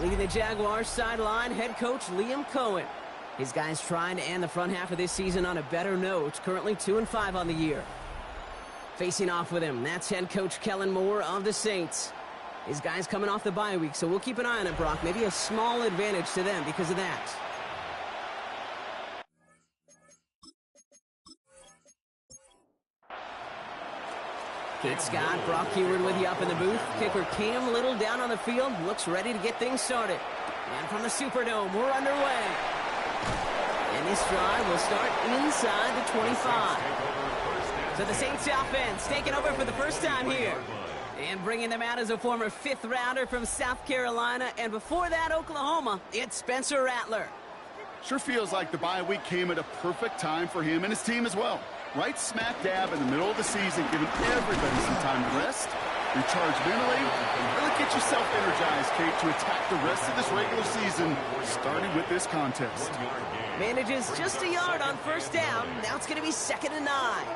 Leading the Jaguars sideline, head coach Liam Cohen. His guys trying to end the front half of this season on a better note, currently 2-5 on the year. Facing off with him, that's head coach Kellen Moore of the Saints. His guys coming off the bye week, so we'll keep an eye on it, Brock. Maybe a small advantage to them because of that. Kate Scott, Brock Heward with you up in the booth. Kicker Cam Little down on the field, looks ready to get things started. And from the Superdome, we're underway. And this drive will start inside the 25. So the Saints offense taking over for the first time here. And bringing them out as a former fifth-rounder from South Carolina. And before that, Oklahoma, it's Spencer Rattler. Sure feels like the bye week came at a perfect time for him and his team as well. Right smack dab in the middle of the season, giving everybody some time to rest, recharge mentally, really get yourself energized, Kate, to attack the rest of this regular season, starting with this contest. Manages just a yard on first down. Now it's going to be 2nd and 9.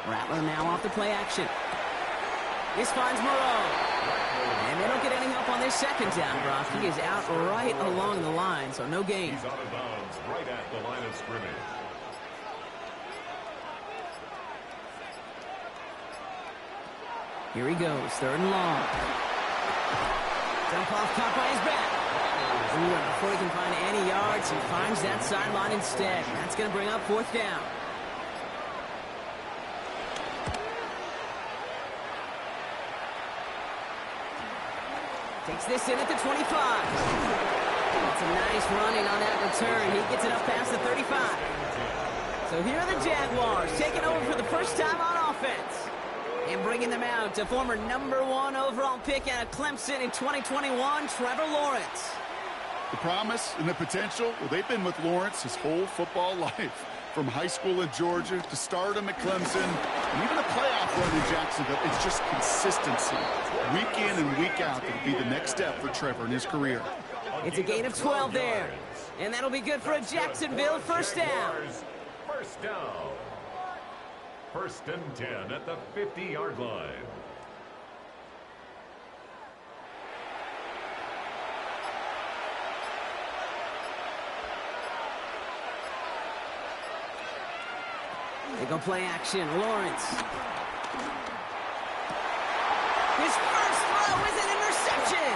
Rattler now off the play action. This finds Moreau. And they don't get any help on this second down, Brock. He is out right along the line, so no gain. He's out of bounds right at the line of scrimmage. Here he goes, 3rd and long. Dump off, caught by his back. Ooh, and before he can find any yards, he finds that sideline instead. That's going to bring up 4th down. Takes this in at the 25. That's a nice running on that return. He gets it up past the 35. So here are the Jaguars taking over for the first time on offense. And bringing them out to former #1 overall pick out of Clemson in 2021, Trevor Lawrence. The promise and the potential, well, they've been with Lawrence his whole football life. From high school in Georgia to stardom at Clemson, and even a playoff run in Jacksonville, it's just consistency. Week in and week out that'll be the next step for Trevor in his career. It's a gain of 12 there. And that'll be good for a Jacksonville first down. First down. 1st and 10 at the 50-yard line. They go play action. Lawrence. His first throw is an interception.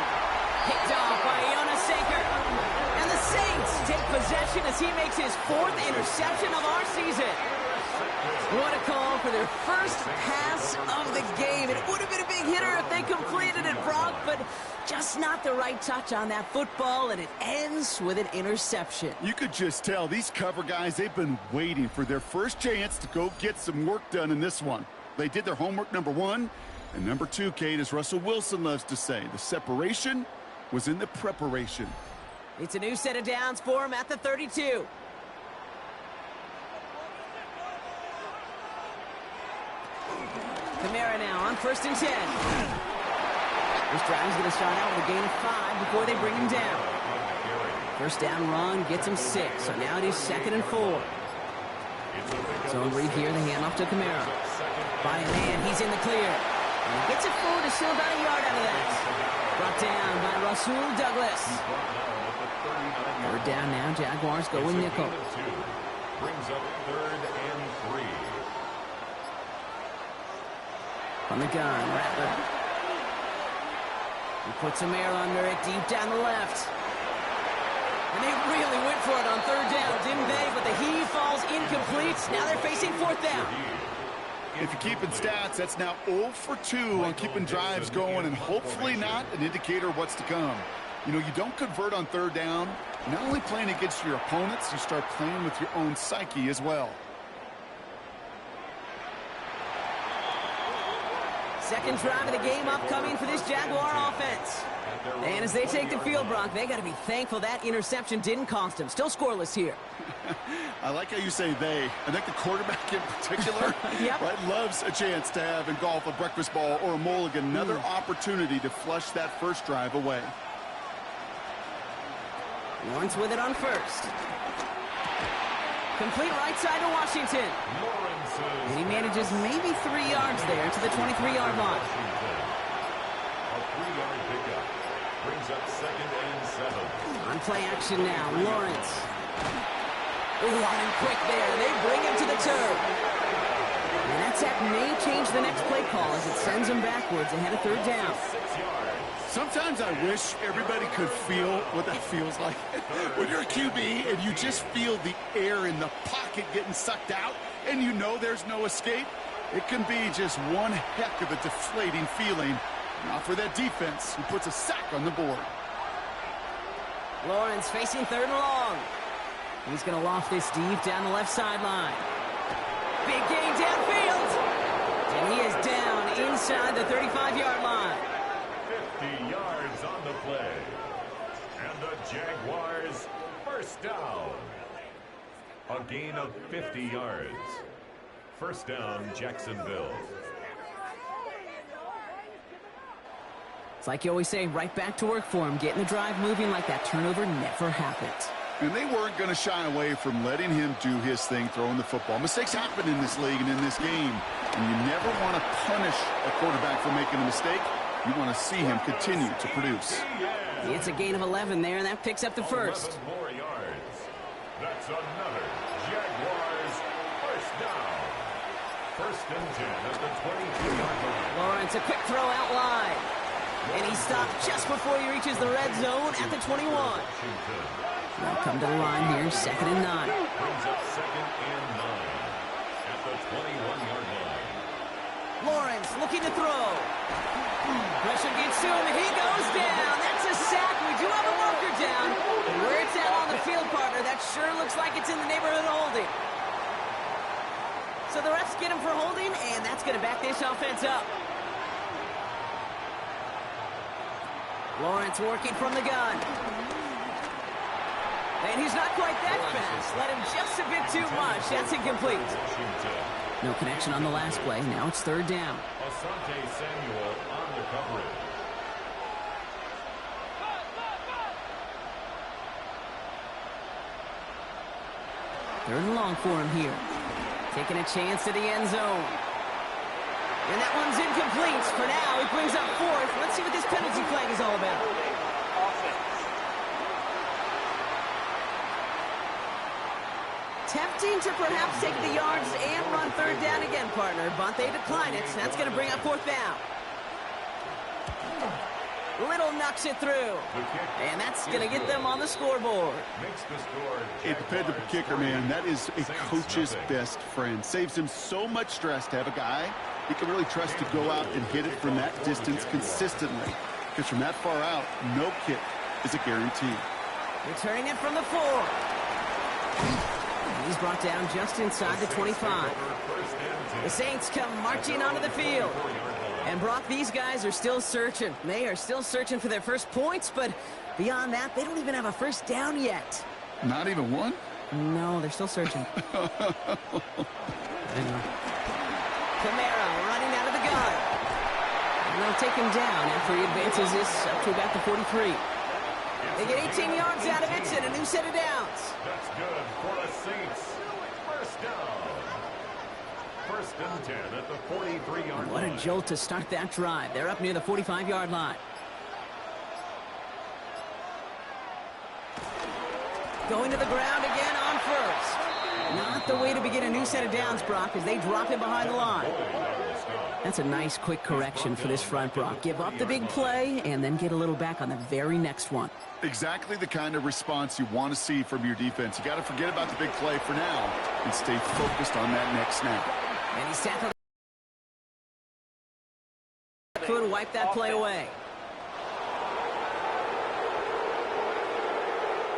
Picked off by Iona Saker. And the Saints take possession as he makes his 4th interception of our season. What a call for their first pass of the game. It would have been a big hitter if they completed it, Brock, but just not the right touch on that football, and it ends with an interception. You could just tell these cover guys, they've been waiting for their first chance to go get some work done in this one. They did their homework, #1, and #2, Kate, as Russell Wilson loves to say, the separation was in the preparation. It's a new set of downs for him at the 32. Kamara now on 1st and 10. This drive is going to start out with a gain of 5 before they bring him down. First down run gets him 6, so now it is 2nd and 4. Zone read here, the handoff to Kamara. By a man, he's in the clear. And he gets it forward to still about a yard out of that. Brought down by Rasul Douglas. 3rd down now, Jaguars go with nickel. Brings up 3rd and 3. On the gun, Rattler. He puts Amir under it deep down the left. And they really went for it on 3rd down, didn't they? But the heave falls incomplete. Now they're facing 4th down. If you're keeping stats, that's now 0 for 2 on keeping drives going, and hopefully not an indicator of what's to come. You know, you don't convert on 3rd down. Not only playing against your opponents, you start playing with your own psyche as well. Second drive of the game upcoming for this Jaguar offense. And as they take the field, Brock, they got to be thankful that interception didn't cost them. Still scoreless here. I like how you say they. I think the quarterback in particular Yep. right, loves a chance to have in golf a breakfast ball or a mulligan, another opportunity to flush that first drive away. Lawrence with it on 1st. Complete right side to Washington. And he manages maybe 3 yards there to the 23-yard line. A 3-yard pickup brings up 2nd and 7. On play action now, Lawrence. Running quick there. They bring him to the turf. And that sack may change the next play call as it sends him backwards ahead of 3rd down. 6 yards. Sometimes I wish everybody could feel what that feels like. When you're a QB and you just feel the air in the pocket getting sucked out and you know there's no escape, it can be just one heck of a deflating feeling. Not for that defense who puts a sack on the board. Lawrence facing 3rd and long. He's going to loft this deep down the left sideline. Big gain downfield. And he is down inside the 35-yard line. 50 yards on the play. And the Jaguars first down. A gain of 50 yards. First down, Jacksonville. It's like you always say, right back to work for him. Getting the drive moving like that turnover never happened. And they weren't going to shy away from letting him do his thing, throwing the football. Mistakes happen in this league and in this game. And you never want to punish a quarterback for making a mistake. You want to see him continue to produce. It's a gain of 11 there, and that picks up the first. 11 more yards. That's another Jaguars first down. 1st and 10 at the 22-yard line. Lawrence, a quick throw out wide. And he stopped just before he reaches the red zone at the 21. They'll come to the line here, 2nd and 9. Brings up 2nd and 9 at the 21-yard line. Lawrence looking to throw. Pressure gets to him, he goes down. That's a sack. We do have a marker down. And where it's at on the field, partner, that sure looks like it's in the neighborhood of holding. So the refs get him for holding, and that's going to back this offense up. Lawrence working from the gun. And he's not quite that fast. Let him just a bit too much. That's incomplete. No connection on the last play. Now it's 3rd down. Asante Samuel on the coverage. Third and long for him here. Taking a chance to the end zone. And that one's incomplete. For now, he brings up 4th. Let's see what this penalty flag is all about. Tempting to perhaps take the yards and run 3rd down again, partner. But they decline it. That's going to bring up 4th down. Little knocks it through. And that's going to get them on the scoreboard. Makes the score. It depended on the kicker, man. That is a coach's best friend. Saves him so much stress to have a guy he can really trust to go out and hit it from that distance consistently. Because from that far out, no kick is a guarantee. Returning it from the 4. He's brought down just inside the 25. The Saints come marching onto the field. And Brock, these guys are still searching. They are still searching for their first points, but beyond that, they don't even have a first down yet. Not even one? No, they're still searching. Camara running out of the gun. And they'll take him down after he advances this up to about the 43. They get 18 yards out of it and a new set of downs. That's good for the Saints. First down. 1st and 10 at the 43-yard line. What a jolt to start that drive. They're up near the 45-yard line. Going to the ground again on 1st. Not the way to begin a new set of downs, Brock, as they drop him behind the line. That's a nice quick correction for this front, Brock. Give up the big play and then get a little back on the very next one. Exactly the kind of response you want to see from your defense. You got to forget about the big play for now and stay focused on that next snap. And he's tackled. Could wipe that play away.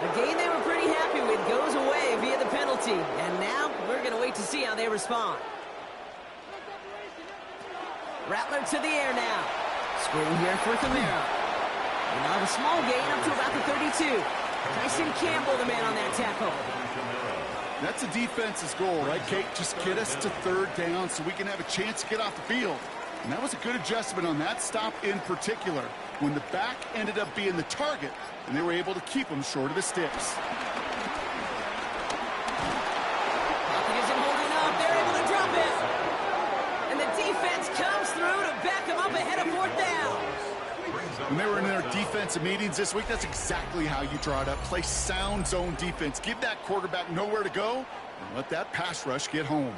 A game they were pretty happy with goes away via the penalty. And now we're going to wait to see how they respond. Rattler to the air now. Screen here for Camara. And now a small gain up to about the 32. Tyson Campbell, the man on that tackle. That's a defense's goal, right, Kate? Just get us to 3rd down so we can have a chance to get off the field. And that was a good adjustment on that stop in particular, when the back ended up being the target, and they were able to keep him short of the sticks. When they were in their defensive meetings this week, that's exactly how you draw it up. Play sound zone defense. Give that quarterback nowhere to go and let that pass rush get home.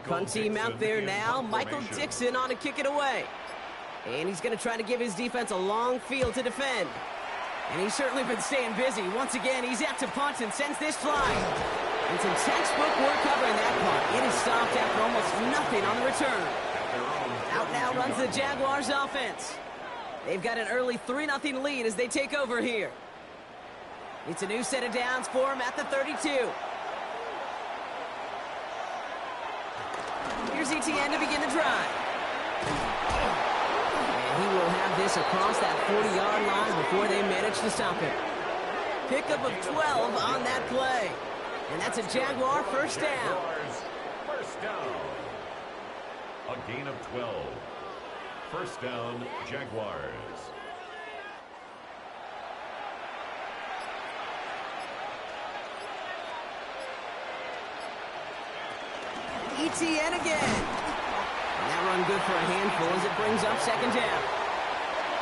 Punt team out there now. Michael Dixon on to kick it away. And he's going to try to give his defense a long field to defend. And he's certainly been staying busy. Once again, he's out to punt and sends this flying. And some textbook work covering that punt. It is stopped after almost nothing on the return. Out now runs the Jaguars offense. They've got an early 3-0 lead as they take over here. It's a new set of downs for him at the 32. Here's ETN to begin the drive. And he will have this across that 40-yard line before they manage to stop him. Pickup of 12 on that play. And that's a Jaguar first down. First down. A gain of 12. First down, Jaguars. ETN again. And that run good for a handful as it brings up second down.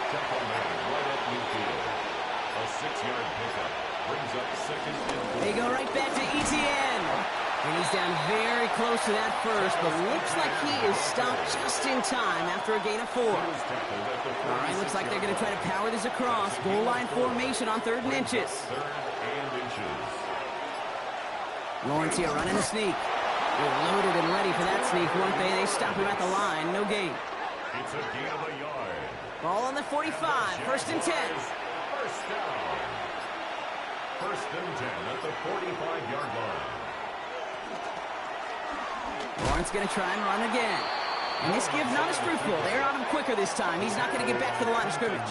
Temple man right at midfield. A 6-yard pickup brings up second and 4. They go right back to ETN. And he's down very close to that first, but looks like he is stopped just in time after a gain of 4. All right, looks like they're going to try to power this across. Goal line formation on 3rd and inches. 3rd and inches. Lawrence here running a sneak. They're loaded and ready for that sneak, weren't they? They stop him at the line. No gain. It's a gain of a yard. Ball on the 45. First and 10. First down. First and 10 at the 45-yard line. Lawrence going to try and run again. And this give not as fruitful. They're on him quicker this time. He's not going to get back to the line of scrimmage.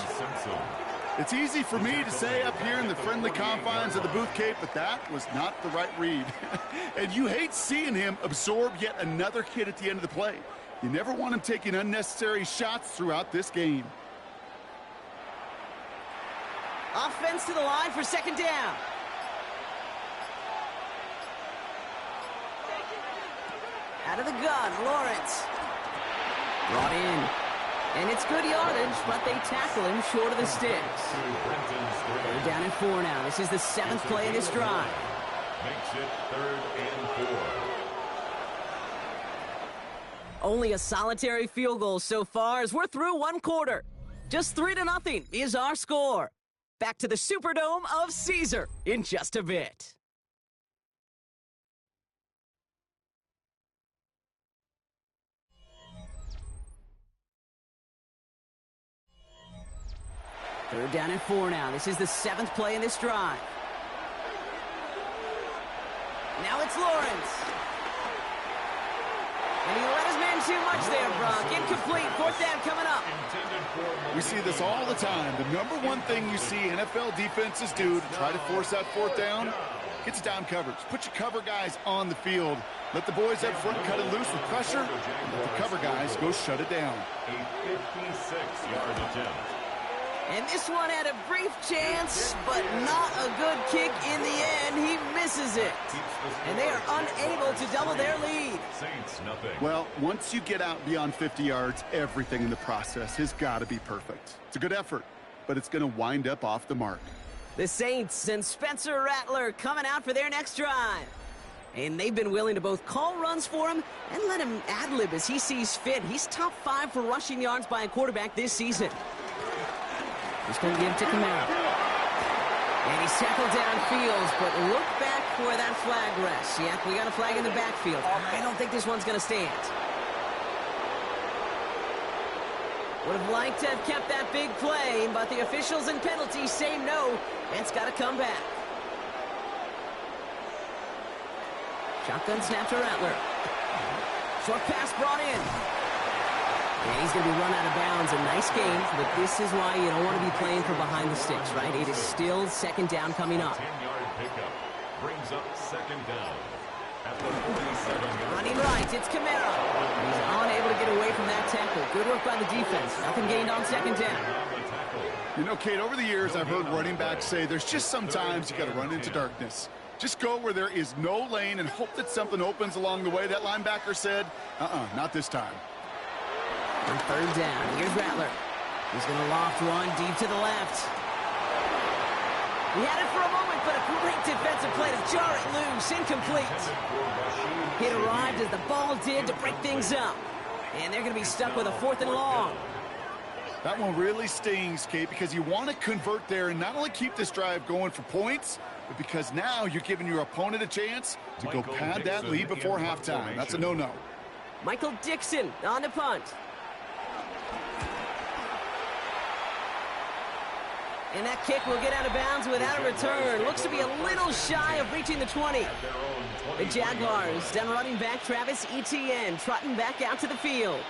It's easy for me to say up here in the friendly confines of the Booth Cape, but that was not the right read. And you hate seeing him absorb yet another hit at the end of the play. You never want him taking unnecessary shots throughout this game. Offense to the line for second down. Out of the gun, Lawrence. Brought in. And it's good yardage, but they tackle him short of the sticks. They're down at 4 now. This is the 7th play of this drive. Makes it 3rd and 4. Only a solitary field goal so far as we're through 1 quarter. Just 3-0 is our score. Back to the Superdome of Caesar in just a bit. They're down at 4 now. This is the 7th play in this drive. Now it's Lawrence. And he let his man too much there, Brock. Incomplete. 4th down coming up. We see this all the time. The number one thing you see NFL defenses do to try to force that 4th down, gets down coverage. Put your cover guys on the field. Let the boys up front cut it loose with pressure. Let the cover guys go shut it down. A 56-yard attempt. And this one had a brief chance, but not a good kick in the end. He misses it. And they are unable to double their lead. Saints, nothing. Well, once you get out beyond 50 yards, everything in the process has got to be perfect. It's a good effort, but it's going to wind up off the mark. The Saints and Spencer Rattler coming out for their next drive. And they've been willing to both call runs for him and let him ad-lib as he sees fit. He's top 5 for rushing yards by a quarterback this season. He's going to give it to Kamara. And he's tackled downfield, but look back for that flag rest. Yeah, we got a flag in the backfield. I don't think this one's going to stand. Would have liked to have kept that big play, but the officials and penalties say no. It's got to come back. Shotgun snap to Rattler. Short pass brought in. And he's going to be run out of bounds. A nice game, but this is why you don't want to be playing from behind the sticks, right? It is still second down coming up. 10-yard pickup brings up second down. At the 47-yard. Running right, it's Kamara. He's unable to get away from that tackle. Good work by the defense. Nothing gained on second down. You know, Kate, over the years, I've heard running backs say there's just sometimes you got to run into darkness. Just go where there is no lane and hope that something opens along the way. That linebacker said, not this time. On third down, here's Rattler. He's going to loft one deep to the left. He had it for a moment, but a great defensive play to jar it loose. Incomplete. It arrived as the ball did to break things up. And they're going to be stuck with a 4th and long. That one really stings, Kate, because you want to convert there and not only keep this drive going for points, but because now you're giving your opponent a chance to go pad that lead before halftime. That's a no-no. Michael Dixon on the punt. And that kick will get out of bounds without a return. Looks to be a little shy of reaching the 20. The Jaguars done running back Travis Etienne trotting back out to the field.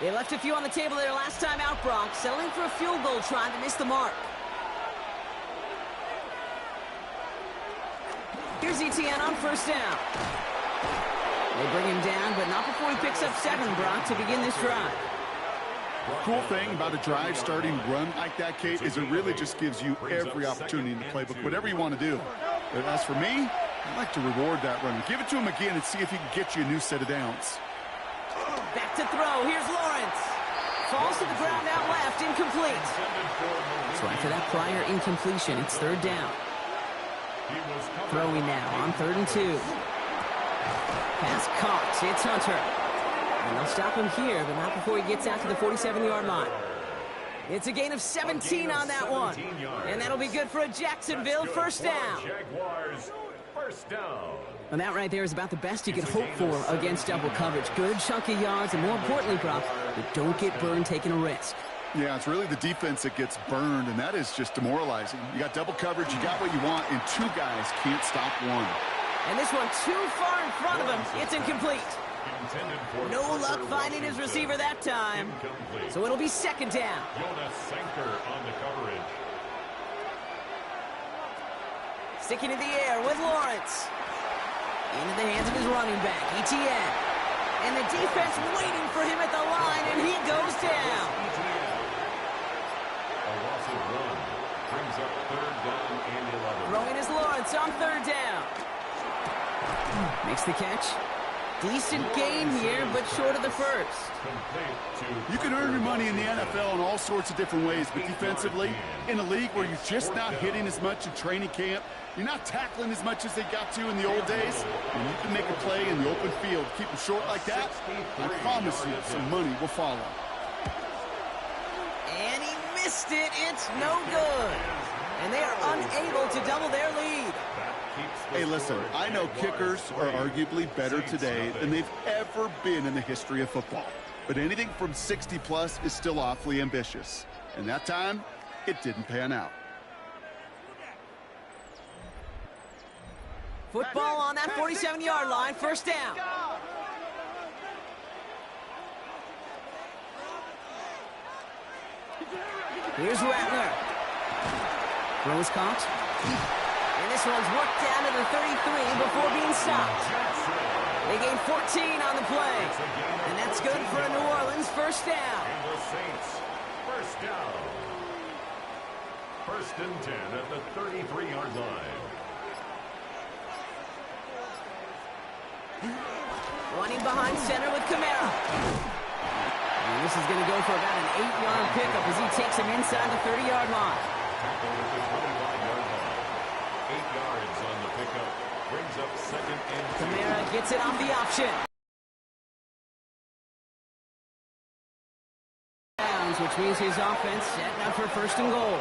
They left a few on the table there last time out, Brock, settling for a field goal trying to miss the mark. Here's Etienne on first down. They bring him down, but not before he picks up 7, Brock, to begin this drive. The cool thing about a drive starting run like that, Kate, is it really just gives you every opportunity in the playbook, whatever you want to do. But as for me, I'd like to reward that run. Give it to him again and see if he can get you a new set of downs. Back to throw. Here's Lawrence. Falls to the ground out left. Incomplete. So after that prior incompletion, it's third down. Throwing now on 3rd and 2. Pass caught. It's Hunter. And they'll stop him here, but not before he gets out to the 47-yard line. It's a gain of 17 on that one. And that'll be good for a Jacksonville first down. Jaguars first down. And that right there is about the best you could hope for against double coverage. Good chunk of yards, and more importantly, Brock, you don't get burned taking a risk. Yeah, it's really the defense that gets burned, and that is just demoralizing. You got double coverage, you got what you want, and 2 guys can't stop one. And this one too far in front of him. It's incomplete. No luck finding his receiver that time. So it'll be second down. Jonas Sanker on the coverage. Sticking in the air with Lawrence. Into the hands of his running back, Etienne. And the defense waiting for him at the line, and he goes down. A loss of 1 brings up third down and 11. Throwing is Lawrence on third down. Makes the catch. Decent gain here, but short of the first. You can earn your money in the NFL in all sorts of different ways, but defensively, in a league where you're just not hitting as much in training camp, you're not tackling as much as they got to in the old days, and you can make a play in the open field, keep them short like that, I promise you some money will follow. And he missed it. It's no good. And they are unable to double their lead. Hey, listen, I know kickers are arguably better today than they've ever been in the history of football. But anything from 60-plus is still awfully ambitious. And that time, it didn't pan out. Football on that 47-yard line, first down. Here's Rattler. Throw is caught. And this one's worked down to the 33 before being stopped. They gain 14 on the play. And that's good for a New Orleans first down. And the Saints first down. 1st and 10 at the 33-yard line. Running behind center with Kamara. And this is going to go for about an 8-yard pickup as he takes him inside the 30-yard line. Tackle at the 25-yard line. 8 yards on the pickup. Brings up 2nd and 2. Kamara gets it off the option. Which means his offense set up for 1st and goal.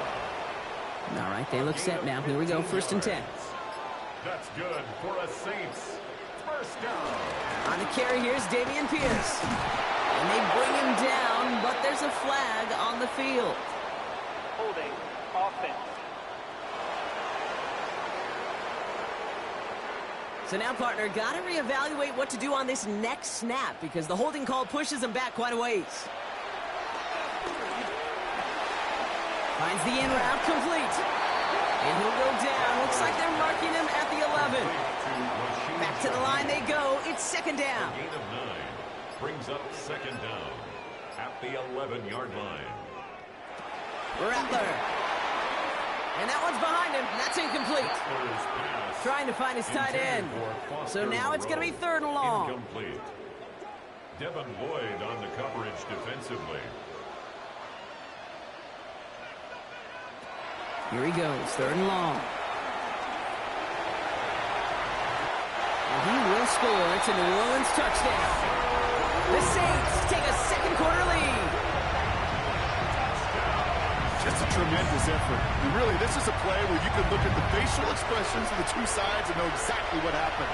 All right, they look set now. Here we go, 1st and 10. That's good for a Saints first down. On the carry, here's Dameon Pierce. And they bring him down, but there's a flag on the field. Holding offense. So now, partner, got to reevaluate what to do on this next snap because the holding call pushes him back quite a ways. Finds the in route complete. And he'll go down. Looks like they're marking him at the 11. Back to the line they go. It's 2nd down. A gain of 9 brings up 2nd down at the 11-yard line. Rattler. And that one's behind him. That's incomplete. Eckler's pass Trying to find his tight end. intended for Foster So now it's going to be Moreau. 3rd and long. Incomplete. Devin Lloyd on the coverage defensively. Here he goes, 3rd and long. And he will score. It's a New Orleans touchdown. The Saints take a second quarter lead. Just a tremendous effort. And really, this is a play where you can look at the facial expressions of the two sides and know exactly what happened.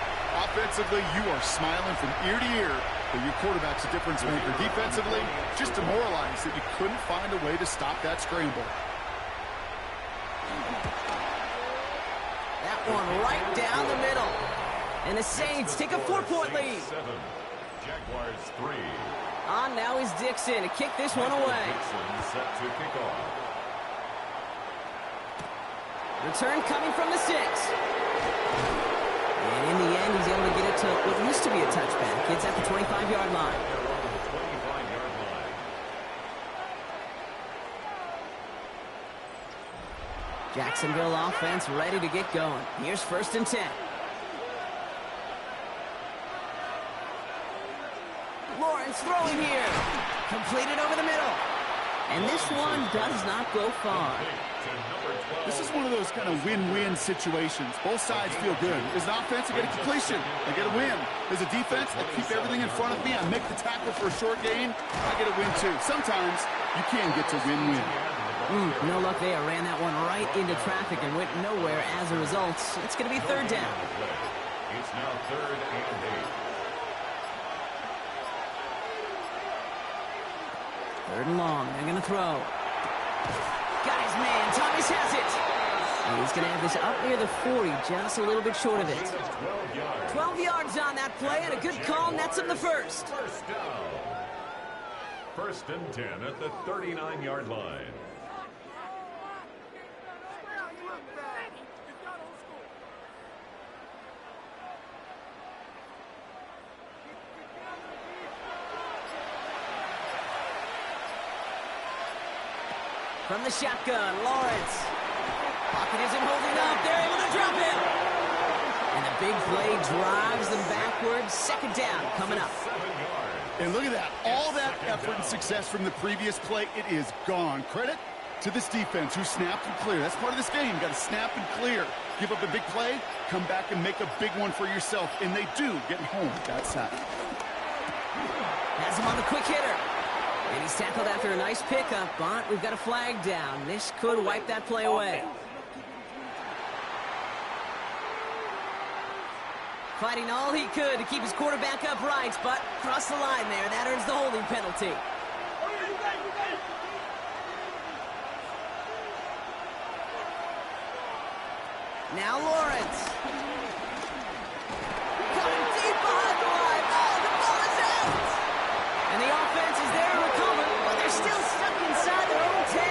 Offensively, you are smiling from ear to ear that your quarterback's a difference maker. Defensively, just demoralized that you couldn't find a way to stop that scramble. That one right down the middle. And the Saints take a 4-point lead. 7. Jaguars 3. On now is Dixon to kick this one away. Dixon set to kick off. Return coming from the 6. And in the end, he's able to get it to what used to be a touchback. It's at the 25-yard line. They're on the 25-yard line. Jacksonville offense ready to get going. Here's 1st and 10. Lawrence throwing here. Completed over the middle. And this one does not go far. To number 12. This is one of those kind of win-win situations. Both sides feel good. As an offense, I get a completion. I get a win. As a defense, I keep everything in front of me. I make the tackle for a short gain. I get a win, too. Sometimes you can get to win-win. No luck there. Ran that one right into traffic and went nowhere as a result. It's going to be 3rd down. It's now 3rd and 8. 3rd and long. They're going to throw. Got his man. Thomas has it. And he's going to have this up near the 40, just a little bit short of it. 12 yards. 12 yards on that play, and a good call nets him the first. First down. 1st and 10 at the 39-yard line. From the shotgun, Lawrence. Pocket isn't holding up. They're able to drop him. And the big play drives them backwards. 2nd down coming up. 7 yards. And look at that. All that effort and success from the previous play, it is gone. Credit to this defense who snapped and cleared. That's part of this game. You got to snap and clear. Give up a big play, come back and make a big one for yourself. And they do, getting home with that sack. Has him on the quick hitter. And he's tackled after a nice pickup, but we've got a flag down. This could wipe that play away. Fighting all he could to keep his quarterback upright, but crossed the line there. That earns the holding penalty. Now Lawrence. Coming deep behind the line. Oh, the ball is out. And the offense is there to recover, but they're still stuck inside their own 10.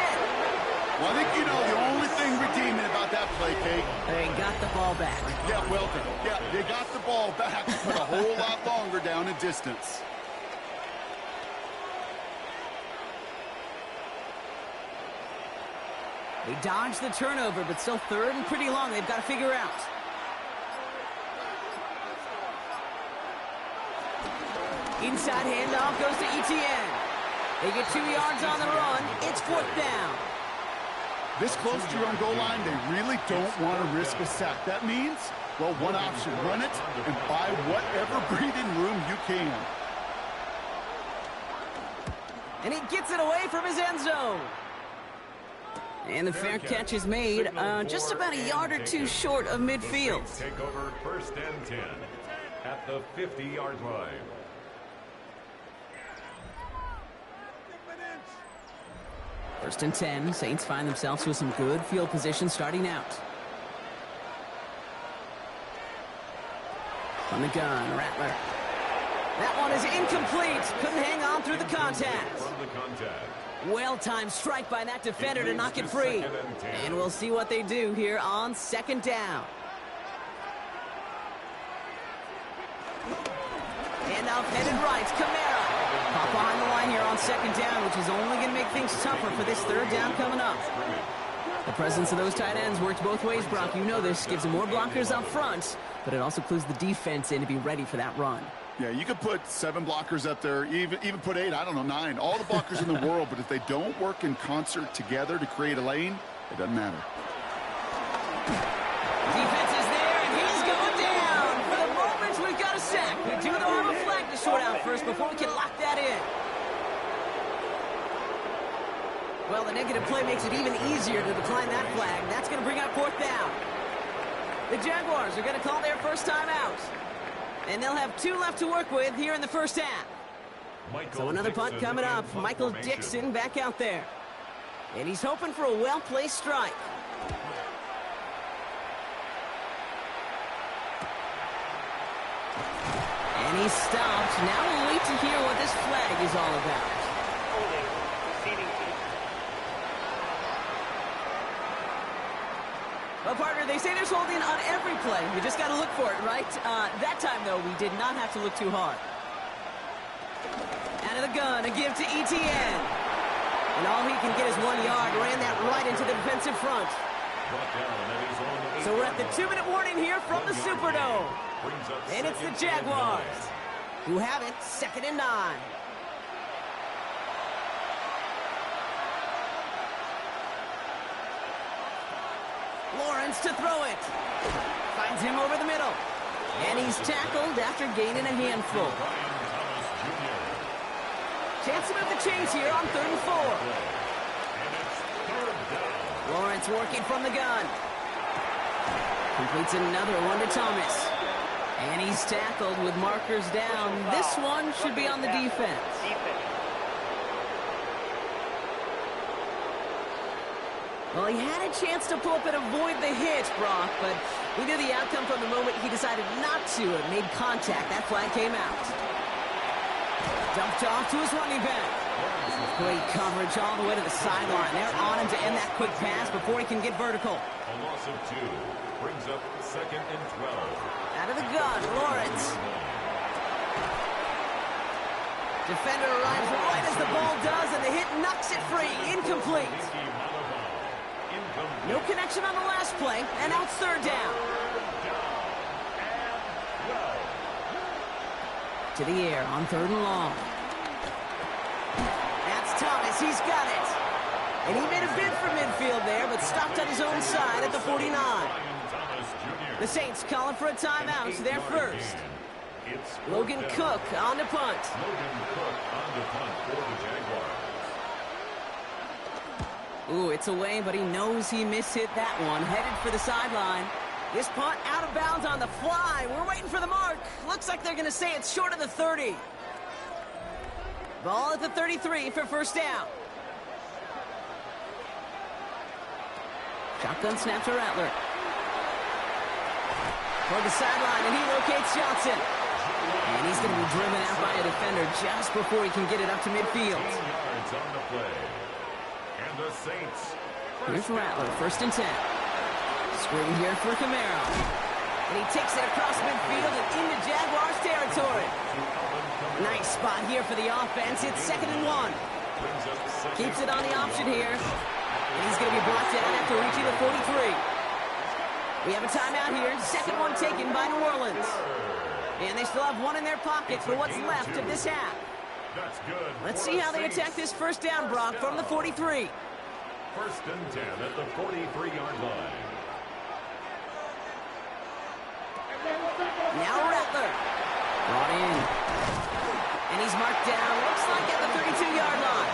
Well, I think you know the only thing redeeming about that play, Kate. They got the ball back. Yeah, well done. Yeah, they got the ball back, but a whole lot longer down in distance. They dodged the turnover, but still 3rd and pretty long. They've got to figure out. Inside handoff goes to Etienne. They get 2 yards on the run. It's 4th down. This close to your own goal line, they really don't want to risk a sack. That means, well, one option, run it and buy whatever breathing room you can. And he gets it away from his end zone. And the fair catch is made just about a yard or two short of midfield. Take over 1st and 10 at the 50-yard line. First and 10. Saints find themselves with some good field position starting out. From the gun, Rattler. That one is incomplete. Couldn't hang on through the contact. From the contact. Well-timed strike by that defender to knock it free. And we'll see what they do here on 2nd down. Handoff headed right. Kamara. Pop behind the line here on 2nd down, which is only going to make things tougher for this 3rd down coming up. The presence of those tight ends works both ways, Brock. You know this. Gives them more blockers up front, but it also clues the defense in to be ready for that run. Yeah, you could put 7 blockers up there, even put 8, I don't know, 9. All the blockers in the world, but if they don't work in concert together to create a lane, it doesn't matter. Defense is there, and he's going down. For the moment, we've got a sack. We do, though, have a flag to sort out first before we can lock that in. Well, the negative play makes it even easier to decline that flag. That's going to bring up 4th down. The Jaguars are going to call their first time out. And they'll have 2 left to work with here in the first half. So another punt coming up. Michael Dixon back out there. And he's hoping for a well-placed strike. And he's stopped. Now we'll wait to hear what this flag is all about. Holding, proceeding team. Well, partner, they say there's holding on every play. You just got to look for it, right? That time, though, we did not have to look too hard. Out of the gun, a give to Etienne. And all he can get is 1 yard. Ran that right into the defensive front. So we're at the 2-minute warning here from the Superdome. And it's the Jaguars who have it 2nd and 9. Lawrence to throw it. Finds him over the middle. And he's tackled after gaining a handful. Chance to move the chains here on 3rd and 4. Lawrence working from the gun. Completes another one to Thomas. And he's tackled with markers down. This one should be on the defense. Well, he had a chance to pull up and avoid the hit, Brock, but we knew the outcome from the moment he decided not to. It made contact. That flag came out. Dumped off to his running back. Great coverage all the way to the sideline. They're on him to end that quick pass before he can get vertical. A loss of 2 brings up 2nd and 12. Out of the gun, Lawrence. Defender arrives right as the ball does, and the hit knocks it free. Incomplete. No connection on the last play, and now it's 3rd down. To the air on 3rd and long. That's Thomas. He's got it. And he made a bid for midfield there, but stopped on his own side at the 49. The Saints calling for a timeout. They're first. Logan Cook on the punt. Logan Cook on the punt for the Jaguars. Ooh, it's away, but he knows he mishit that one. Headed for the sideline. This punt out of bounds on the fly. We're waiting for the mark. Looks like they're going to say it's short of the 30. Ball at the 33 for 1st down. Shotgun snap to Rattler. Toward the sideline, and he locates Johnson. And he's going to be driven out by a defender just before he can get it up to midfield. 10 yards on the play. And the Saints. Here's Rattler, 1st and 10. Screen here for Camaro. And he takes it across midfield and into Jaguars territory. Nice spot here for the offense. It's 2nd and 1. Keeps it on the option here. And he's going to be brought down after reaching the 43. We have a timeout here. 2nd one taken by New Orleans. And they still have 1 in their pocket for what's left of this half. That's good. Let's see how they attack this 1st down, Brock, from the 43. 1st and 10 at the 43-yard line. Now Rattler. Brought in. And he's marked down, looks like at the 32-yard line.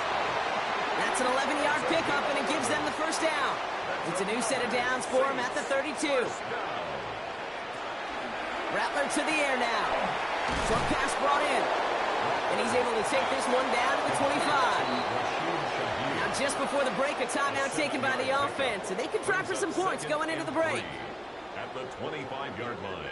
That's an 11-yard pickup, and it gives them the 1st down. It's a new set of downs for him at the 32. Rattler to the air now. Short pass brought in. And he's able to take this one down to the 25. Now just before the break, a timeout taken by the offense. And they can try for some points going into the break. At the 25-yard line.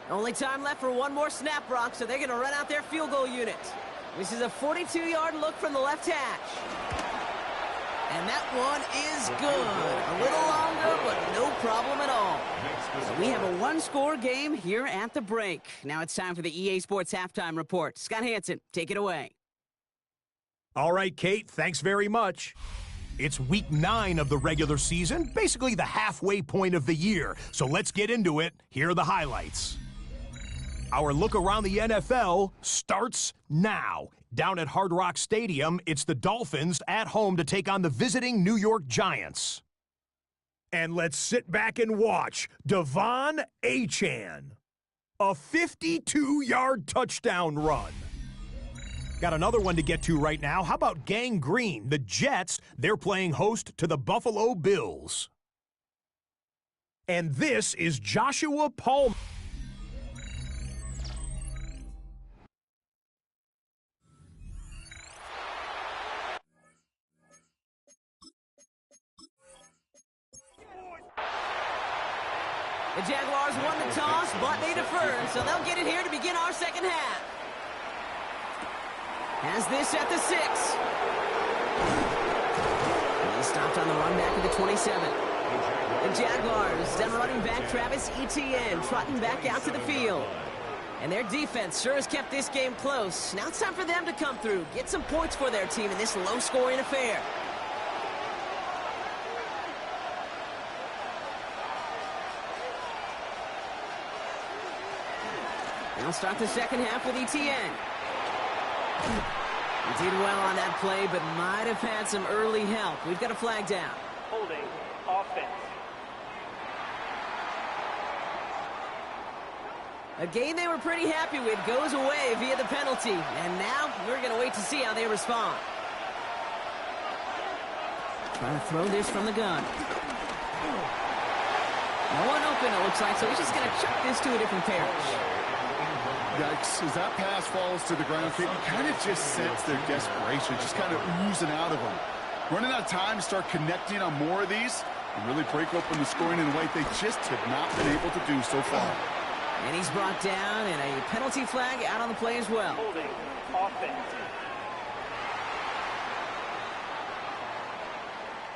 Only time left for 1 more snap, Brock, so they're going to run out their field goal unit. This is a 42-yard look from the left hash. And that one is good. A little longer, but no problem at all. So we have a 1-score game here at the break. Now it's time for the EA Sports Halftime Report. Scott Hansen, take it away. All right, Kate, thanks very much. It's week 9 of the regular season, basically the halfway point of the year. So let's get into it. Here are the highlights. Our look around the NFL starts now. Down at Hard Rock Stadium, it's the Dolphins at home to take on the visiting New York Giants. And let's sit back and watch Devon Achane. A 52-yard touchdown run. Got another one to get to right now. How about Gang Green? The Jets, they're playing host to the Buffalo Bills. And this is Joshua Palmer. The Jaguars won the toss, but they deferred, so they'll get it here to begin our second half. Has this at the 6. He stopped on the run back at the 27. The Jaguars, then running back Travis Etienne, trotting back out to the field. And their defense sure has kept this game close. Now it's time for them to come through, get some points for their team in this low-scoring affair. They'll start the second half with Etienne. He did well on that play, but might have had some early help. We've got a flag down. Holding offense. A game they were pretty happy with goes away via the penalty. And now we're going to wait to see how they respond. Trying to throw this from the gun. No one open, it looks like, so he's just going to chuck this to a different parish. Yikes, as that pass falls to the ground, you kind of just sense their desperation, just kind of oozing out of them. Running out of time to start connecting on more of these and really break open the scoring in a way they just have not been able to do so far. And he's brought down, and a penalty flag out on the play as well. Holding offense.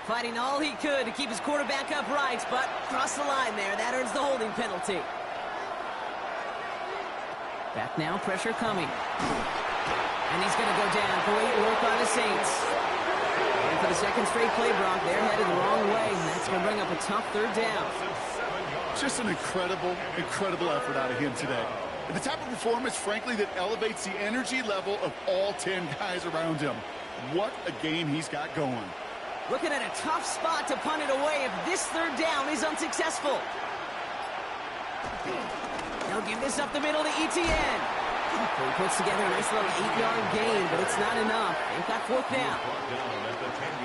Fighting all he could to keep his quarterback upright, but crossed the line there. That earns the holding penalty. Back now, pressure coming. And he's going to go down. Great work on the Saints. And for the second straight play, Brock, they're headed the wrong way, and that's going to bring up a tough third down. Just an incredible, incredible effort out of him today. And the type of performance, frankly, that elevates the energy level of all 10 guys around him. What a game he's got going. Looking at a tough spot to punt it away if this third down is unsuccessful. They'll give this up the middle to Etienne. He puts together a nice little 8-yard gain, but it's not enough. They've got fourth down.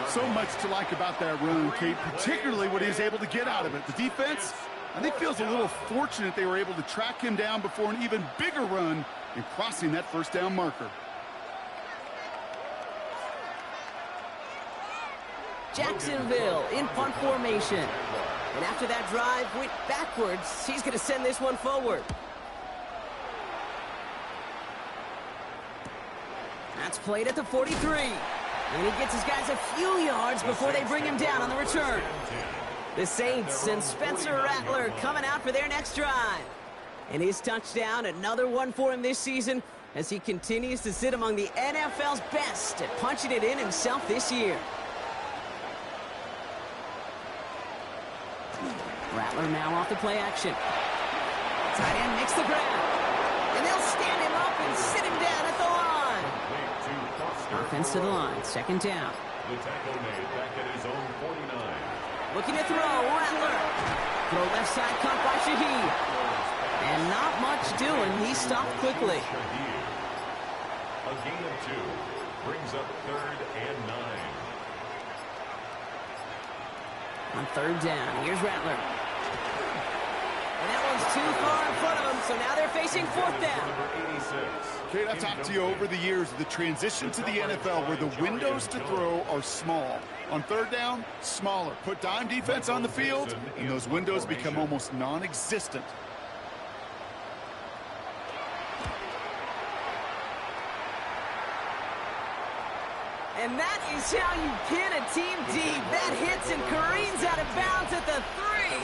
So much to like about that run, Kate, particularly what he was able to get out of it. The defense, I think, feels a little fortunate they were able to track him down before an even bigger run in crossing that first down marker. Jacksonville in punt formation. And after that drive went backwards, he's going to send this one forward. That's played at the 43. And he gets his guys a few yards before they bring him down on the return. The Saints and Spencer Rattler coming out for their next drive. And his touchdown, another one for him this season, as he continues to sit among the NFL's best at punching it in himself this year. Rattler now off the play action. Tight end makes the grab. And they'll stand him up and sit him down at the line. Offense to the line, second down. The tackle made back at his own 49. Looking to throw, Rattler. Throw left side caught by Shaheed. And not much doing, he stopped quickly. A gain of 2 brings up 3rd and 9. On third down, here's Rattler. And that one's too far in front of them, so now they're facing fourth down. Kate, I've talked to you over the years, the transition to the NFL where the windows to throw are small. On third down, smaller. Put dime defense on the field, and those windows become almost non-existent. And that is how you pin a team deep. That hits and careens out of bounds at the 3.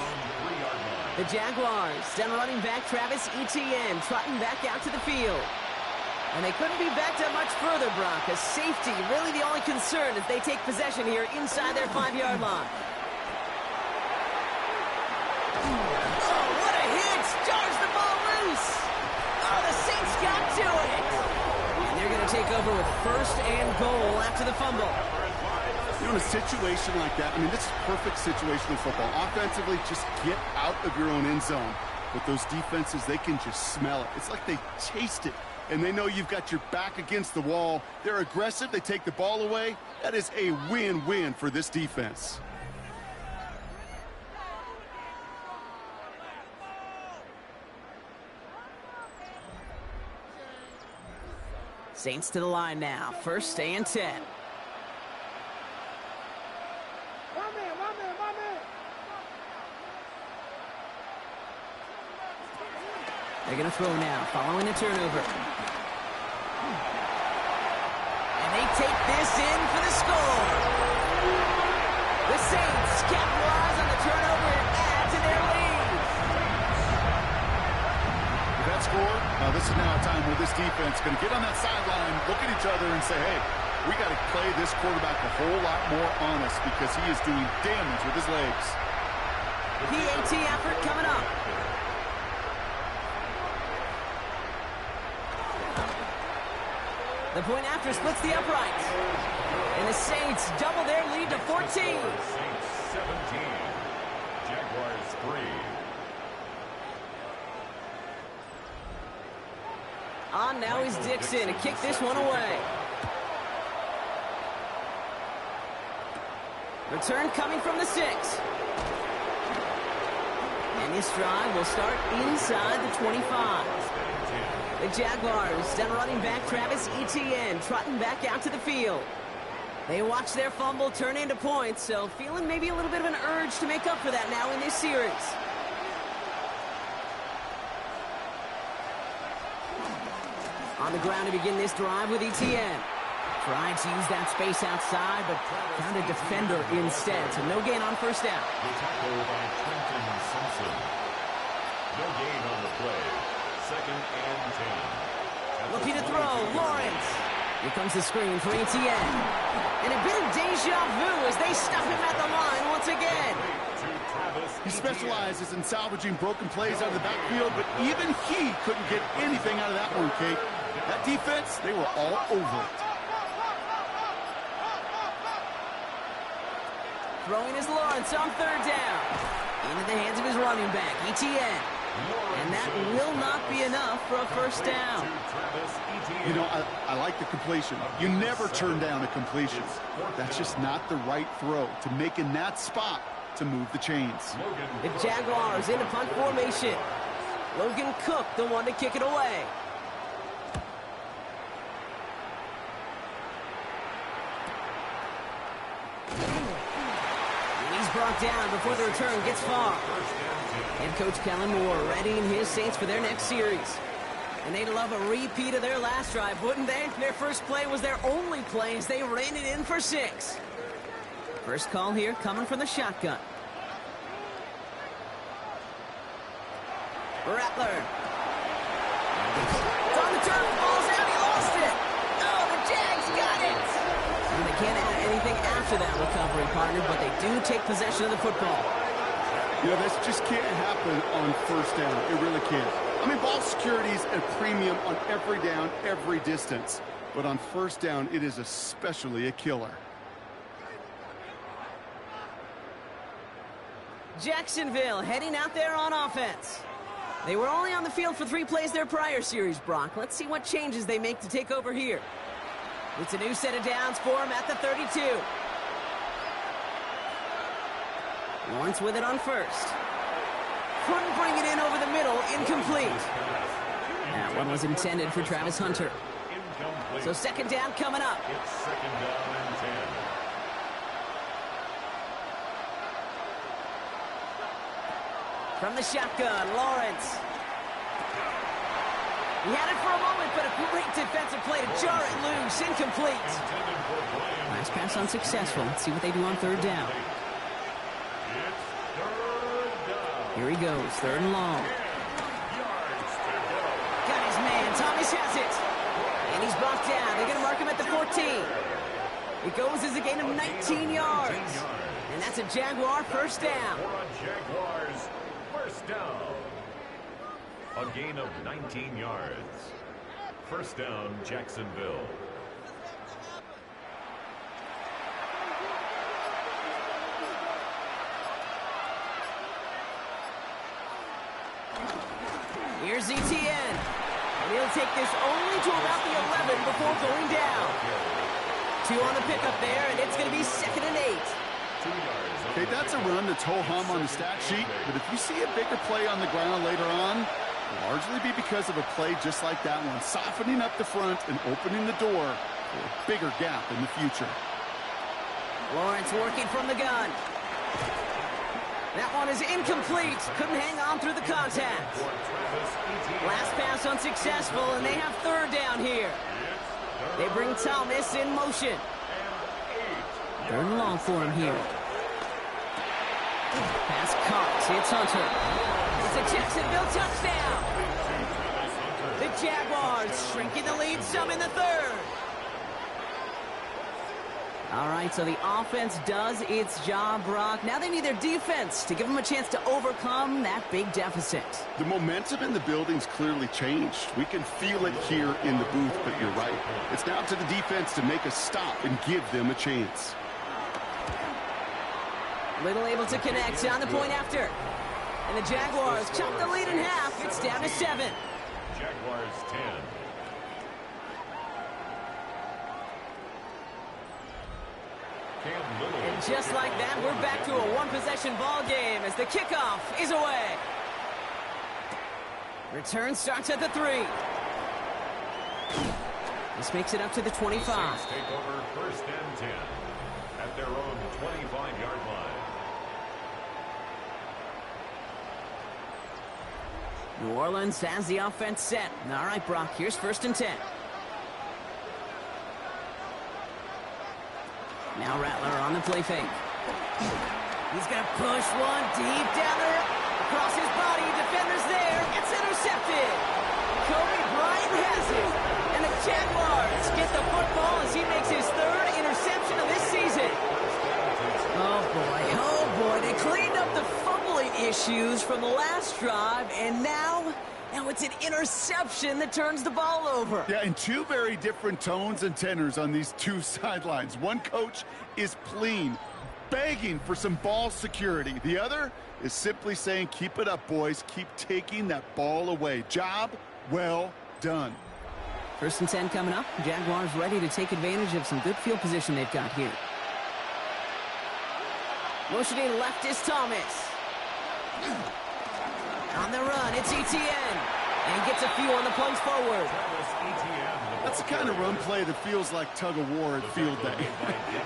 The Jaguars, then running back Travis Etienne, trotting back out to the field. And they couldn't be backed up much further, Brock, as safety really the only concern as they take possession here inside their 5-yard line. Oh, what a hit! Jars the ball loose! Oh, the Saints got to it! And they're going to take over with 1st and goal after the fumble. You know, in a situation like that, I mean, this is perfect situational football. Offensively, just get out of your own end zone. But those defenses, they can just smell it. It's like they taste it. And they know you've got your back against the wall. They're aggressive. They take the ball away. That is a win-win for this defense. Saints to the line now. 1st and 10. They're going to throw now, following the turnover. And they take this in for the score. The Saints capitalize on the turnover and add to their lead. With that score, this is now a time where this defense is going to get on that sideline, look at each other, and say, hey, we got to play this quarterback a whole lot more honest because he is doing damage with his legs. PAT effort coming up. The point after splits the uprights. And the Saints double their lead to 14. Saints 17. Jaguars 3. On now is Dixon to kick this one away. Return coming from the 6. And this drive will start inside the 25. The Jaguars send running back Travis Etienne trotting back out to the field. They watch their fumble turn into points, so feeling maybe a little bit of an urge to make up for that now in this series. On the ground to begin this drive with Etienne. Trying to use that space outside, but found a defender instead, so no gain on 1st down. The tackle by Trenton Simpson. No gain on the play. 2nd and 10. Looking to throw, Lawrence. Here comes the screen for Etienne. And a bit of deja vu as they stop him at the line once again. He specializes in salvaging broken plays out of the backfield, but even he couldn't get anything out of that one, Kate. That defense, they were all over it. Throwing is Lawrence on 3rd down. Into the hands of his running back, Etienne. And that will not be enough for a 1st down. You know, I like the completion. You never turn down a completion. That's just not the right throw to make in that spot to move the chains. The Jaguars into punt formation. Logan Cook, the one to kick it away. And he's brought down before the return gets far. Head coach Kellen Moore readying his Saints for their next series. And they'd love a repeat of their last drive, wouldn't they? Their first play was their only play as they ran it in for 6. First call here coming from the shotgun. Rattler. It's on the turf, falls out, he lost it. Oh, the Jags got it. And they can't add anything after that recovery, partner, but they do take possession of the football. You know, this just can't happen on 1st down. It really can't. I mean, ball security is a premium on every down, every distance. But on 1st down, it is especially a killer. Jacksonville heading out there on offense. They were only on the field for 3 plays their prior series, Brock. Let's see what changes they make to take over here. It's a new set of downs for them at the 32. Lawrence with it on 1st. Couldn't bring it in over the middle, incomplete. That one was intended for Travis Hunter. So 2nd down coming up. It's 2nd down and 10. From the shotgun, Lawrence. He had it for a moment, but a great defensive play to jar it loose, incomplete. Last pass unsuccessful. Let's see what they do on 3rd down. Here he goes, 3rd and long. Got his man, Thomas has it. And he's brought down. They're going to mark him at the 14. It goes as a gain of 19 yards. And that's a Jaguar first down. For a Jaguars first down. A gain of 19 yards. First down, Jacksonville. Here's Etienne. And he'll take this only to about the 11 before going down. 2 on the pickup there, and it's going to be 2nd and 8. Okay, that's a run that's ho-hum on the stat sheet, but if you see a bigger play on the ground later on, it'll largely be because of a play just like that one, softening up the front and opening the door for a bigger gap in the future. Lawrence working from the gun. That one is incomplete. Couldn't hang on through the contact. Last pass unsuccessful, and they have 3rd down here. They bring Thomas in motion. 3rd and long for him here. Pass caught. It's Hunter. It's a Jacksonville touchdown. The Jaguars shrinking the lead some in the 3rd. All right, so the offense does its job, Brock. Now they need their defense to give them a chance to overcome that big deficit. The momentum in the building's clearly changed. We can feel it here in the booth, but you're right. It's now to the defense to make a stop and give them a chance. Little able to connect on the point after. And the Jaguars chop the lead in half. It's down to 7. Jaguars 10. And just like that, we're back to a one-possession ball game as the kickoff is away. Return starts at the 3. This makes it up to the 25. Saints take over 1st and 10 at their own 25-yard line. New Orleans has the offense set. All right, Brock, here's 1st and 10. Now Rattler on the play fake. He's going to push one deep down there. Across his body, defender's there. It's intercepted. Kobe Bryant has it. And the Jaguars get the football as he makes his 3rd interception of this season. Oh boy, they cleaned up the fumbling issues from the last drive, and now it's an interception that turns the ball over. Yeah, and 2 very different tones and tenors on these 2 sidelines. One coach is pleading, begging for some ball security. The other is simply saying, keep it up, boys. Keep taking that ball away. Job well done. 1st and 10 coming up. Jaguars ready to take advantage of some good field position they've got here. Motioning left is Thomas. On the run, it's Etienne. And he gets a few on the punch forward. That's the kind of run play that feels like tug-of-war at field day.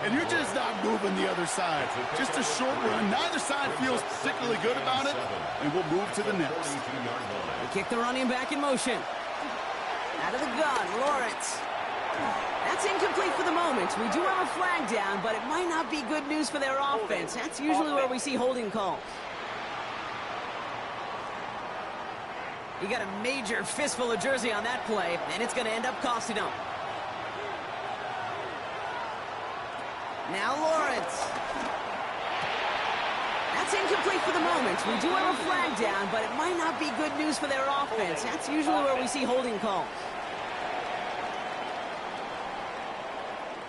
And you're just not moving the other side. Just a short run. Neither side feels particularly good about it. And we'll move to the next. They kick the running back in motion. Out of the gun, Lawrence. That's incomplete for the moment. We do have a flag down, but it might not be good news for their offense. That's usually where we see holding calls. You got a major fistful of jersey on that play, and it's going to end up costing them. Now Lawrence. That's incomplete for the moment. We do have a flag down, but it might not be good news for their offense. That's usually where we see holding calls.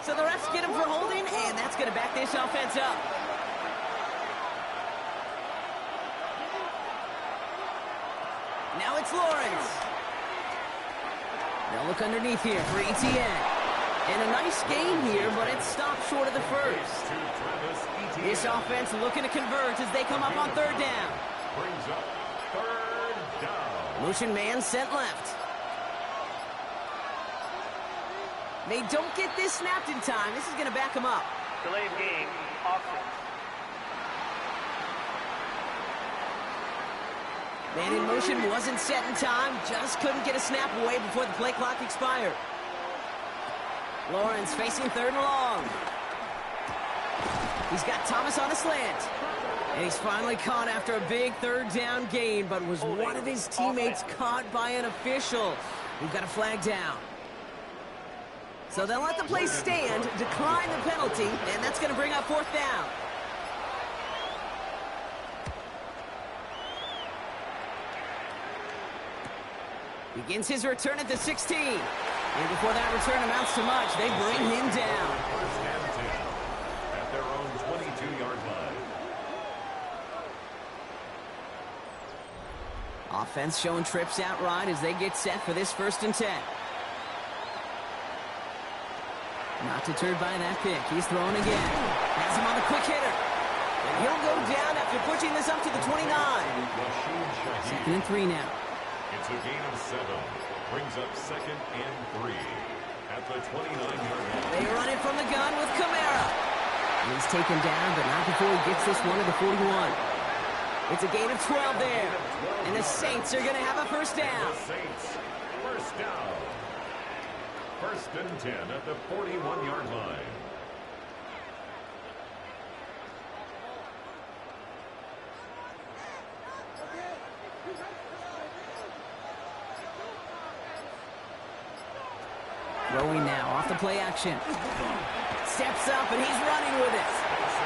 So the refs get him for holding, and that's going to back this offense up. Now it's Lawrence. They'll look underneath here for Etienne. And a nice gain here, but it stopped short of the 1st. This offense looking to convert as they come up on 3rd down. Brings up 3rd down. Motion man sent left. They don't get this snapped in time. This is going to back them up. Delayed game, offense. Man in motion wasn't set in time. Just couldn't get a snap away before the play clock expired. Lawrence facing 3rd and long. He's got Thomas on a slant. And he's finally caught after a big 3rd down gain, but was one of his teammates caught by an official. We've got a flag down. So they'll let the play stand, decline the penalty, and that's going to bring up 4th down. Begins his return at the 16. And before that return amounts to much, they bring him down. First and 10 at their own 22-yard line. Offense showing trips out right as they get set for this 1st and 10. Not deterred by that pick. He's throwing again. Has him on the quick hitter. And he'll go down after pushing this up to the 29. 2nd and 3 now. It's a gain of 7. Brings up 2nd and 3 at the 29-yard line. They run it from the gun with Kamara. He's taken down, but not before he gets this one to the 41. It's a gain of 12 there. And the Saints are going to have a 1st down. The Saints, 1st down. 1st and 10 at the 41-yard line. Throwing now off the play action. Steps up and he's running with it.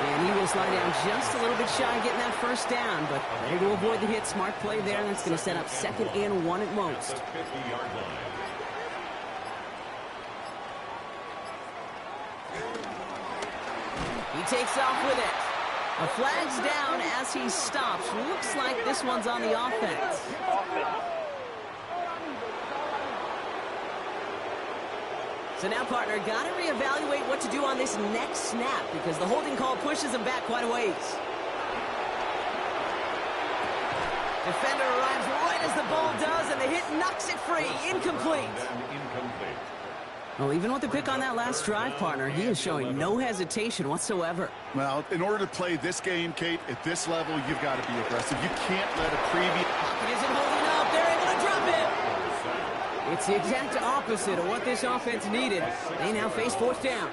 And he will slide down just a little bit shy of getting that 1st down, but able to avoid the hit. Smart play there, and that's going to set up 2nd and 1 at most. At the 50-yard line. He takes off with it. A flag's down as he stops. Looks like this one's on the offense. So now, partner, got to reevaluate what to do on this next snap because the holding call pushes him back quite a ways. Defender arrives right as the ball does, and the hit knocks it free. Incomplete. Incomplete. Well, even with the pick on that last drive, partner, he is showing no hesitation whatsoever. Well, in order to play this game, Kate, at this level, you've got to be aggressive. You can't let a preview... Pocket isn't holding up. They're able to drop it. It's the exact opposite of what this offense needed. They now face 4th down.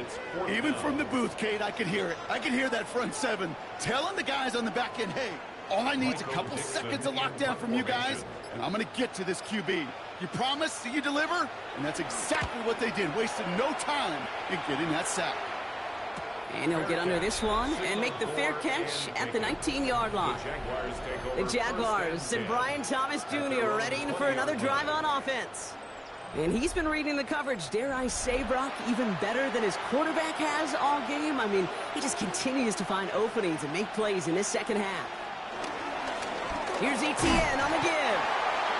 It's 4th Even down. from the booth, Kate, I could hear it. I could hear that front 7 telling the guys on the back end, hey, all I need is a couple seconds of lockdown from you guys, and I'm going to get to this QB. You promise that you deliver? And that's exactly what they did, wasting no time in getting that sack. And he'll get under this one and make the fair catch at the 19-yard line. The Jaguars and Brian Thomas Jr. readying for another drive on offense. And he's been reading the coverage, dare I say, Brock, even better than his quarterback has all game. I mean, he just continues to find openings and make plays in this 2nd half. Here's Etienne on the give.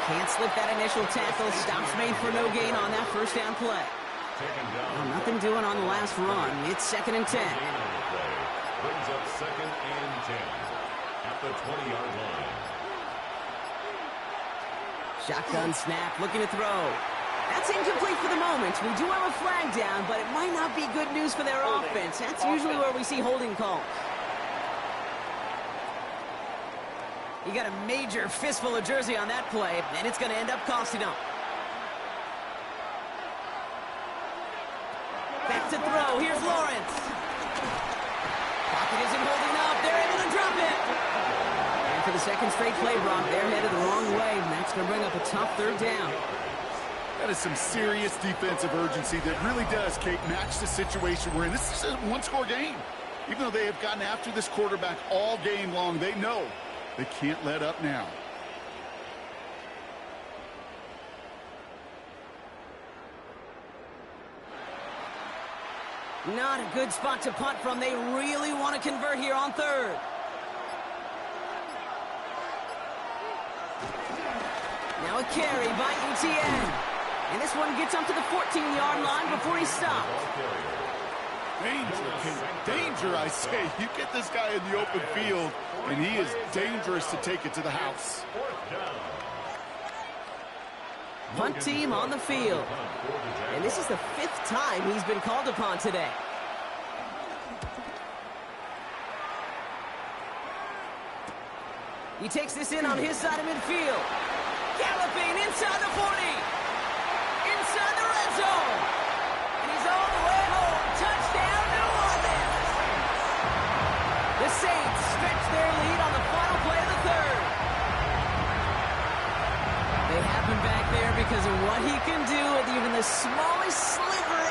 Can't slip that initial tackle. Stops made for no gain on that 1st down play. Well, nothing doing on the last run. It's 2nd and 10. Brings up 2nd and 10 at the 20-yard line. Shotgun snap, looking to throw. That's incomplete for the moment. We do have a flag down, but it might not be good news for their offense. That's usually where we see holding calls. He got a major fistful of jersey on that play, and it's going to end up costing him. Back to throw. Here's Lawrence. Pocket isn't holding up. They're able to drop it. And for the 2nd straight play, Brock, they're headed the wrong way, and that's going to bring up a tough 3rd down. That is some serious defensive urgency that really does, Kate, match the situation we're in. This is a one-score game. Even though they have gotten after this quarterback all game long, they know they can't let up now. Not a good spot to punt from. They really want to convert here on 3rd. Now a carry by Etienne. And this one gets up to the 14-yard line before he stopped. Danger, Kate. Danger, I say. You get this guy in the open field, and he is dangerous to take it to the house. Punt team on the field. And this is the 5th time he's been called upon today. He takes this in on his side of midfield. Galloping inside the 40. Inside the red zone. And he's all the way home. Touchdown, New Orleans. The Saints stretch their lead on the final play of the 3rd. They have him back there because of what he can do with even the smallest sliver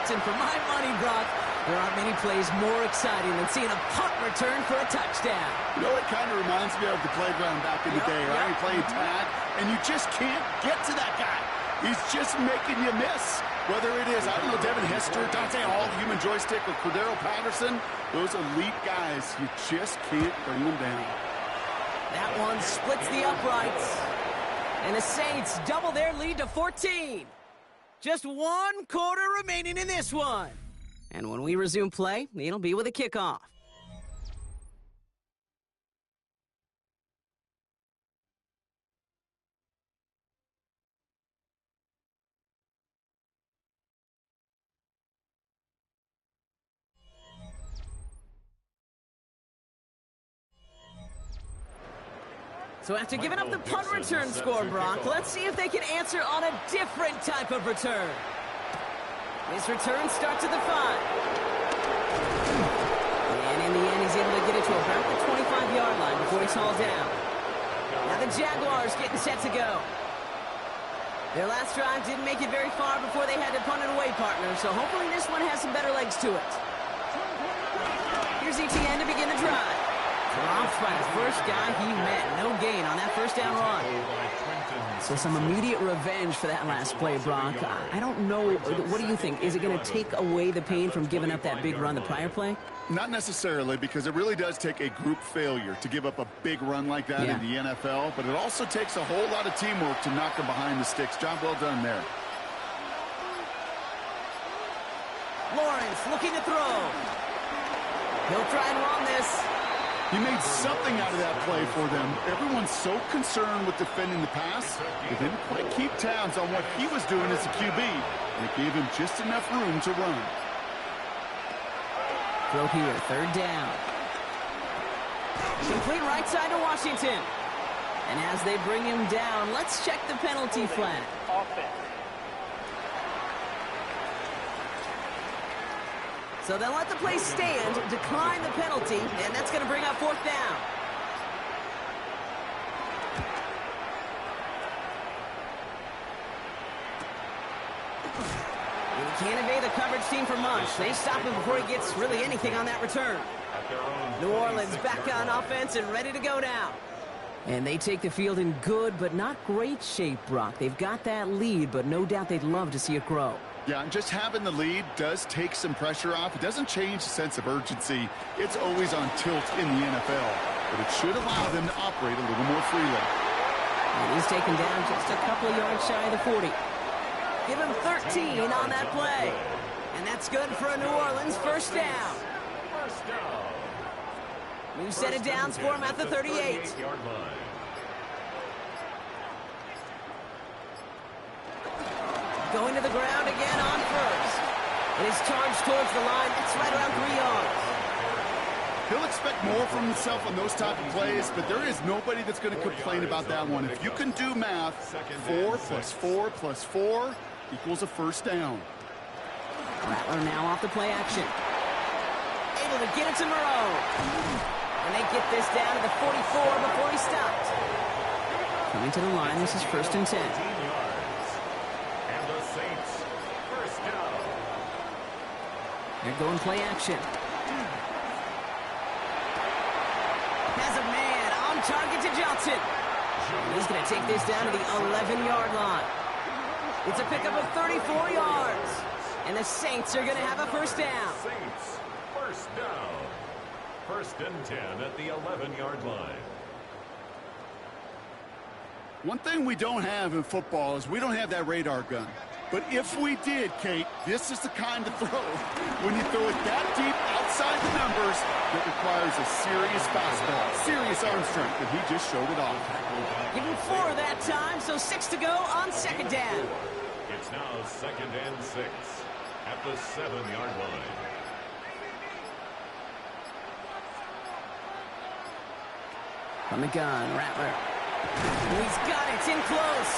pockets, and for my money, Brock, there aren't many plays more exciting than seeing a punt return for a touchdown. You know, it kind of reminds me of the playground back in the day, right? You're playing tag, and you just can't get to that guy. He's just making you miss. Whether it is, I don't know, Devin Hester, Dante Hall, Human Joystick, or Cordero Patterson, those elite guys, you just can't bring them down. That one splits the uprights. And the Saints double their lead to 14. Just 1 quarter remaining in this one. And when we resume play, it'll be with a kickoff. So after giving up the punt return score, Brock, let's see if they can answer on a different type of return. This return starts at the 5. And in the end, he's able to get it to about the 25-yard line before he's hauled down. Now the Jaguars getting set to go. Their last drive didn't make it very far before they had to punt it away, partner, so hopefully this one has some better legs to it. Here's ETN to begin the drive. Dropped by the first guy he met. No gain on that first down run. So some immediate revenge for that last play, Brock. I don't know. What do you think? Is it going to take away the pain from giving up that big run the prior play? Not necessarily, because it really does take a group failure to give up a big run like that in the NFL, but it also takes a whole lot of teamwork to knock them behind the sticks. Job well done there. Lawrence looking to throw. He'll try and run this. He made something out of that play for them. Everyone's so concerned with defending the pass, they didn't quite keep tabs on what he was doing as a QB. And it gave him just enough room to run. Throw here, 3rd down. Complete right side to Washington. And as they bring him down, let's check the penalty flag. Offense. So they'll let the play stand, decline the penalty, and that's going to bring up 4th down. He can't evade the coverage team for much. They stop him before he gets really anything on that return. New Orleans back on offense and ready to go now. And they take the field in good but not great shape, Brock. They've got that lead, but no doubt they'd love to see it grow. Yeah, and just having the lead does take some pressure off. It doesn't change the sense of urgency. It's always on tilt in the NFL, but it should allow them to operate a little more freely. And he's taken down just a couple of yards shy of the 40. Give him 13 on that play. And that's good for a New Orleans 1st down. New set of downs for him at the 38. Going to the ground again on 1st. It is charged towards the line. It's right around 3 yards. He'll expect more from himself on those type of plays, but there is nobody that's going to complain about that one. If you can do math, 4 + 4 + 4 equals a 1st down. Rattler now off the play action. Able to get it to Moreau. And they get this down to the 44 before he stopped. Coming to the line, this is 1st and 10. And the Saints, 1st down. They're going play action. Has a man on target to Johnson. And he's going to take this down to the 11-yard line. It's a pickup of 34 yards. And the Saints are going to have a 1st down. Saints, 1st down. 1st and 10 at the 11-yard line. One thing we don't have in football is we don't have that radar gun. But if we did, Kate, this is the kind of throw. When you throw it that deep outside the numbers, it requires a serious fastball, serious arm strength, and he just showed it off. Give him 4 that time, so 6 to go on 2nd down. It's now 2nd and 6 at the 7-yard line. From the gun, Rattler. He's got it. It's in close.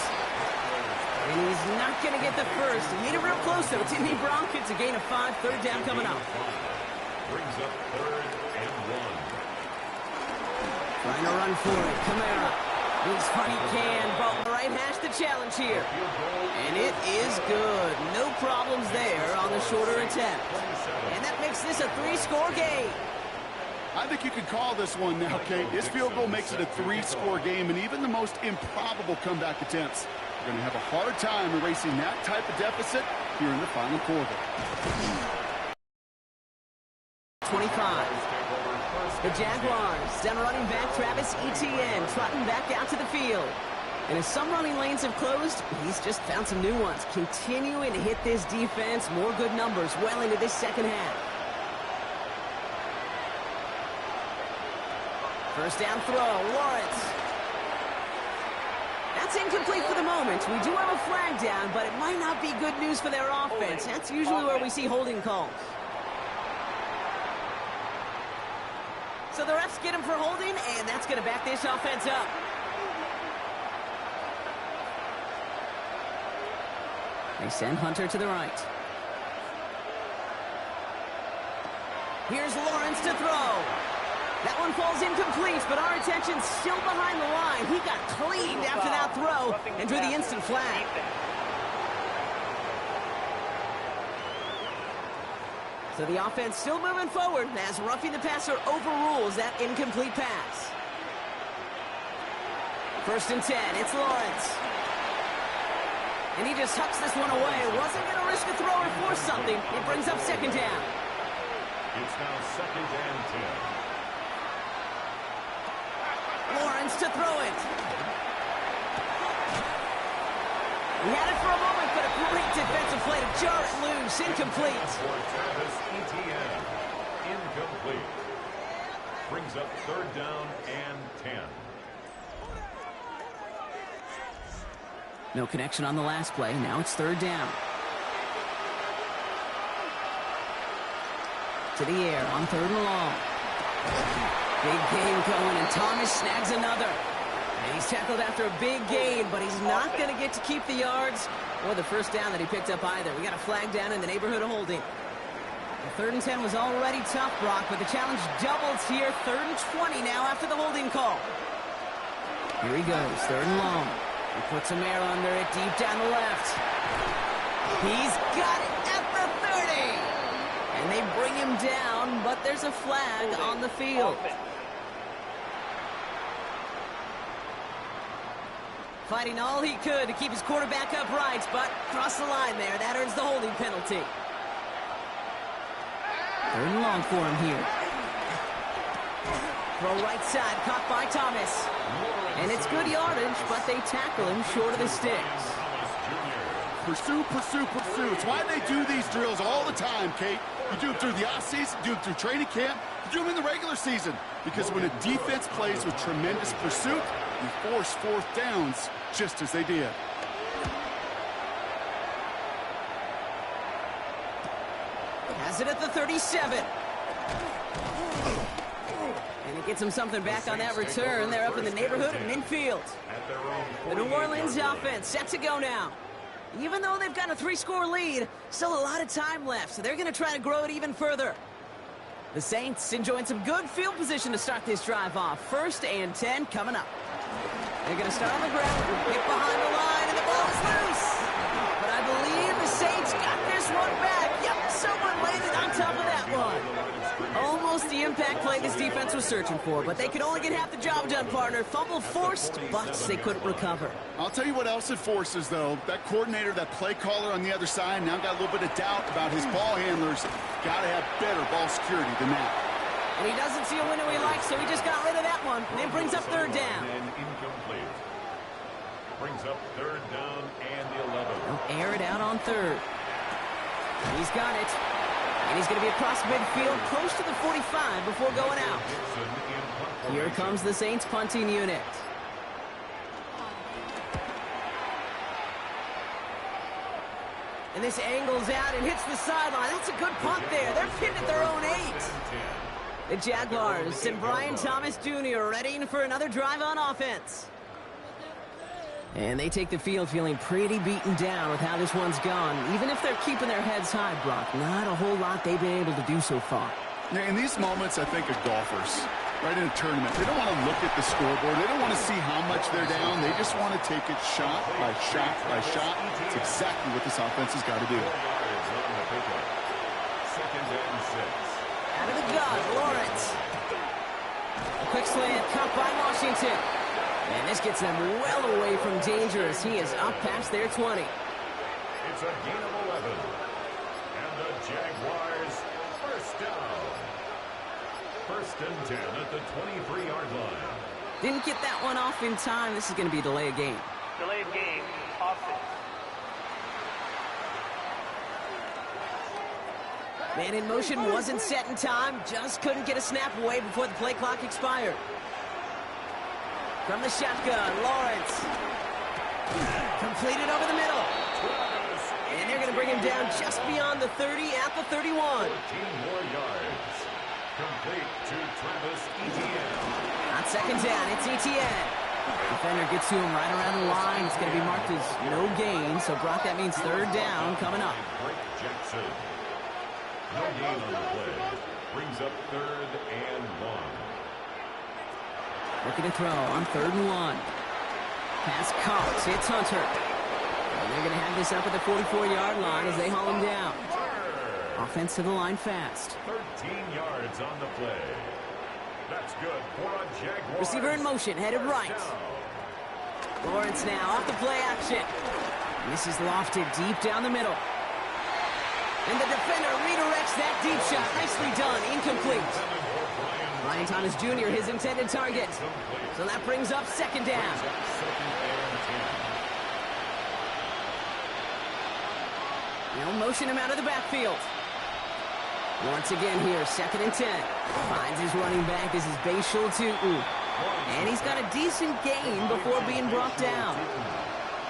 And he's not going to get the first. He made it real close, though. It's in the Bronx. It's a gain of 5. 3rd down coming up. Brings up 3rd and 1. Trying to run for it. Kamara. He's funny can, but right has the challenge here. And it is good. No problems there on the shorter attempt. And that makes this a 3-score game. I think you can call this one now, Kate. His field goal makes it a 3-score game, and even the most improbable comeback attempts are going to have a hard time erasing that type of deficit here in the final quarter. 25. The Jaguars send running back Travis Etienne trotting back out to the field. And as some running lanes have closed, he's just found some new ones. Continuing to hit this defense, more good numbers well into this second half. First down throw, Lawrence. That's incomplete for the moment. We do have a flag down, but it might not be good news for their offense. That's usually where we see holding calls. So the refs get him for holding, and that's going to back this offense up. They send Hunter to the right. Here's Lawrence to throw. That one falls incomplete, but our attention's still behind the line. He got cleaned after that throw and drew the instant flag. So the offense still moving forward as roughing the passer overrules that incomplete pass. First and 10, it's Lawrence. And he just hucks this one away. Wasn't going to risk a throw or force something. It brings up second down. It's now second and 10. Lawrence to throw it. He had it for a moment, but a great defensive play to jar it loose. Incomplete. For Travis Etienne. Incomplete. Brings up third down and 10. No connection on the last play. Now it's third down. To the air on third and long. Big gain going, and Thomas snags another. And he's tackled after a big gain, but he's not going to get to keep the yards or the first down that he picked up either. We got a flag down in the neighborhood of holding. The third and 10 was already tough, Brock, but the challenge doubles here. Third and 20 now after the holding call. Here he goes, third and long. He puts some air under it, deep down the left. He's got it at the 30. And they bring him down, but there's a flag on the field. Fighting all he could to keep his quarterback upright, but crossed the line there. That earns the holding penalty. Third and long for him here. Throw right side, caught by Thomas. And it's good yardage, but they tackle him short of the sticks. Pursue, pursue, pursue. It's why they do these drills all the time, Kate. You do it through the offseason, do it through training camp, you do them in the regular season. Because when a defense plays with tremendous pursuit, you force fourth downs just as they did. Has it at the 37. And it gets him something back on that return. They're up in the neighborhood of midfield. The New Orleans offense set to go now. Even though they've got a 3-score lead, still a lot of time left, so they're going to try to grow it even further. The Saints enjoying some good field position to start this drive off. First and 10 coming up. They're going to start on the ground, get behind the line, and the ball is loose. But I believe the Saints got this one back. Yep, someone landed on top of that one. Almost the impact play this defense was searching for, but they could only get half the job done, partner. Fumble forced, but they couldn't recover. I'll tell you what else it forces, though. That coordinator, that play caller on the other side, now got a little bit of doubt about his ball handlers. Got to have better ball security than that. And he doesn't see a window he likes, so he just got rid of that one. And it brings up third down. And incomplete. Brings up third down and the 11. They'll air it out on third. He's got it. And he's going to be across midfield, close to the 45 before going out. Here comes the Saints punting unit. And this angles out and hits the sideline. That's a good punt there. They're pinned at their own 8. The Jaguars and Brian Thomas Jr. ready for another drive on offense. And they take the field feeling pretty beaten down with how this one's gone. Even if they're keeping their heads high, Brock, not a whole lot they've been able to do so far. Yeah, in these moments, I think of golfers. right in a tournament. They don't want to look at the scoreboard. They don't want to see how much they're down. They just want to take it shot by shot by shot. It's exactly what this offense has got to do. Second and 6. Out of the gun, Lawrence. A quick slant, caught by Washington. And this gets them well away from danger as he is up past their 20. It's a gain of 11. And the Jaguars first down. First and 10 at the 23-yard line. Didn't get that one off in time. This is going to be a delay of game. Delay of game, offense. Man in motion wasn't set in time. Just couldn't get a snap away before the play clock expired. From the shotgun, Lawrence. Completed over the middle. And they're going to bring him down just beyond the 30 at the 31. 14 more yards. Complete to Travis Etienne. On second down, it's Etienne. Defender gets to him right around the line. It's going to be marked as no gain. So, Brock, that means third down coming up. Blake Jackson. No gain on the play. Brings up third and 1. Looking to throw on third and 1. Pass caught. Hits Hunter. And they're going to have this up at the 44-yard line as they haul him down. Offense to the line fast. 13 yards on the play. That's good for a Jaguar. Receiver in motion, headed right. Lawrence now off the play action. And this is lofted deep down the middle. And the defender redirects that deep shot. Nicely done. Incomplete. Ryan Thomas Jr., his intended target. So that brings up second down. They'll motion him out of the backfield. Once again here, second and 10. Finds his running back. This is Bashul Tutu. And he's got a decent gain before being brought down.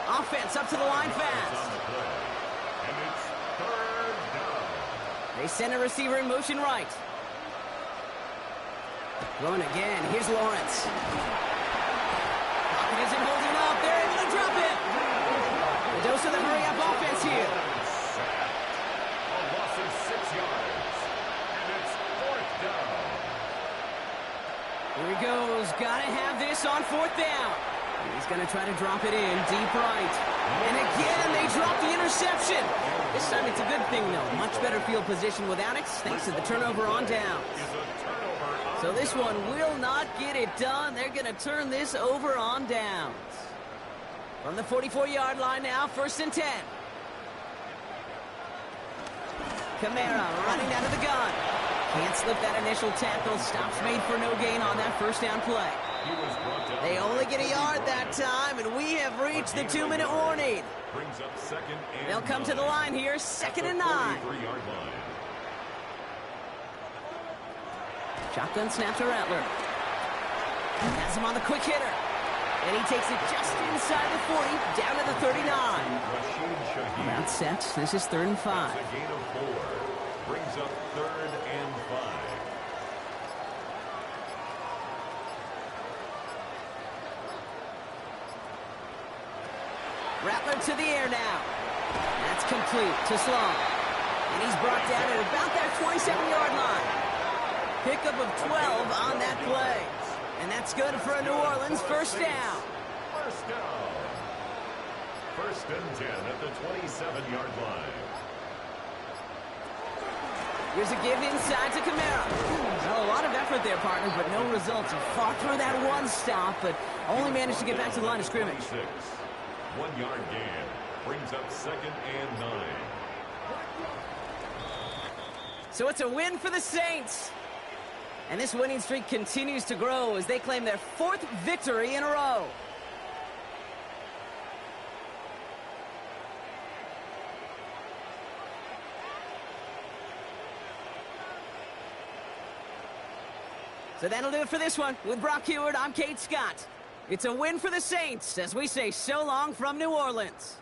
Offense up to the line fast. And it's third down. They send a receiver in motion right. Throwing again. Here's Lawrence. Pocket isn't holding up. They're able to drop it. The dose of the hurry-up offense here. A loss of 6 yards. And it's fourth down. Here he goes. Gotta have this on fourth down. He's gonna try to drop it in deep right. And again, they drop the interception. This time it's a good thing, though. Much better field position without it, thanks to the turnover on downs. So this one will not get it done. They're gonna turn this over on downs. From the 44-yard line now, first and 10. Kamara running out of the gun. Can't slip that initial tackle. Stops made for no gain on that first down play. They only get a yard that time, and we have reached the 2-minute warning. Brings up second and They'll come to the line here, second and 9. 43-yard line. Shotgun snap to Rattler. Has him on the quick hitter. And he takes it just inside the 40, down to the 39. Rashid Shaheed. About set. This is third and 5. A gain of 4. Brings up third and 5. Rattler to the air now. That's complete to Sloan. And he's brought down at about that 27-yard line. Pickup of 12 on that play. And that's good for a New Orleans first down. First down. First and 10 at the 27-yard line. Here's a give inside to Kamara. Well, a lot of effort there, partner, but no results. He fought through that one stop, but only managed to get back to the line of scrimmage. 1-yard gain. Brings up second and 9. So it's a win for the Saints. And this winning streak continues to grow as they claim their 4th victory in a row. So that'll do it for this one. With Brock Huard, I'm Kate Scott. It's a win for the Saints as we say so long from New Orleans.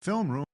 Film room.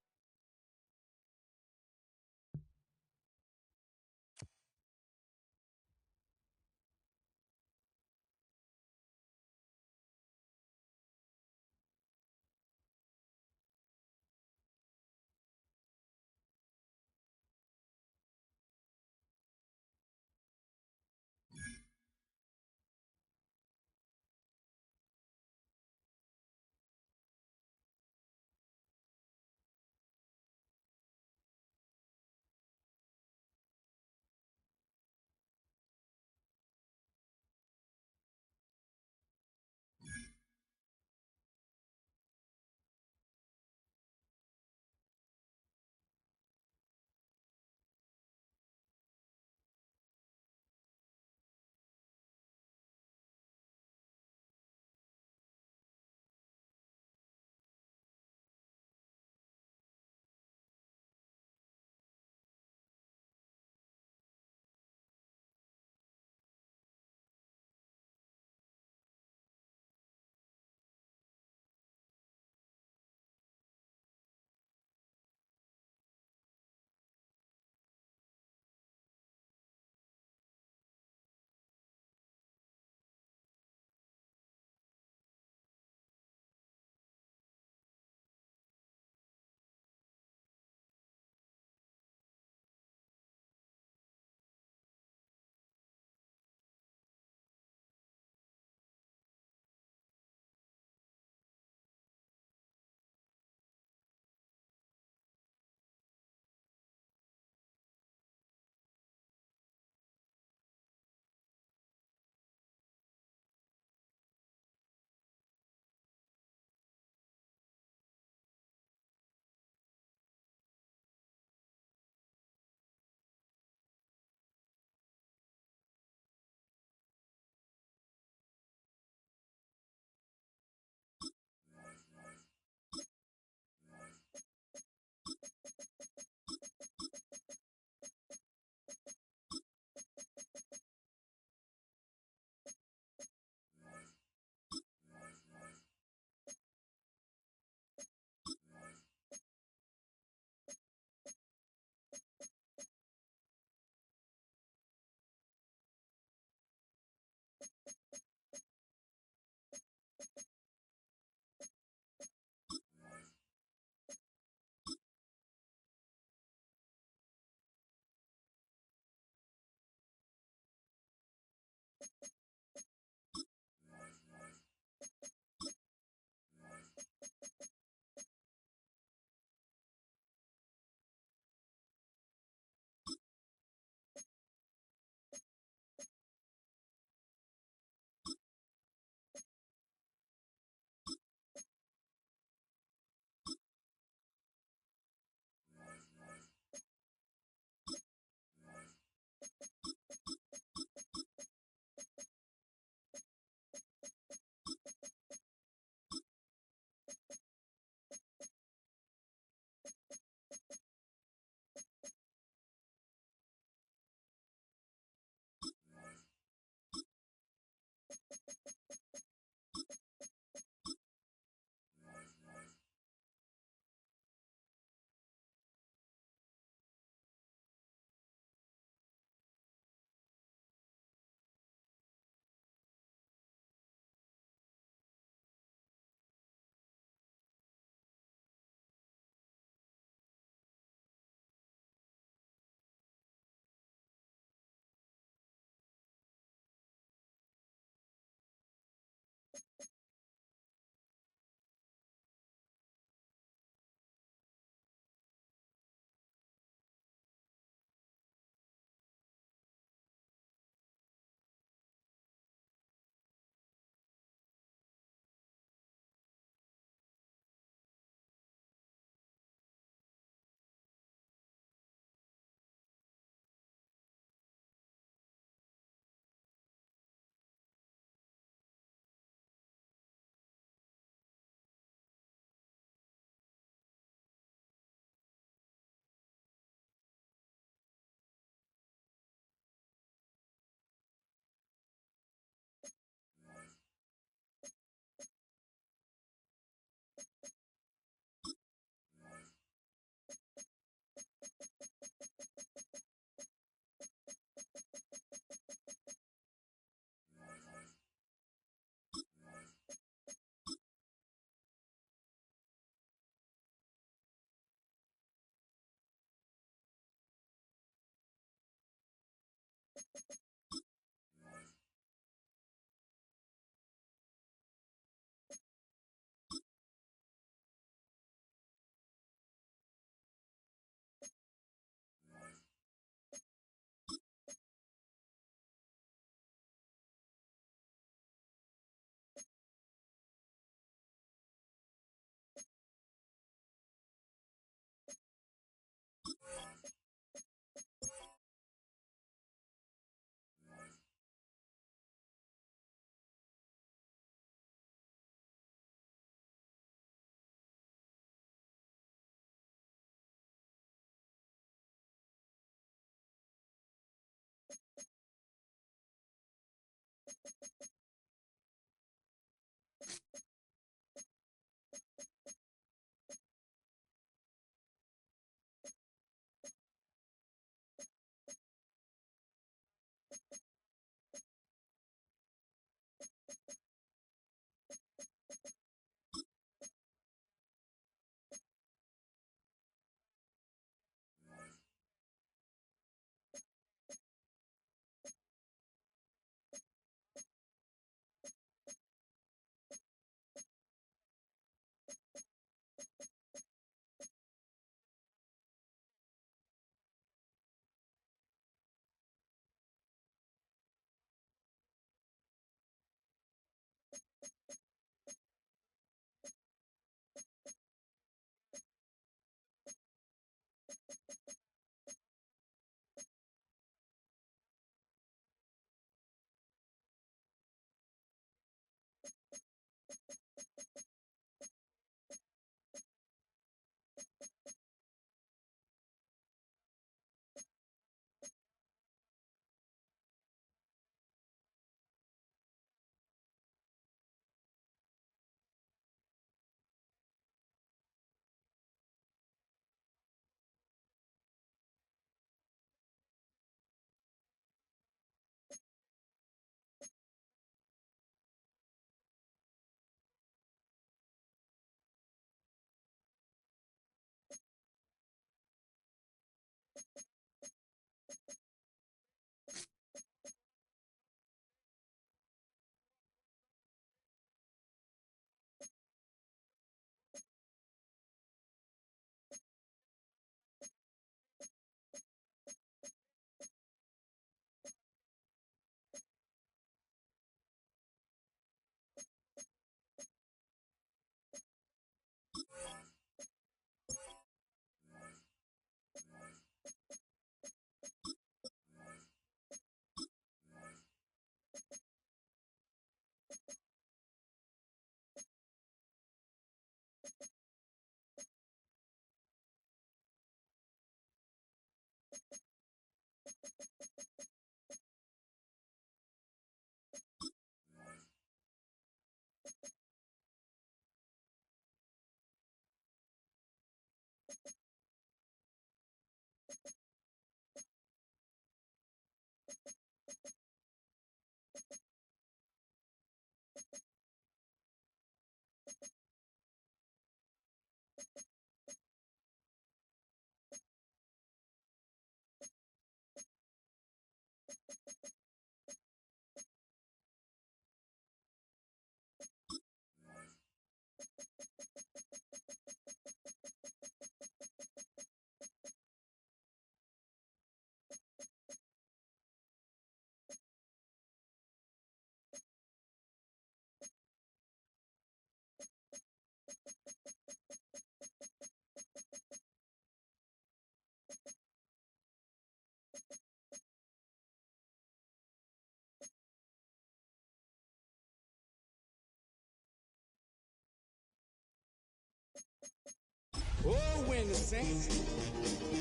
Oh, when the saints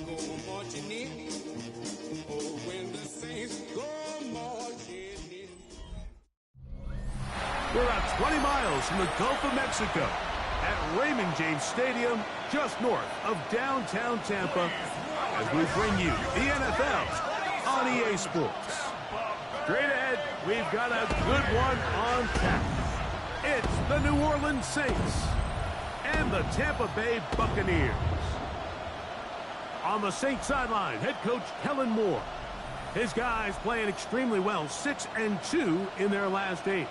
go marching in. Oh, when the saints go marching in. We're about 20 miles from the Gulf of Mexico at Raymond James Stadium, just north of downtown Tampa, as we bring you the NFL on EA Sports. Straight ahead, we've got a good one on tap. It's the New Orleans Saints and the Tampa Bay Buccaneers. On the Saints sideline, head coach Kellen Moore. His guys playing extremely well, 6-2 in their last 8.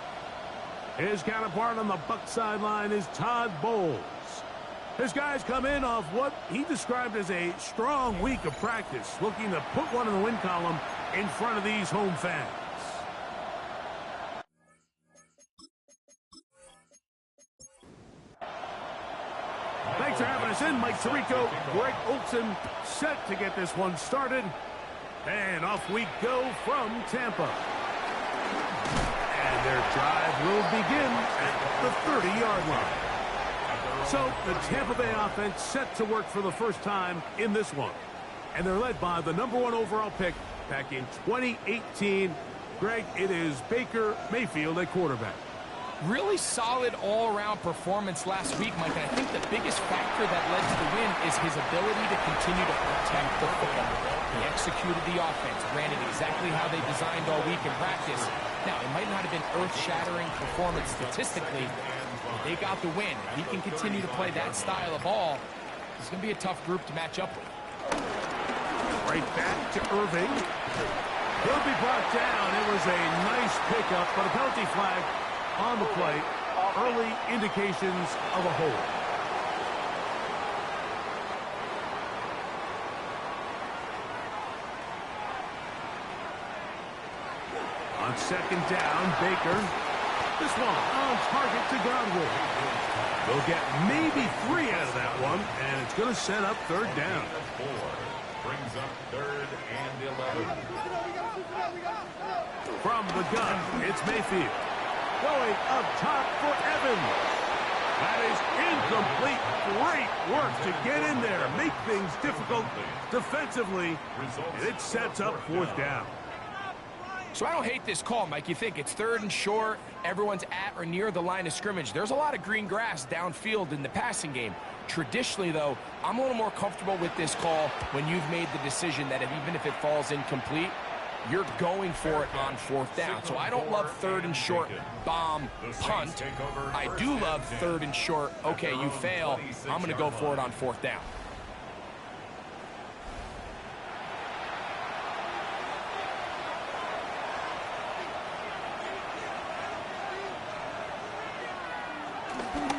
His counterpart on the Bucs sideline is Todd Bowles. His guys come in off what he described as a strong week of practice, looking to put one in the win column in front of these home fans. Thanks for having us in. Mike Tirico, Greg Olson set to get this one started. And off we go from Tampa. And their drive will begin at the 30-yard line. So the Tampa Bay offense set to work for the first time in this one. And they're led by the #1 overall pick back in 2018. Greg, it is Baker Mayfield at quarterback. Really solid all-around performance last week, Mike, and I think the biggest factor that led to the win is his ability to continue to protect the football. He executed the offense, ran it exactly how they designed all week in practice. Now, it might not have been earth-shattering performance statistically, but they got the win. If he can continue to play that style of ball, it's going to be a tough group to match up with. Right back to Irving. He'll be brought down. It was a nice pickup, but a penalty flag on the play. Early indications of a hold. On second down, Baker. This one on target to Godwin. They'll get maybe 3 out of that one, and it's going to set up third down. 4 brings up 3rd and 11. From the gun, it's Mayfield. Going up top for Evans. That is incomplete. Great work to get in there, make things difficult defensively, and it sets up 4th down. So I don't hate this call, Mike. You think it's 3rd and short, everyone's at or near the line of scrimmage. There's a lot of green grass downfield in the passing game. Traditionally, though, I'm a little more comfortable with this call when you've made the decision that even if it falls incomplete, you're going for it on 4th down. So I don't love 3rd and short, bomb, punt. I do love 3rd and short, okay, you fail, I'm going to go for it on 4th down.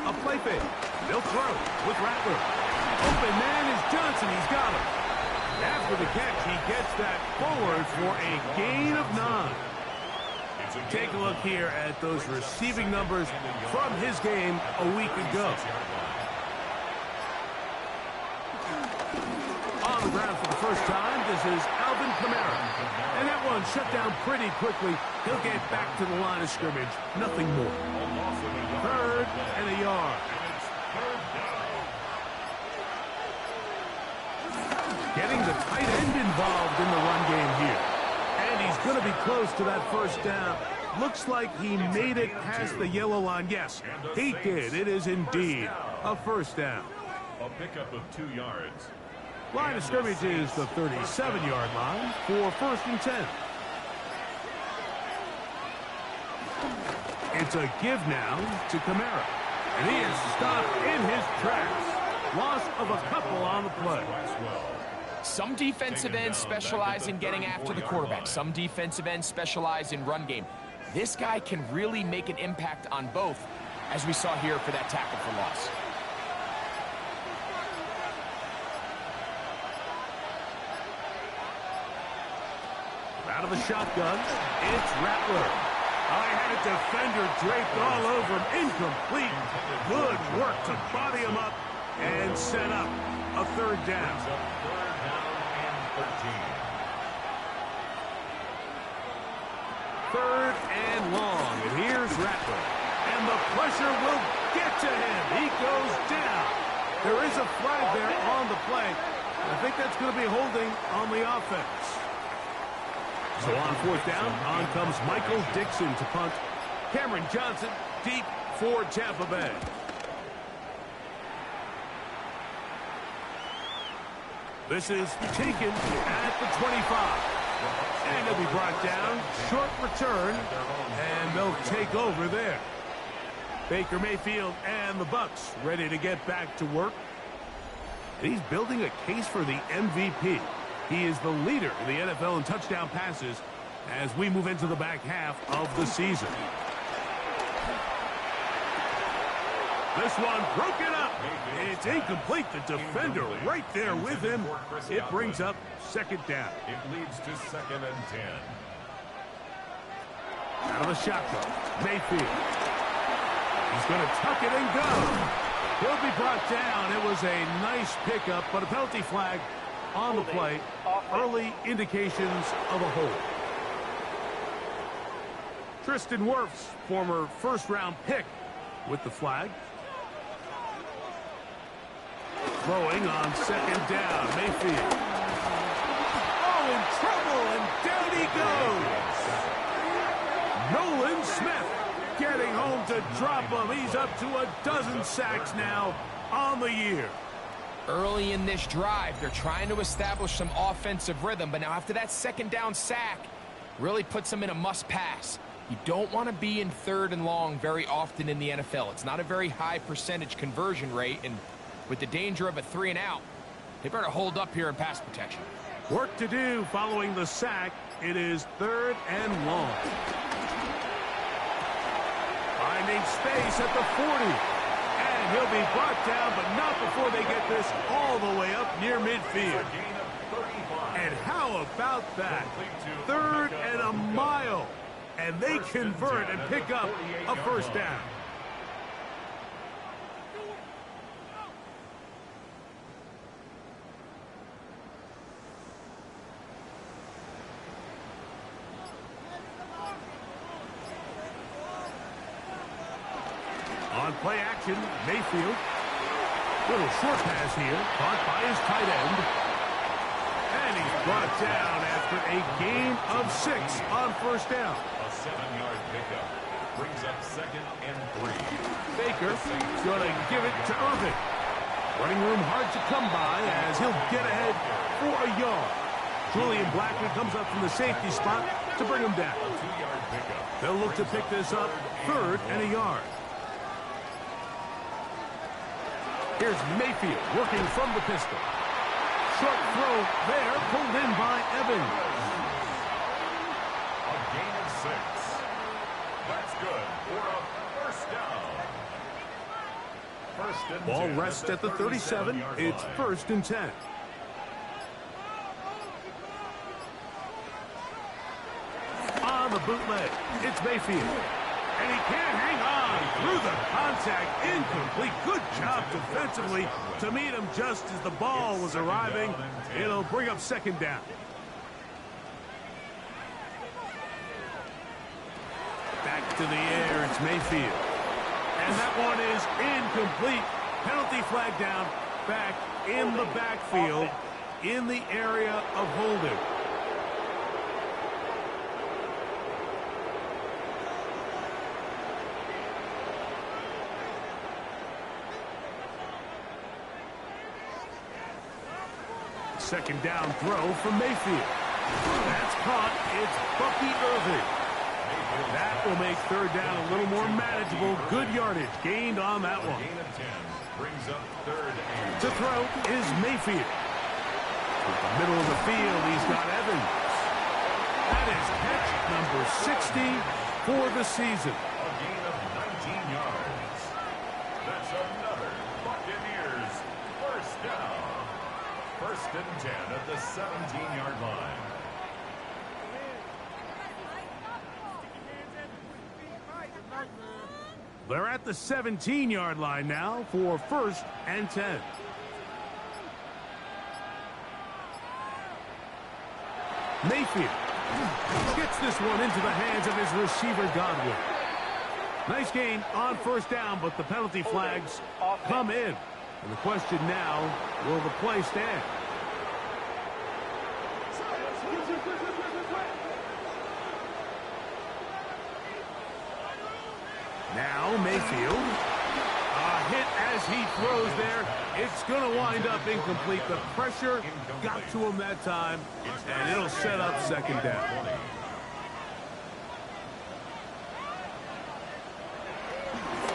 A play fake. They'll throw with Rattler. Open man is Johnson. He's got him. After the catch, he gets that forward for a gain of 9. Take a look here at those receiving numbers from his game a week ago. On the ground for the first time, this is Alvin Kamara. And that one shut down pretty quickly. He'll get back to the line of scrimmage. Nothing more. 3rd and a yard. Getting the tight end involved in the run game here. And he's going to be close to that 1st down. Looks like he made it past the yellow line. Yes, he did. It is indeed a 1st down. A pickup of 2 yards. Line of scrimmage is the 37-yard line for 1st and 10. It's a give now to Kamara. And he is stopped in his tracks. Loss of a couple on the play. Some defensive ends specialize in getting after the quarterback. Some defensive ends specialize in run game. This guy can really make an impact on both, as we saw here for that tackle for loss. Out of the shotgun, it's Rattler. I had a defender draped all over him. Incomplete. Good work to body him up and set up a 3rd down. 3rd down and 13. 3rd and long. And here's Rattler. And the pressure will get to him. He goes down. There is a flag there on the play. I think that's going to be holding on the offense. So on 4th down, on comes Michael Dixon to punt. Cameron Johnson deep for Tampa Bay. This is taken at the 25. And he'll be brought down. Short return. And they'll take over there. Baker Mayfield and the Bucs ready to get back to work. He's building a case for the MVP. He is the leader in the NFL in touchdown passes as we move into the back half of the season. This one broken up. It's incomplete. The defender right there with him. It brings up second down. It leads to 2nd and 10. Out of the shotgun, Mayfield. He's going to tuck it and go. He'll be brought down. It was a nice pickup, but a penalty flag on the play. Early indications of a hold. Tristan Wirfs, former first-round pick, with the flag. Throwing on second down, Mayfield. Oh, in trouble, and down he goes. Nolan Smith getting home to drop him. He's up to a dozen sacks now on the year. Early in this drive, they're trying to establish some offensive rhythm, but now after that second down sack, really puts them in a must-pass. You don't want to be in 3rd and long very often in the NFL. It's not a very high percentage conversion rate, and with the danger of a 3 and out, they better hold up here in pass protection. Work to do following the sack. It is 3rd and long. Finding space at the 40. And he'll be brought down, but not before they get this all the way up near midfield. And how about that? 3rd and a mile. And they convert and pick up a first down. On play action, Mayfield. Little short pass here, caught by his tight end. And he's brought down after a gain of 6 on first down. A 7-yard pickup brings up 2nd and 3. Baker going to give it to Irvin. Running room hard to come by as he'll get ahead for a yard. Julian Blackman comes up from the safety spot to bring him down. A 2-yard pickup. They'll look to pick this up 3rd and a yard. Here's Mayfield working from the pistol. Short throw there, pulled in by Evans. A gain of 6. That's good for a first down. First and Ball 10 rests at the 37. It's 1st and 10. On the bootleg, it's Mayfield. And he can't hang on through the contact. Incomplete. Good job defensively to meet him just as the ball was arriving. It'll bring up second down. Back to the air. It's Mayfield. And that one is incomplete. Penalty flag down. Back in the backfield in the area of holding. Second down throw from Mayfield. That's caught. It's Bucky Irving. That will make 3rd down a little more manageable. Good yardage gained on that one. Gain of 10 brings up 3rd and To throw is Mayfield. To the middle of the field, he's got Evans. That is catch number 60 for the season. a gain of 19 yards. That's another Buccaneers first down. 1st and 10 at the 17-yard line. They're at the 17-yard line now for 1st and 10. Mayfield gets this one into the hands of his receiver, Godwin. Nice gain on first down, but the penalty flags come in. And the question now, will the play stand? Now Mayfield. A hit as he throws there. It's going to wind up incomplete. The pressure got to him that time, and it'll set up second down.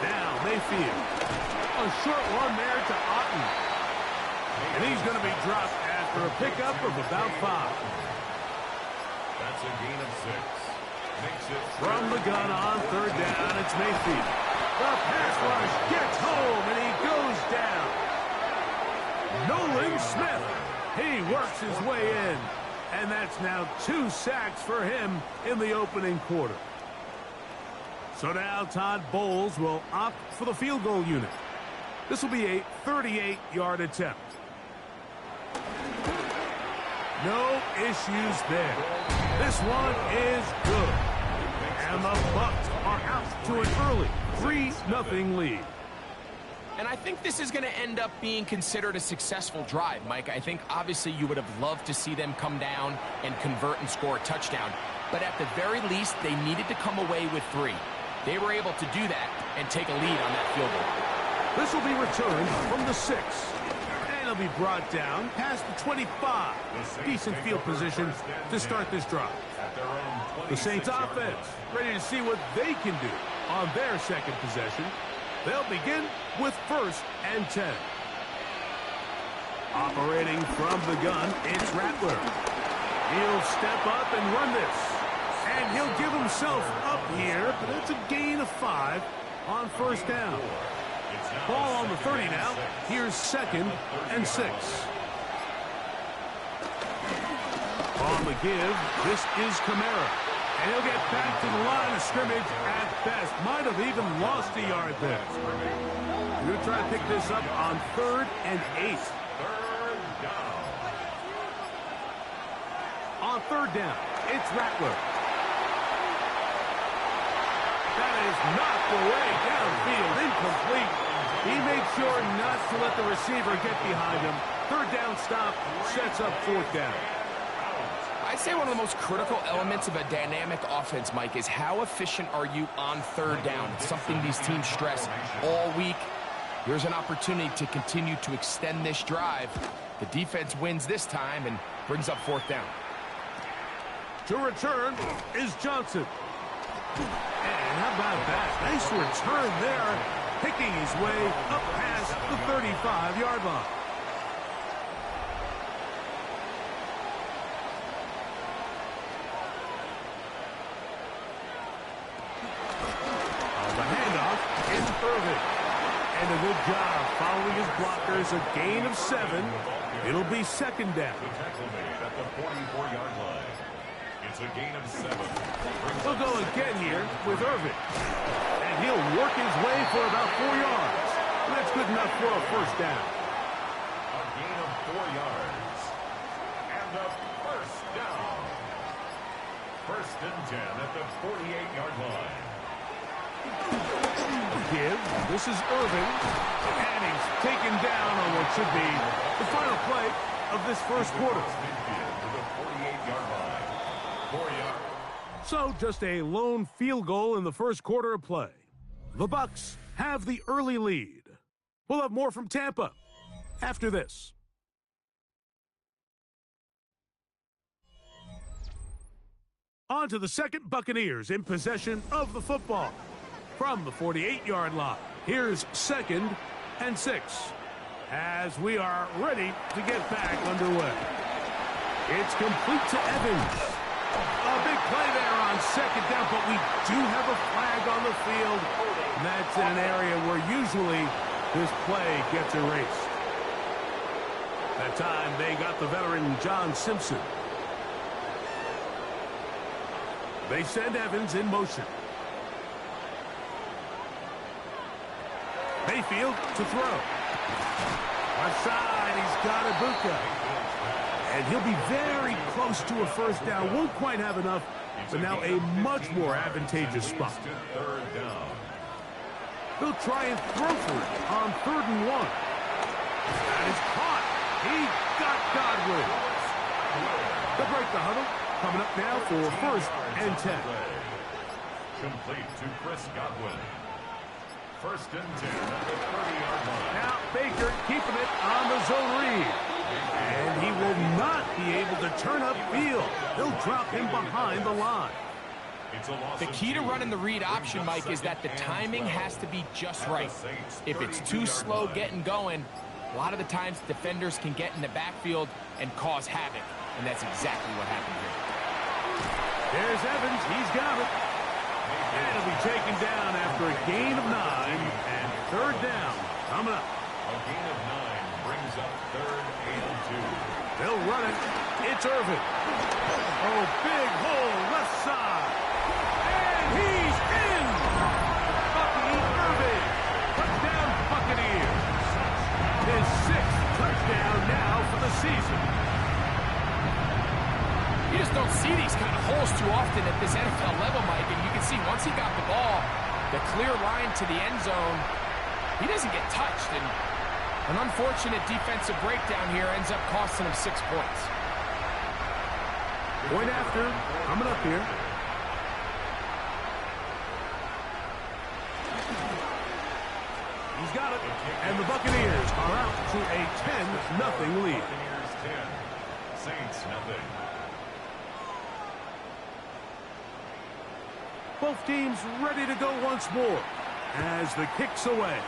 Now Mayfield. A short one there to Otten. And he's going to be dropped at for a pickup of about 5. That's a gain of 6. Makes it From the gun on 3rd down, it's Mayfield. The pass rush gets home, and he goes down. Nolan Smith. He works his way in. And that's now 2 sacks for him in the opening quarter. So now Todd Bowles will opt for the field goal unit. This will be a 38-yard attempt. No issues there. This one is good. And the Bucs are out to an early 3-0 lead. And I think this is going to end up being considered a successful drive, Mike. I think obviously you would have loved to see them come down and convert and score a touchdown. But at the very least, they needed to come away with 3. They were able to do that and take a lead on that field goal. This will be returned from the 6. And it'll be brought down past the 25. Decent field position to start this drive. The Saints offense ready to see what they can do on their second possession. They'll begin with 1st and 10. Operating from the gun, it's Rattler. He'll step up and run this. And he'll give himself up here, but it's a gain of 5 on 1st down. Ball on the 30 now. Here's 2nd and 6. On the give, this is Kamara. And he'll get back to the line of scrimmage at best. Might have even lost a yard there. We're going to try to pick this up on 3rd and 8. On 3rd down, it's Rattler. That is knocked away downfield, incomplete. He made sure not to let the receiver get behind him. 3rd down stop sets up 4th down. I'd say one of the most critical elements of a dynamic offense, Mike, is how efficient are you on 3rd down. It's something these teams stress all week. Here's an opportunity to continue to extend this drive. The defense wins this time and brings up 4th down. To return is Johnson. And how about that? Nice return there, picking his way up past the 35-yard line. On the handoff is Irvin. And a good job following his blockers, a gain of 7. It'll be 2nd down. tackle made at the 44-yard line. It's a gain of 7. We'll go again here with Irvin. And he'll work his way for about 4 yards. That's good enough for a 1st down. A gain of 4 yards. And a 1st down. 1st and 10 at the 48-yard line. Give. This is Irvin. And he's taken down on what should be the final play of this 1st quarter. To the 48-yard line. 4 yards. So just a lone field goal in the 1st quarter of play. The Bucs have the early lead. We'll have more from Tampa after this. On to the 2nd, Buccaneers in possession of the football. From the 48-yard line, here's 2nd and 6. As we are ready to get back underway. It's complete to Evans. A big play there on 2nd down, but we do have a flag on the field. And that's in an area where usually this play gets erased. That time they got the veteran John Simpson. They send Evans in motion. Mayfield to throw. Left side, he's got Ibuka. And he'll be very close to a 1st down. Won't quite have enough, but now a much more advantageous spot. He'll try and throw for it on 3rd and 1. That is caught. He got Godwin. They'll break the huddle. Coming up now for 1st and 10. Complete to Chris Godwin. 1st and 10 at the 30-yard line. Now Baker keeping it on the zone read. And he will not be able to turn up field. They'll drop him behind the line. The key to running the read option, Mike, is that the timing has to be just right. If it's too slow getting going, A lot of the times, defenders can get in the backfield and cause havoc, and that's exactly what happened here. There's Evans. He's got it. And he'll be taken down after a gain of 9, and third down coming up. A gain of 9 brings up 3rd and 2. They'll run it. It's Irvin. Oh, big hole left side. And he's in. Bucky Irvin. Touchdown Buccaneers. His 6th touchdown now for the season. You just don't see these kind of holes too often at this NFL level, Mike. And you can see once he got the ball, the clear line to the end zone, he doesn't get touched. And an unfortunate defensive breakdown here ends up costing him 6 points. Point after, coming up here. He's got it. And the Buccaneers are out to a 10-0 lead. Buccaneers 10, Saints nothing. Both teams ready to go once more as the kick's away.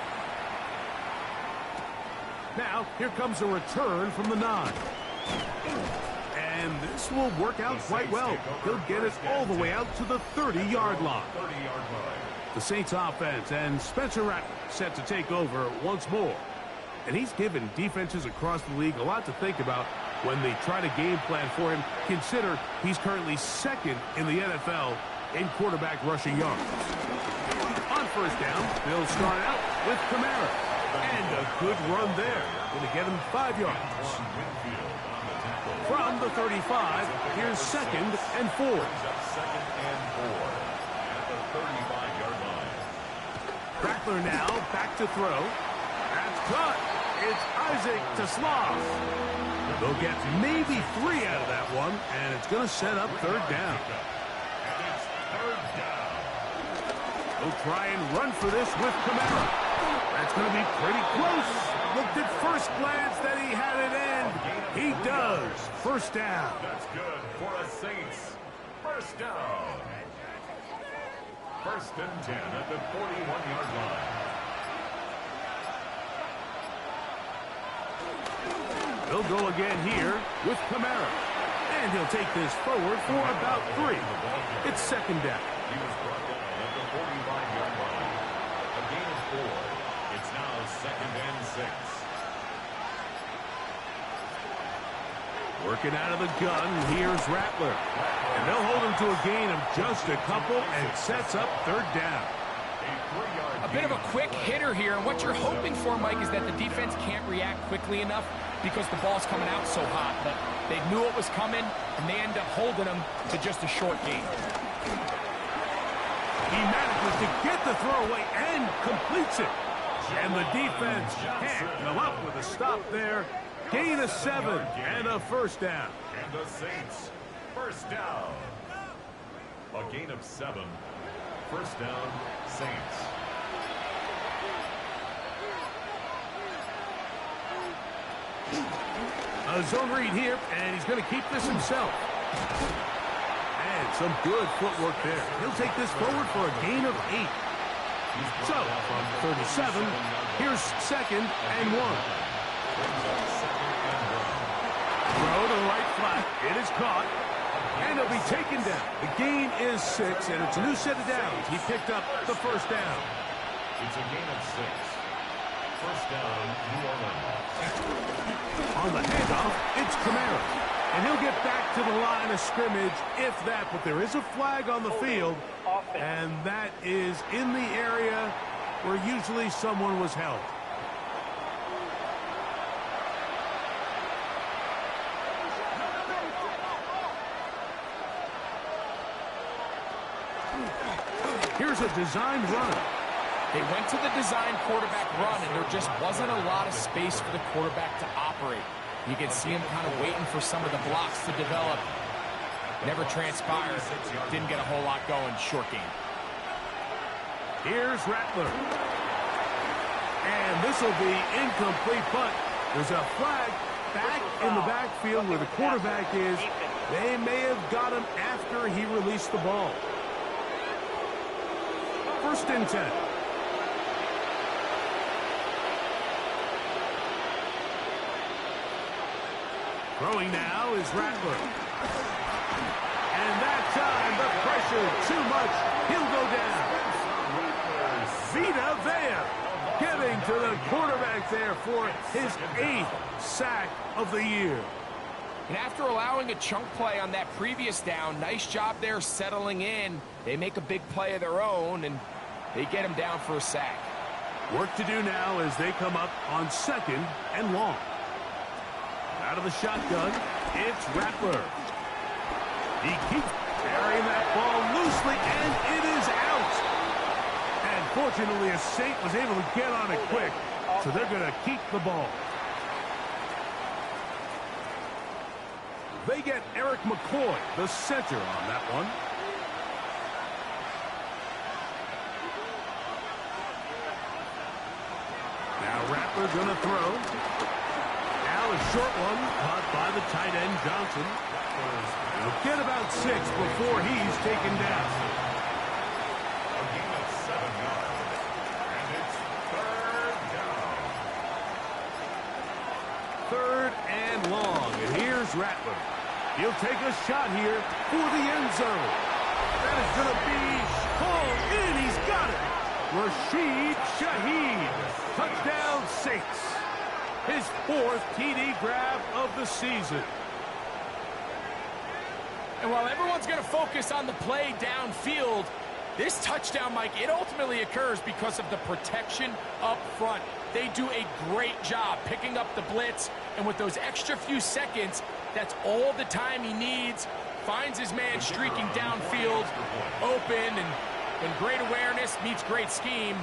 Now, here comes a return from the 9. And this will work out quite well. He'll get it all the way out to the 30-yard line. 30-yard line. The Saints offense and Spencer Rattler set to take over once more. And he's given defenses across the league a lot to think about when they try to game plan for him. Consider he's currently 2nd in the NFL in quarterback rushing yards. On first down, they'll start out with Kamara. And a good run there. Going to get him 5 yards. From the 35, here's 2nd and 4. 2nd and 4 at the 35-yard line. Rattler now back to throw. That's caught. It's Isaac to Sloth. They'll get maybe 3 out of that one, and it's going to set up 3rd down. And it's 3rd down. They'll try and run for this with Kamara. That's going to be pretty close. Looked at first glance that he had it in. He does. 1st down. That's good for the Saints. 1st down. 1st and 10 at the 41-yard line. They'll go again here with Kamara. And he'll take this forward for about 3. It's 2nd down. He was brought down at the 45-yard line. A gain of 4. It's now 2nd and 6. Working out of the gun, here's Rattler. And they'll hold him to a gain of just a couple and sets up 3rd down. A bit of a quick hitter here, and what you're hoping for, Mike, is that the defense can't react quickly enough because the ball's coming out so hot. But they knew it was coming, and they end up holding them to just a short gain. He manages to get the throwaway and completes it. And the defense can't come up with a stop there. Gain of 7 and a 1st down. And the Saints, 1st down. A gain of 7. 1st down, Saints. A zone read here, and he's going to keep this himself. And some good footwork there. He'll take this forward for a gain of 8. So, from 37, here's 2nd and 1. Throw to the right flat. It is caught. And it'll be taken down. The gain is 6, and it's a new set of downs. He picked up the 1st down. It's a gain of 6. 1st down, New Orleans. On the handoff, it's Kamara. And he'll get back to the line of scrimmage, if that. But there is a flag on the field, and that is in the area where usually someone was held. Here's a designed run. They went to the design quarterback run, and there just wasn't a lot of space for the quarterback to operate. You can see him kind of waiting for some of the blocks to develop. Never transpired. Didn't get a whole lot going. Short game. Here's Rattler. And this will be incomplete, but there's a flag back in the backfield where the quarterback is. They may have got him after he released the ball. 1st and 10. Throwing now is Rattler. And that time, the pressure too much. He'll go down. Vita Vea getting to the quarterback there for his 8th sack of the year. And after allowing a chunk play on that previous down, nice job there settling in. They make a big play of their own, and they get him down for a sack. Work to do now as they come up on 2nd and long. Out of the shotgun, it's Rattler. He keeps carrying that ball loosely, and it is out. And fortunately, Saint was able to get on it quick, so they're going to keep the ball. They get Eric McCoy, the center, on that one. Now Rattler going to throw. Now a short one caught by the tight end, Johnson. He'll get about 6 before he's taken down. A gain of 7 yards. And it's 3rd down. 3rd and long. And here's Rattler. He'll take a shot here for the end zone. That is going to be hauled in. He's got it. Rashid Shaheed. Touchdown Saints. His 4th TD grab of the season. And while everyone's going to focus on the play downfield, this touchdown, Mike, it ultimately occurs because of the protection up front. They do a great job picking up the blitz, and with those extra few seconds, that's all the time he needs. Finds his man streaking downfield, open, and great awareness meets great scheme.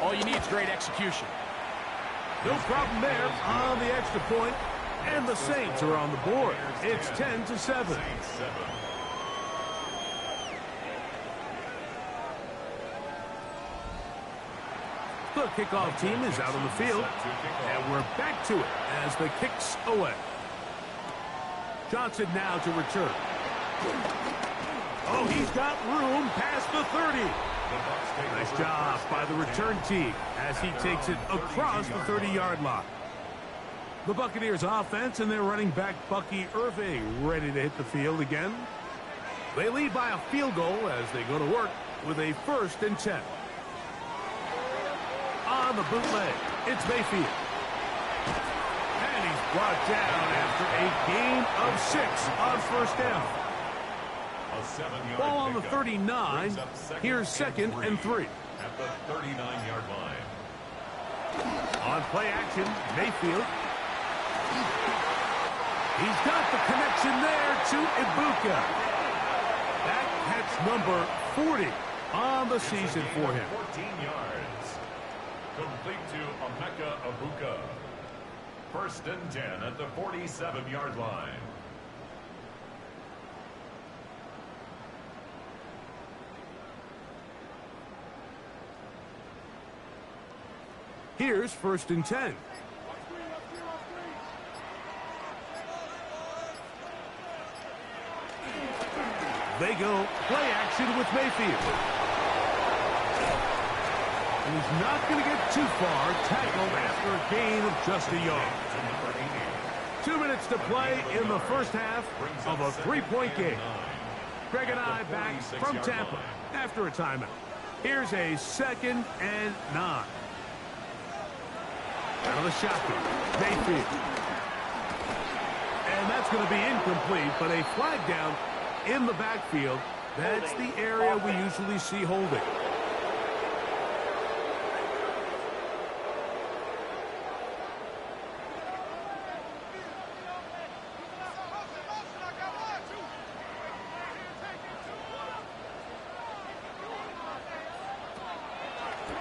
All you need is great execution. No problem there on the extra point, and the Saints are on the board. It's 10-7. The kickoff team is out on the field, and we're back to it as the kick's away. Johnson now to return. Oh, he's got room past the 30. Nice job by the return team as he takes it across the 30-yard line. The Buccaneers offense and their running back Bucky Irving ready to hit the field again. They lead by a field goal as they go to work with a 1st and 10. On the bootleg, it's Mayfield. And he's brought down after a gain of 6 on 1st down. Ball on the 39. Here's 2nd and 3. At the 39-yard line. On play action, Mayfield. He's got the connection there to Ibuka. That catch number 40 on the season for him. 14 yards. Complete to Emeka Ibuka. 1st and 10 at the 47-yard line. Here's 1st and 10. They go play action with Mayfield. And he's not going to get too far. Tackled after a gain of just a yard. 2 minutes to play in the 1st half of a 3-point game. Greg and I back from Tampa after a timeout. Here's a 2nd and 9. Out of the shotgun, Mayfield. And that's going to be incomplete, but a flag down in the backfield. That's the area we usually see holding.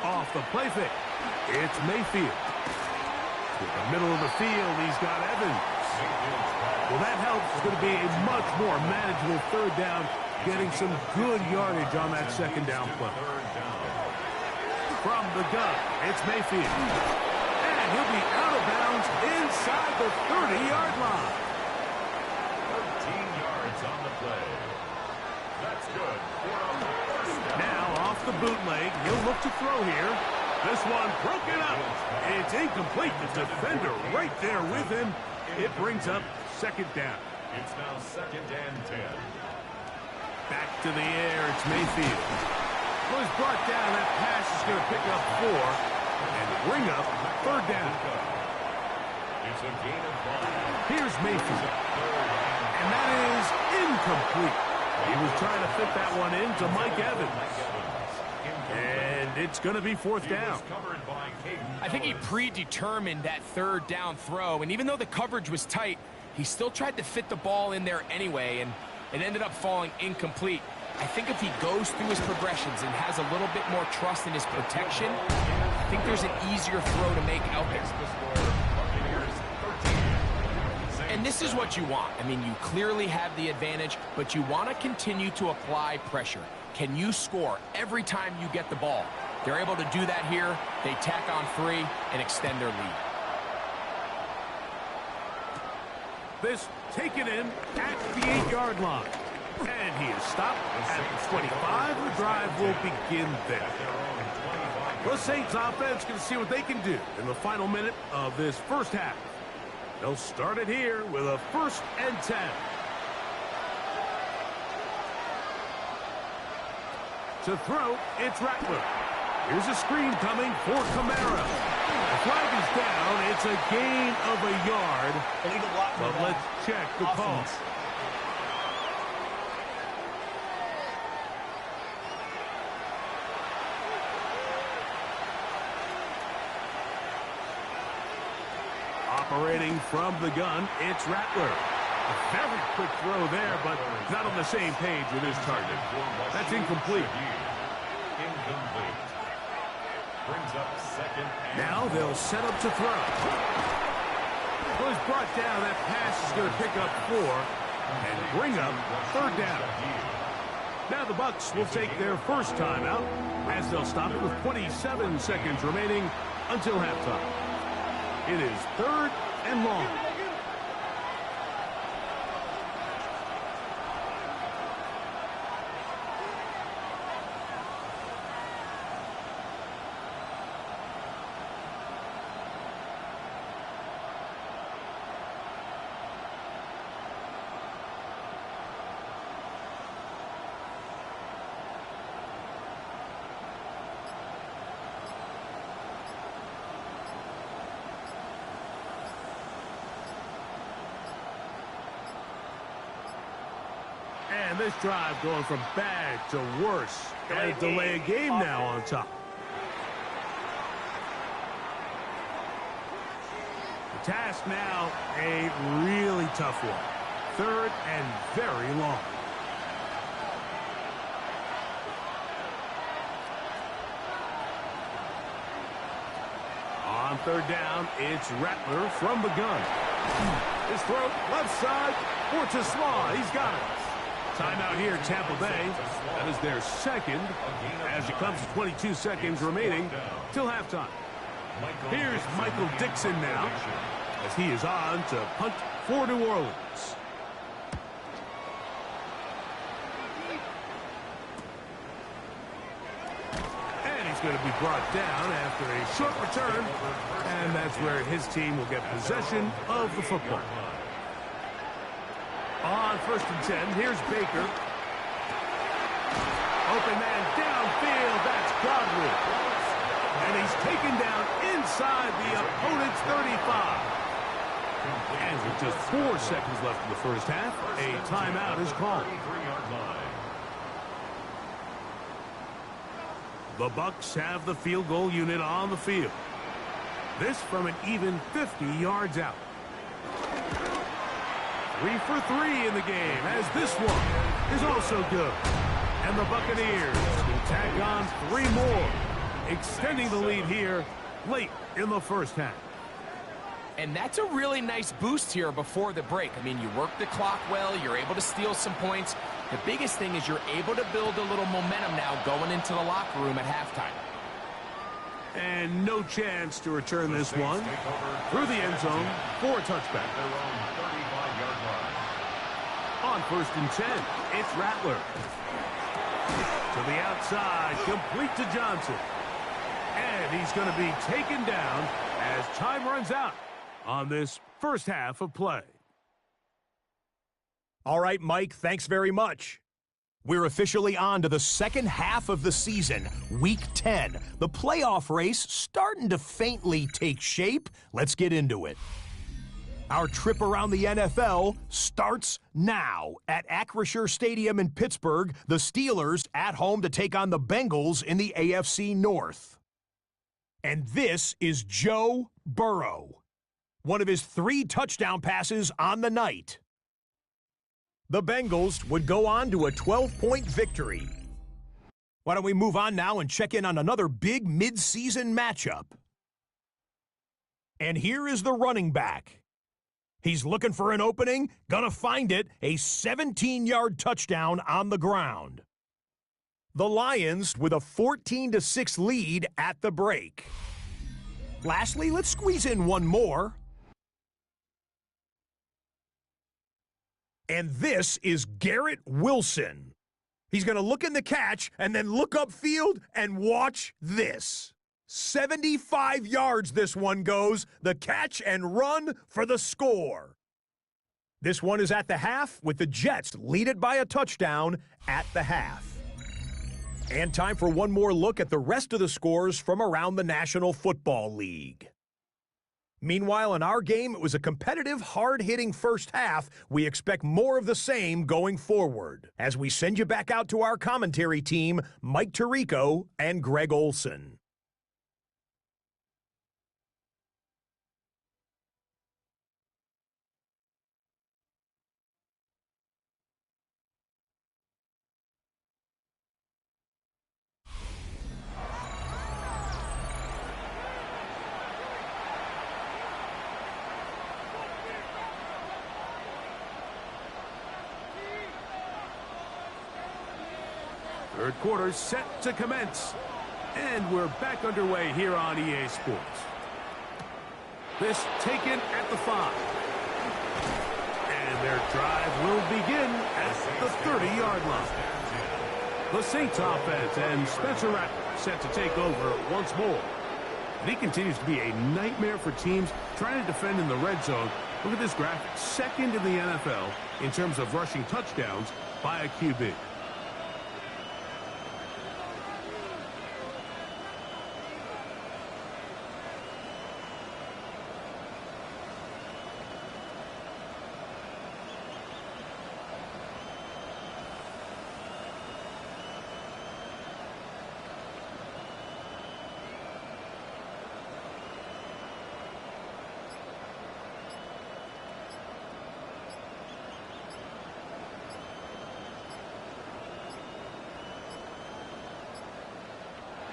Off the play fake, it's Mayfield. In the middle of the field, he's got Evans. Well, that helps. It's going to be a much more manageable 3rd down, getting some good yardage on that 2nd down play. From the gun, it's Mayfield. And he'll be out of bounds inside the 30-yard line. 13 yards on the play. That's good. Now off the bootleg, he'll look to throw here. This one broken up. It's incomplete. The defender right there with him. It brings up second down. It's now 2nd and 10. Back to the air, it's Mayfield. Was brought down, that pass is going to pick up 4 and bring up third down. It's a gain of 5. Here's Mayfield. And that is incomplete. He was trying to fit that one into Mike Evans. And it's going to be fourth down. I think he predetermined that third down throw, and even though the coverage was tight, he still tried to fit the ball in there anyway, and it ended up falling incomplete. I think if he goes through his progressions and has a little bit more trust in his protection, I think there's an easier throw to make out there. And this is what you want. I mean, you clearly have the advantage, but you want to continue to apply pressure. Can you score every time you get the ball? They're able to do that here. They tack on 3 and extend their lead. This taken in at the 8-yard line. And he is stopped at the 25. The drive will begin there. The Saints offense can see what they can do in the final minute of this first half. They'll start it here with a 1st and 10. To throw, it's Rattler. Here's a screen coming for Kamara. The flag is down. It's a gain of a yard. But let's check the call. Operating from the gun, it's Rattler. A very quick throw there, but not on the same page with his target. That's incomplete. Incomplete. Brings up 2nd and Now they'll set up to throw. Was brought down. That pass is going to pick up 4 and bring up third down. Now the Bucs will take their first timeout as they'll stop it with 27 seconds remaining until halftime. It is 3rd and long. And this drive going from bad to worse. And a delay a game now on top. The task now, a really tough one. 3rd and very long. On 3rd down, it's Rattler from the gun. His throw, left side, for Tesla. He's got it. Timeout here, Tampa Bay. That is their second as it comes to 22 seconds remaining till halftime. Here's Michael Dixon now as he is on to punt for New Orleans. And he's going to be brought down after a short return. And that's where his team will get possession of the football. On 1st and 10, here's Baker. Open man downfield, that's Godwin. And he's taken down inside the opponent's 35. And with just 4 seconds left in the first half, a timeout is called. The Bucs have the field goal unit on the field. This from an even 50 yards out. 3 for 3 in the game, as this one is also good. And the Buccaneers will tack on 3 more, extending the lead here late in the first half. And that's a really nice boost here before the break. I mean, you work the clock well, you're able to steal some points. The biggest thing is you're able to build a little momentum now going into the locker room at halftime. And no chance to return this one through the end zone for a touchback. On 1st and 10, it's Rattler. To the outside, complete to Johnson. And he's going to be taken down as time runs out on this first half of play. All right, Mike, thanks very much. We're officially on to the second half of the season, Week 10. The playoff race starting to faintly take shape. Let's get into it. Our trip around the NFL starts now. At Acrisure Stadium in Pittsburgh, the Steelers at home to take on the Bengals in the AFC North. And this is Joe Burrow. One of his 3 touchdown passes on the night. The Bengals would go on to a 12-point victory. Why don't we move on now and check in on another big mid-season matchup? And here is the running back. He's looking for an opening, gonna find it, a 17-yard touchdown on the ground. The Lions with a 14-6 lead at the break. Lastly, let's squeeze in one more. And this is Garrett Wilson. He's going to look in the catch and then look upfield and watch this. 75 yards this one goes, the catch and run for the score. This one is at the half with the Jets lead it by a touchdown at the half. And time for one more look at the rest of the scores from around the National Football League. Meanwhile, in our game, it was a competitive, hard-hitting first half. We expect more of the same going forward as we send you back out to our commentary team, Mike Tirico and Greg Olson. Third quarter set to commence. And we're back underway here on EA Sports. This taken at the 5. And their drive will begin at the 30-yard line. The Saints offense and Spencer Rattler set to take over once more. And he continues to be a nightmare for teams trying to defend in the red zone. Look at this graphic. Second in the NFL in terms of rushing touchdowns by a QB.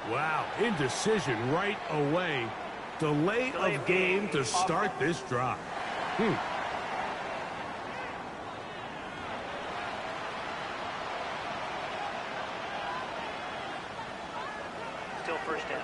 Wow, indecision right away. Delay of game to start this drive. Still first down.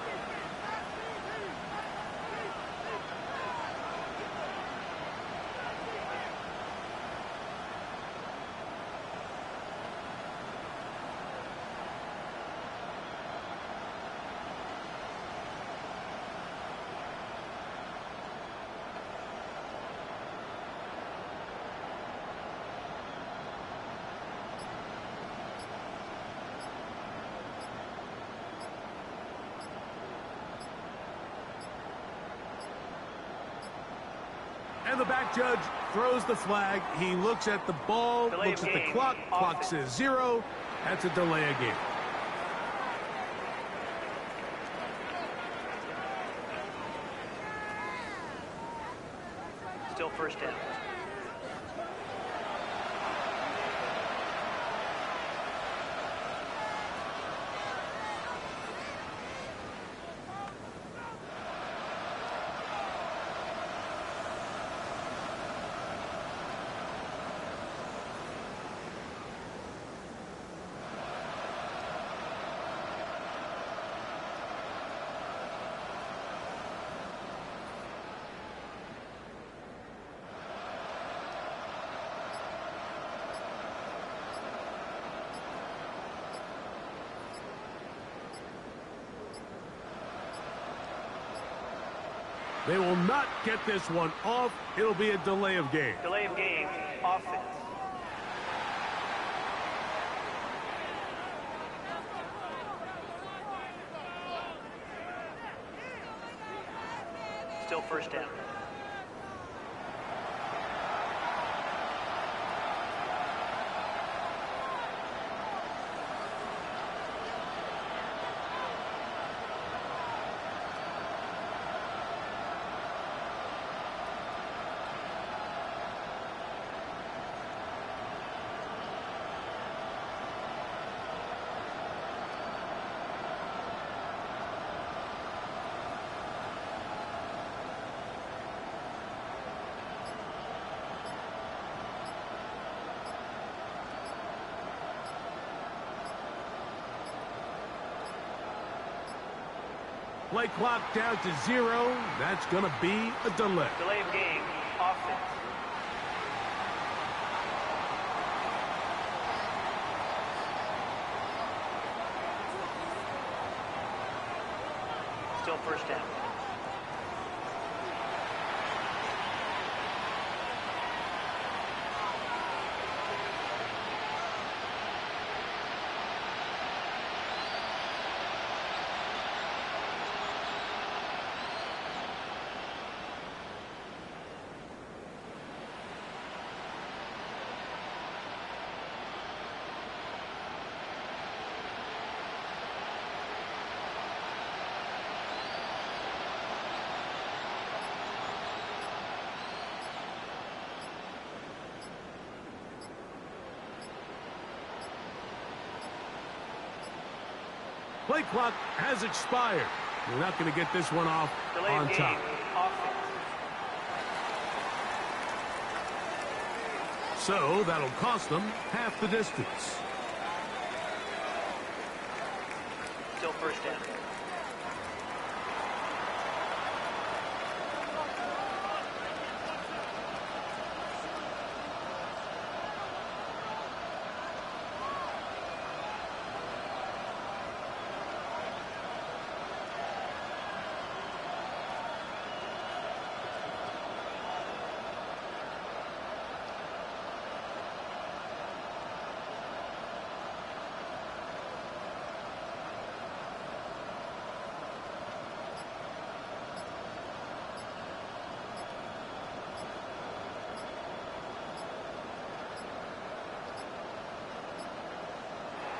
And the back judge throws the flag. He looks at the ball, looks at the clock. Clock says 0. That's a delay of game. Still first down. They will not get this one off. It'll be a delay of game. Delay of game, offense. Still first down. Play clock down to 0. That's going to be a delay. Delay of game. Offense. Still first down. Play clock has expired. We're not going to get this one off on top. So that'll cost them half the distance. Still first down.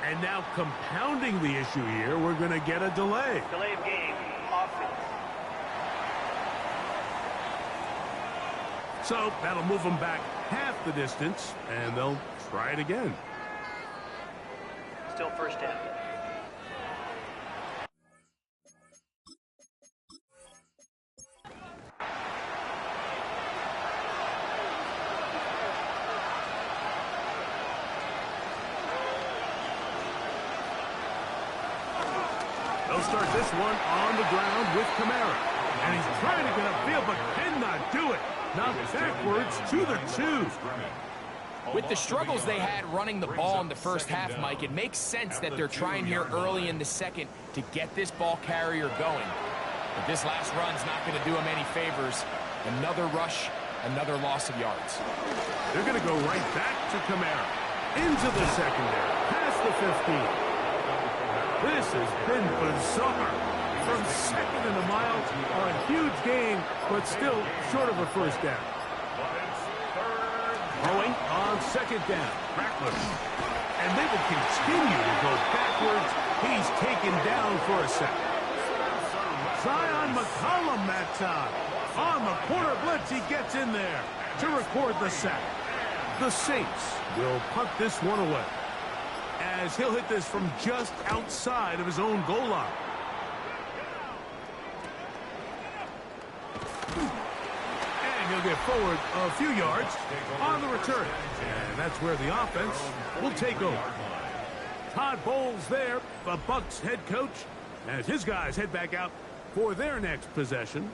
And now compounding the issue here, we're going to get a delay. Delay of game. Offense. So that'll move them back half the distance, and they'll try it again. Still first down. They'll start this one on the ground with Kamara. And he's trying to get upfield, but cannot do it. Now backwards to the 2. With the struggles they had running the ball in the first half, Mike, it makes sense that they're trying here early in the second to get this ball carrier going. But this last run's not going to do them any favors. Another rush, another loss of yards. They're going to go right back to Kamara. Into the secondary, past the 15. This has been bizarre. From second and a mile, a huge gain, but still short of a first down. Throwing on second down, Rattler. And they will continue to go backwards. He's taken down for a sack. Zion McCollum that time. On the corner blitz, he gets in there to record the sack. The Saints will punt this one away, as he'll hit this from just outside of his own goal line. And he'll get forward a few yards on the return. And that's where the offense will take over. Todd Bowles there, the Bucs head coach, as his guys head back out for their next possession.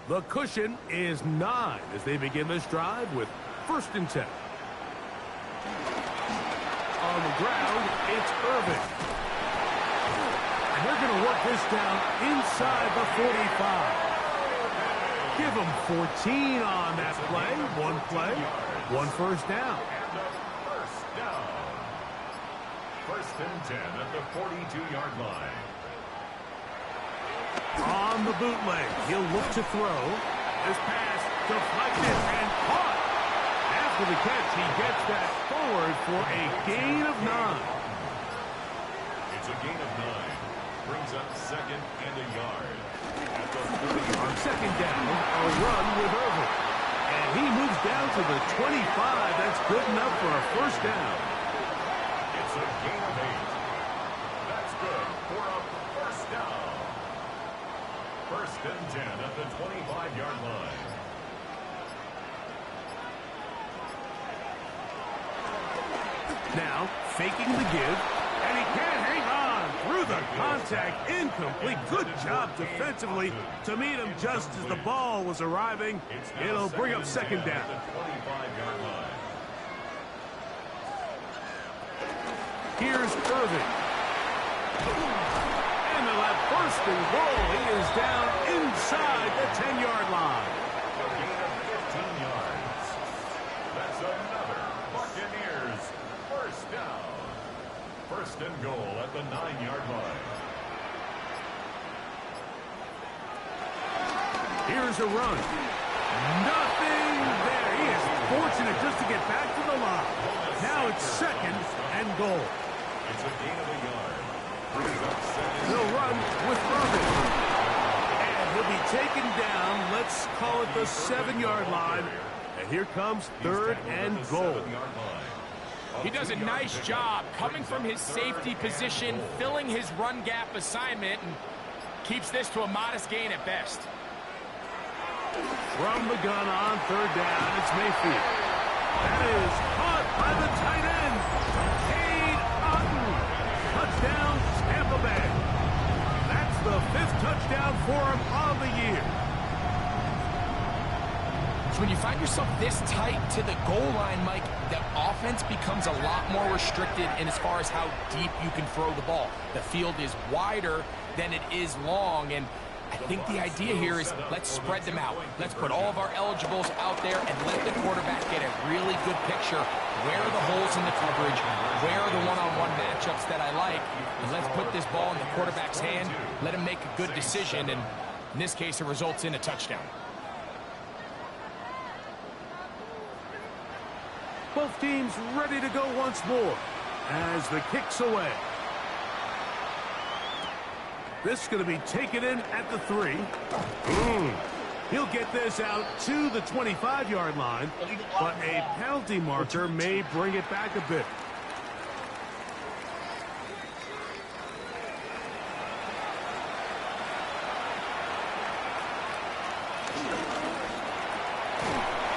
The cushion is 9 as they begin this drive with 1st and 10. On the ground, it's Irvin. And they're going to work this down inside the 45. Give them 14 on that play. 1 first down. First down. 1st and 10 at the 42-yard line. On the bootleg, he'll look to throw. This pass deflected and caught. After the catch, he gets that forward for a gain of 9. It's a gain of 9. Brings up second and a yard. At the 30. On second down, a run with Irvin. And he moves down to the 25. That's good enough for a first down. It's a gain of 8. That's good for a first down. First and 10 at the 25-yard line. Now, faking the give, and he can't hang on through the contact. Incomplete. Good job defensively to meet him just as the ball was arriving. It'll bring up second down. Here's Irving. And they'll have first and goal. He is down inside the 10-yard line. A gain of 15 yards. That's another Buccaneers first down. First and goal at the 9-yard line. Here's a run. Nothing there. He is fortunate just to get back to the line. Now it's second and goal. It's a gain of a yard. Brings up second. He'll run with Irvin. And he'll be taken down. Let's call it the 7-yard line. And here comes third and goal. He does a nice job coming from his safety position, filling his run gap assignment, and keeps this to a modest gain at best. From the gun on third down, it's Mayfield. That is caught by the tight end, Cade Otton. Touchdown, Tampa Bay. That's the 5th touchdown for him of the year. So when you find yourself this tight to the goal line, Mike, the offense becomes a lot more restricted in as far as how deep you can throw the ball. The field is wider than it is long, and I think the idea here is let's spread them out. Let's put all of our eligibles out there and let the quarterback get a really good picture. Where are the holes in the coverage? Where are the one-on-one matchups that I like? And let's put this ball in the quarterback's hand, let him make a good decision, and in this case, it results in a touchdown. Both teams ready to go once more as the kick's away. This is going to be taken in at the 3. He'll get this out to the 25-yard line, but a penalty marker may bring it back a bit.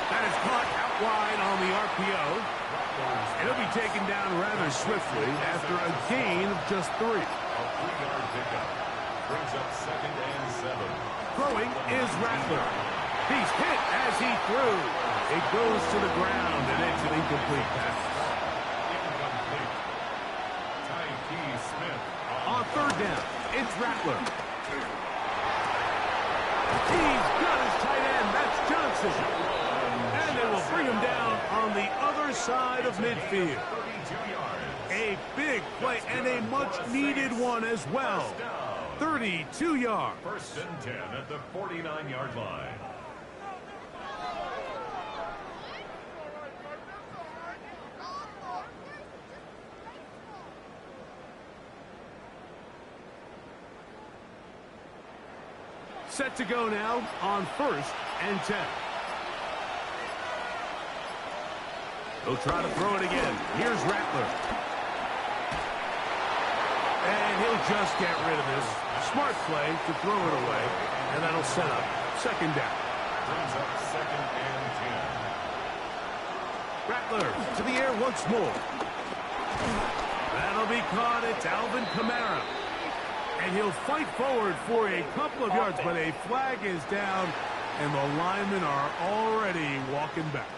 That is caught out wide on the RPO. It'll be taken down rather swiftly after a gain of just 3. A 3-yard pickup. Brings up second and 7. Throwing is Rattler. He's hit as he threw. It goes to the ground, and it's an incomplete pass. Incomplete. Tyke Smith. On third down, it's Rattler. He's got his tight end. That's Johnson. And they will bring him down on the other side of midfield. 32 yards. A big play and a much-needed one as well. 32 yards. First and 10 at the 49-yard line. Set to go now on first and 10. He'll try to throw it again. Here's Rattler. And he'll just get rid of this. Smart play to throw it away. And that'll set up second down. Brings up second and 10. Rattler to the air once more. That'll be caught. It's Alvin Kamara. And he'll fight forward for a couple of yards, but a flag is down, and the linemen are already walking back.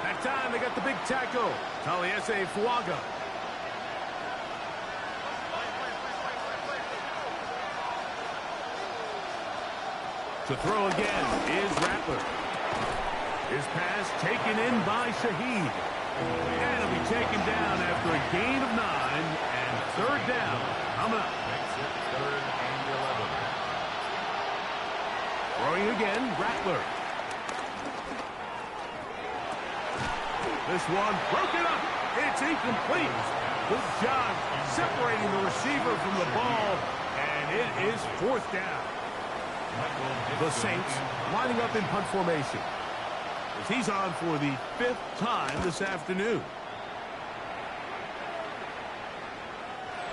That time, they got the big tackle. Taliesin Fuaga. To throw again is Rattler. His pass taken in by Shaheed. And it'll be taken down after a gain of 9, and third down coming up. Makes it third and 11. This one broken up. It's incomplete. Good job separating the receiver from the ball, and it is fourth down. The Saints lining up in punt formation as he's on for the 5th time this afternoon.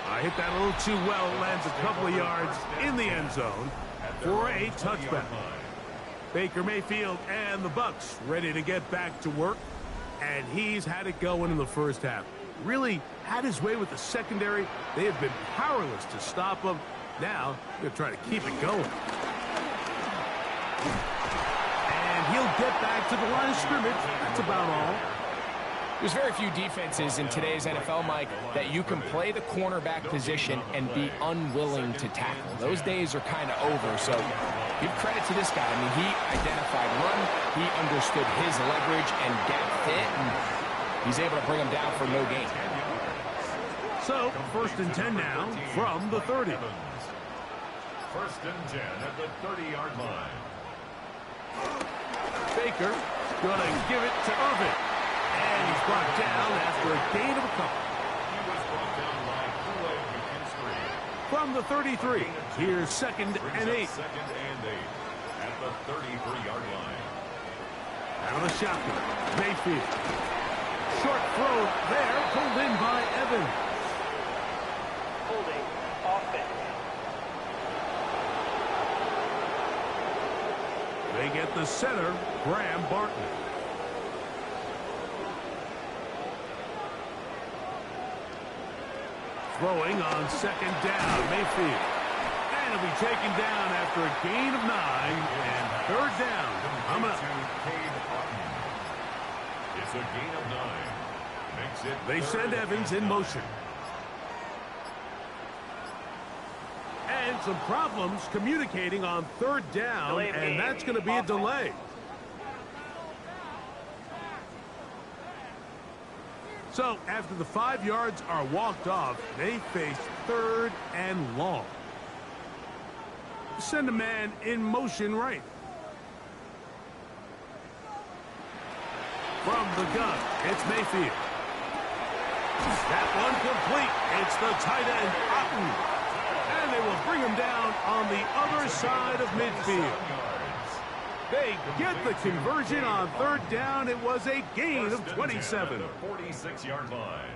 I hit that a little too well. Lands a couple of yards in the end zone for a touchback. Baker Mayfield and the Bucs ready to get back to work, and he's had it going in the first half. Really had his way with the secondary. They have been powerless to stop him. Now they're trying to keep it going. And he'll get back to the line of scrimmage. That's about all. There's very few defenses in today's NFL, Mike, that you can play the cornerback position and be unwilling to tackle. Those days are kind of over, so give credit to this guy. I mean, he identified run, he understood his leverage and gap fit, and he's able to bring him down for no gain. So, 1st and 10 now from the 30. 1st and 10 at the 30-yard line. Baker gonna give it to Irvin. And he's brought down after a gain of a couple. He was brought down by Kool-Aid McKinstry. From the 33, here's 2nd and 8. 2nd and 8 at the 33-yard line. Out of the shotgun, Mayfield. Short throw there, pulled in by Evans. Holding offense. They get the center, Graham Bartlett. Throwing on 2nd down, Mayfield. And he'll be taken down after a gain of 9 and 3rd down. I'm up. It's a gain of 9. Makes it They send Evans in motion. And some problems communicating on 3rd down, and that's going to be a delay. So, after the 5 yards are walked off, they face 3rd and long. Send a man in motion right. From the gun, it's Mayfield. That one complete. It's the tight end, Otten. And they will bring him down on the other side of midfield. They get the conversion on 3rd down. It was a gain of 27. 46-yard line.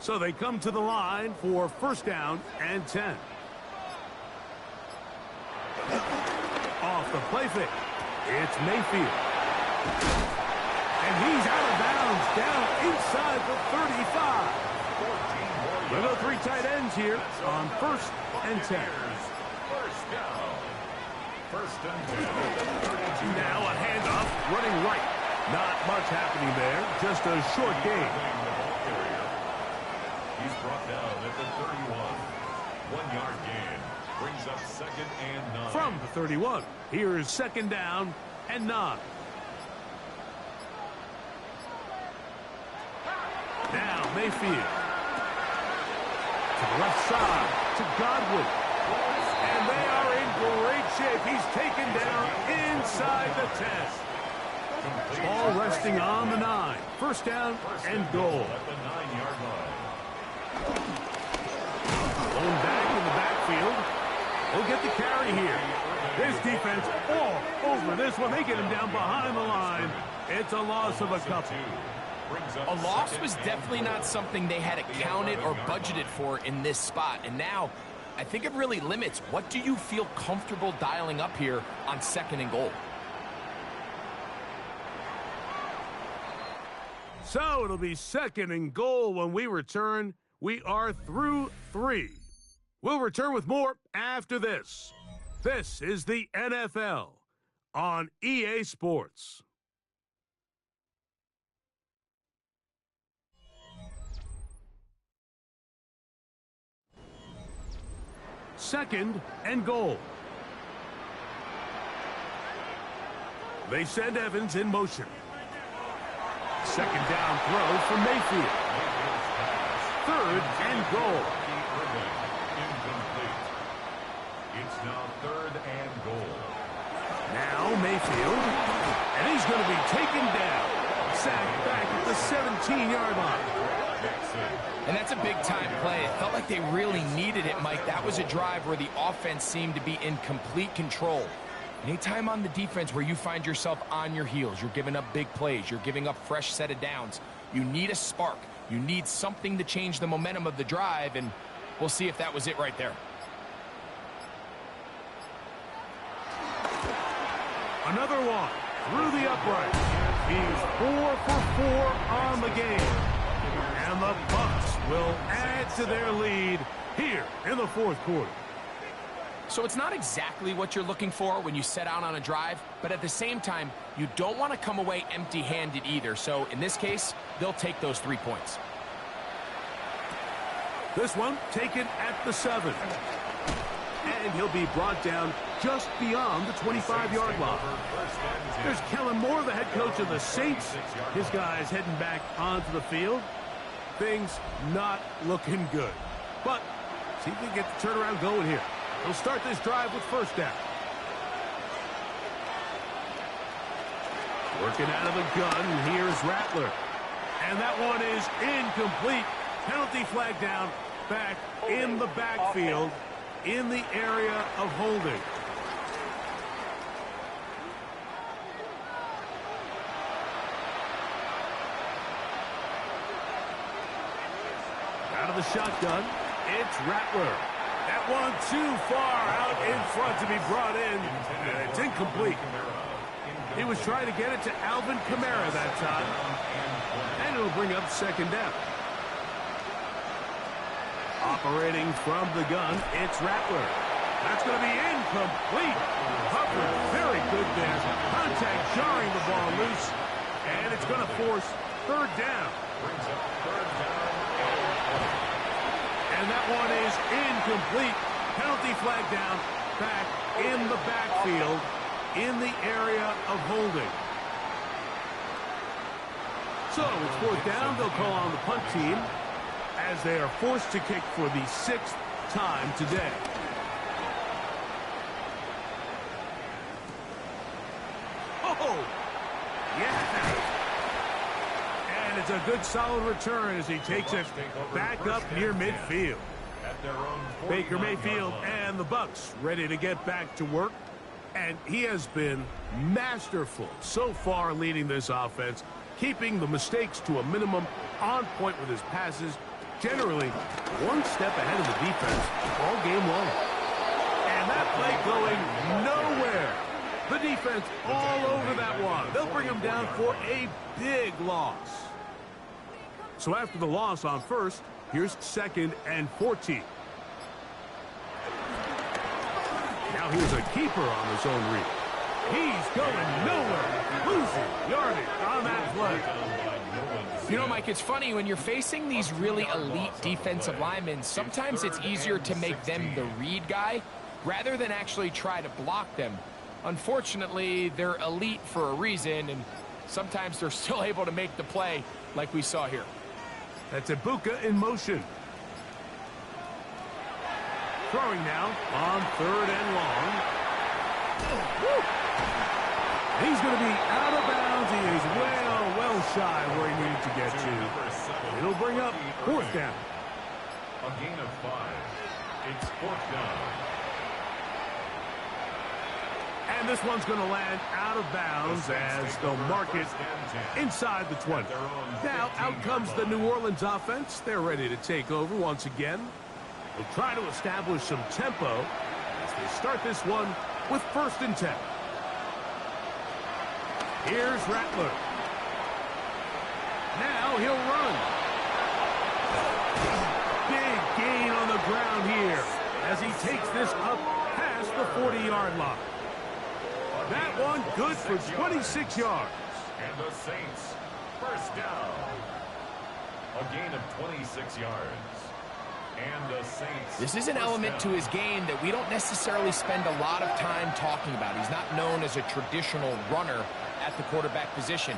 So they come to the line for 1st down and 10. Off the play fake. It's Mayfield. And he's out of bounds down inside the 35. We'll go 3 tight ends here on 1st and 10. 1st down. 1st and 10. Now a handoff running right. Not much happening there. Just a short gain. He's brought down at the 31. 1-yard gain. Brings up 2nd and 9. From the 31, here is 2nd down and 9. Now Mayfield. To the left side, to Godwin. And they are in great shape. He's taken down inside the 10. Ball resting on the 9. 1st down and goal. At the 9-yard line. Going back in the backfield. We'll get the carry here. This defense all over this one. They get him down behind the line. It's a loss of a couple. A loss was definitely not something they had accounted or budgeted for in this spot. And now, I think it really limits. What do you feel comfortable dialing up here on 2nd and goal? So it'll be 2nd and goal when we return. We are through 3. We'll return with more after this. This is the NFL on EA Sports. Second and goal. They send Evans in motion. 2nd down throw for Mayfield. 3rd and goal. It's now 3rd and goal. Now Mayfield, and he's going to be taken down. Sacked back at the 17-yard line. And that's a big-time play. It felt like they really needed it, Mike. That was a drive where the offense seemed to be in complete control. Anytime on the defense where you find yourself on your heels, you're giving up big plays, you're giving up fresh set of downs, you need a spark. You need something to change the momentum of the drive, and we'll see if that was it right there. Another one through the upright. He's 4 for 4 on the game. And the Bucs will add to their lead here in the 4th quarter. So it's not exactly what you're looking for when you set out on a drive, but at the same time, you don't want to come away empty-handed either. So in this case, they'll take those 3 points. This one taken at the 7. And he'll be brought down just beyond the 25-yard line. There's Kellen Moore, the head coach of the Saints. His guys heading back onto the field. Things not looking good. But see if they can get the turnaround going here. They'll start this drive with 1st down. Working out of the gun, here's Rattler. And that one is incomplete. Penalty flag down, back in the backfield, in the area of holding. Out of the shotgun, it's Rattler. That one too far out in front to be brought in. And it's incomplete. He was trying to get it to Alvin Kamara that time. And it'll bring up 2nd down. Operating from the gun, it's Rattler. That's going to be incomplete. Hubbard, very good there. Contact jarring the ball loose. And it's going to force 3rd down. And that one is incomplete. Penalty flag down, back in the backfield, in the area of holding. So it's 4th down. They'll call on the punt team as they are forced to kick for the 6th time today. Oh, yeah. And it's a good solid return as he takes it back up near midfield. Baker Mayfield and the Bucs ready to get back to work. And he has been masterful so far leading this offense, keeping the mistakes to a minimum, on point with his passes, generally one step ahead of the defense all game long. And that play going nowhere. The defense all over that one. They'll bring him down for a big loss. So after the loss on 1st, here's 2nd and 14. Now here's a keeper on his own read. He's going nowhere. Losing yardage on that play. You know, Mike, it's funny, when you're facing these really elite defensive linemen, sometimes it's easier to make them the read guy rather than actually try to block them. Unfortunately, they're elite for a reason, and sometimes they're still able to make the play like we saw here. That's Ibuka in motion. Throwing now on 3rd and long. He's going to be out of bounds. He is well shy where he needed to get to. It'll bring up 4th down. A gain of 5. It's 4th down. And this one's going to land out of bounds as they'll mark it inside the 20. Now out comes the New Orleans offense. They're ready to take over once again. They'll try to establish some tempo as they start this one with 1st and 10. Here's Rattler. Now he'll run. Big gain on the ground here as he takes this up past the 40-yard line. That one good for 26 yards. And the Saints, 1st down. A gain of 26 yards. And the Saints. This is an element to his game that we don't necessarily spend a lot of time talking about. He's not known as a traditional runner at the quarterback position.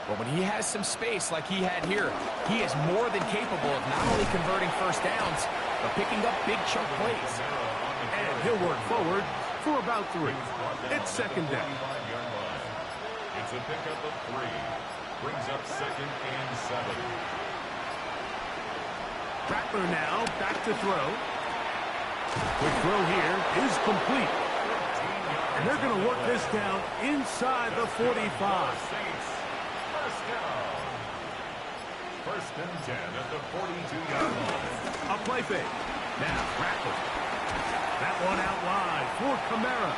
But when he has some space like he had here, he is more than capable of not only converting 1st downs, but picking up big chunk plays. And He'll work forward for about 3. It's second down. It's a pickup of 3. Brings up 2nd and 7. Rattler now back to throw. Quick throw here is complete. And they're going to work this down inside the 45. First down. 1st and 10 at the 42-yard line. A play fake. Now Rattler. That one out wide for Kamara.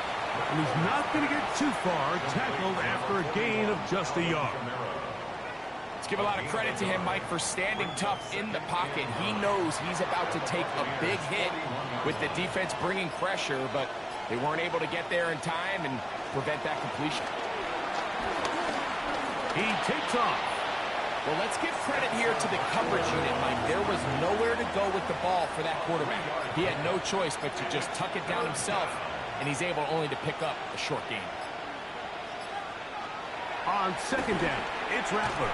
And he's not going to get too far, tackled after a gain of just a yard. Let's give a lot of credit to him, Mike, for standing tough in the pocket. He knows he's about to take a big hit with the defense bringing pressure, but they weren't able to get there in time and prevent that completion. He takes off. Well, let's give credit here to the coverage unit, Mike. There was nowhere to go with the ball for that quarterback. He had no choice but to just tuck it down himself, and he's able only to pick up a short gain. On second down, it's Rattler.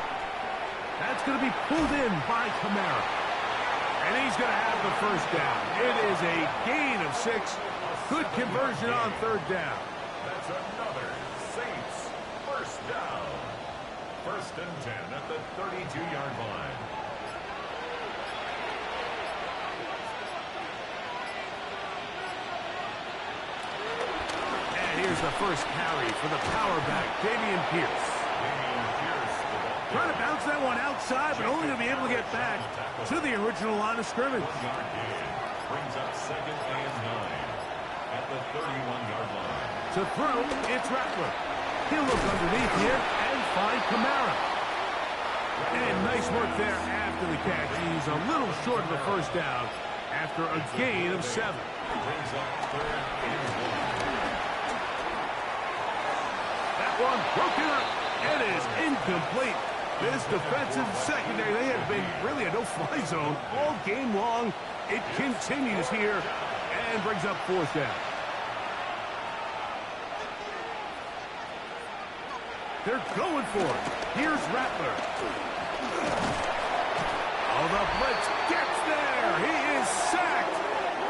That's going to be pulled in by Kamara. And he's going to have the first down. It is a gain of 6. Good conversion on third down. That's another Saints first down. 1st and 10 at the 32-yard line. And here's the first carry for the power back, Dameon Pierce. Trying to bounce that one outside, but only to be able to get back to the original line of scrimmage. Brings up 2nd and 9 at the 31-yard line. To throw, it's Rattler. He'll look underneath here and find Kamara. And nice work there after the catch. He's a little short of the first down after a gain of 7. Brings up 3rd and 1. That one broken up. It is incomplete. This defensive secondary, they have been really a no-fly zone all game long. It continues here and brings up 4th down. They're going for it. Here's Rattler. Oh, the blitz gets there. He is sacked.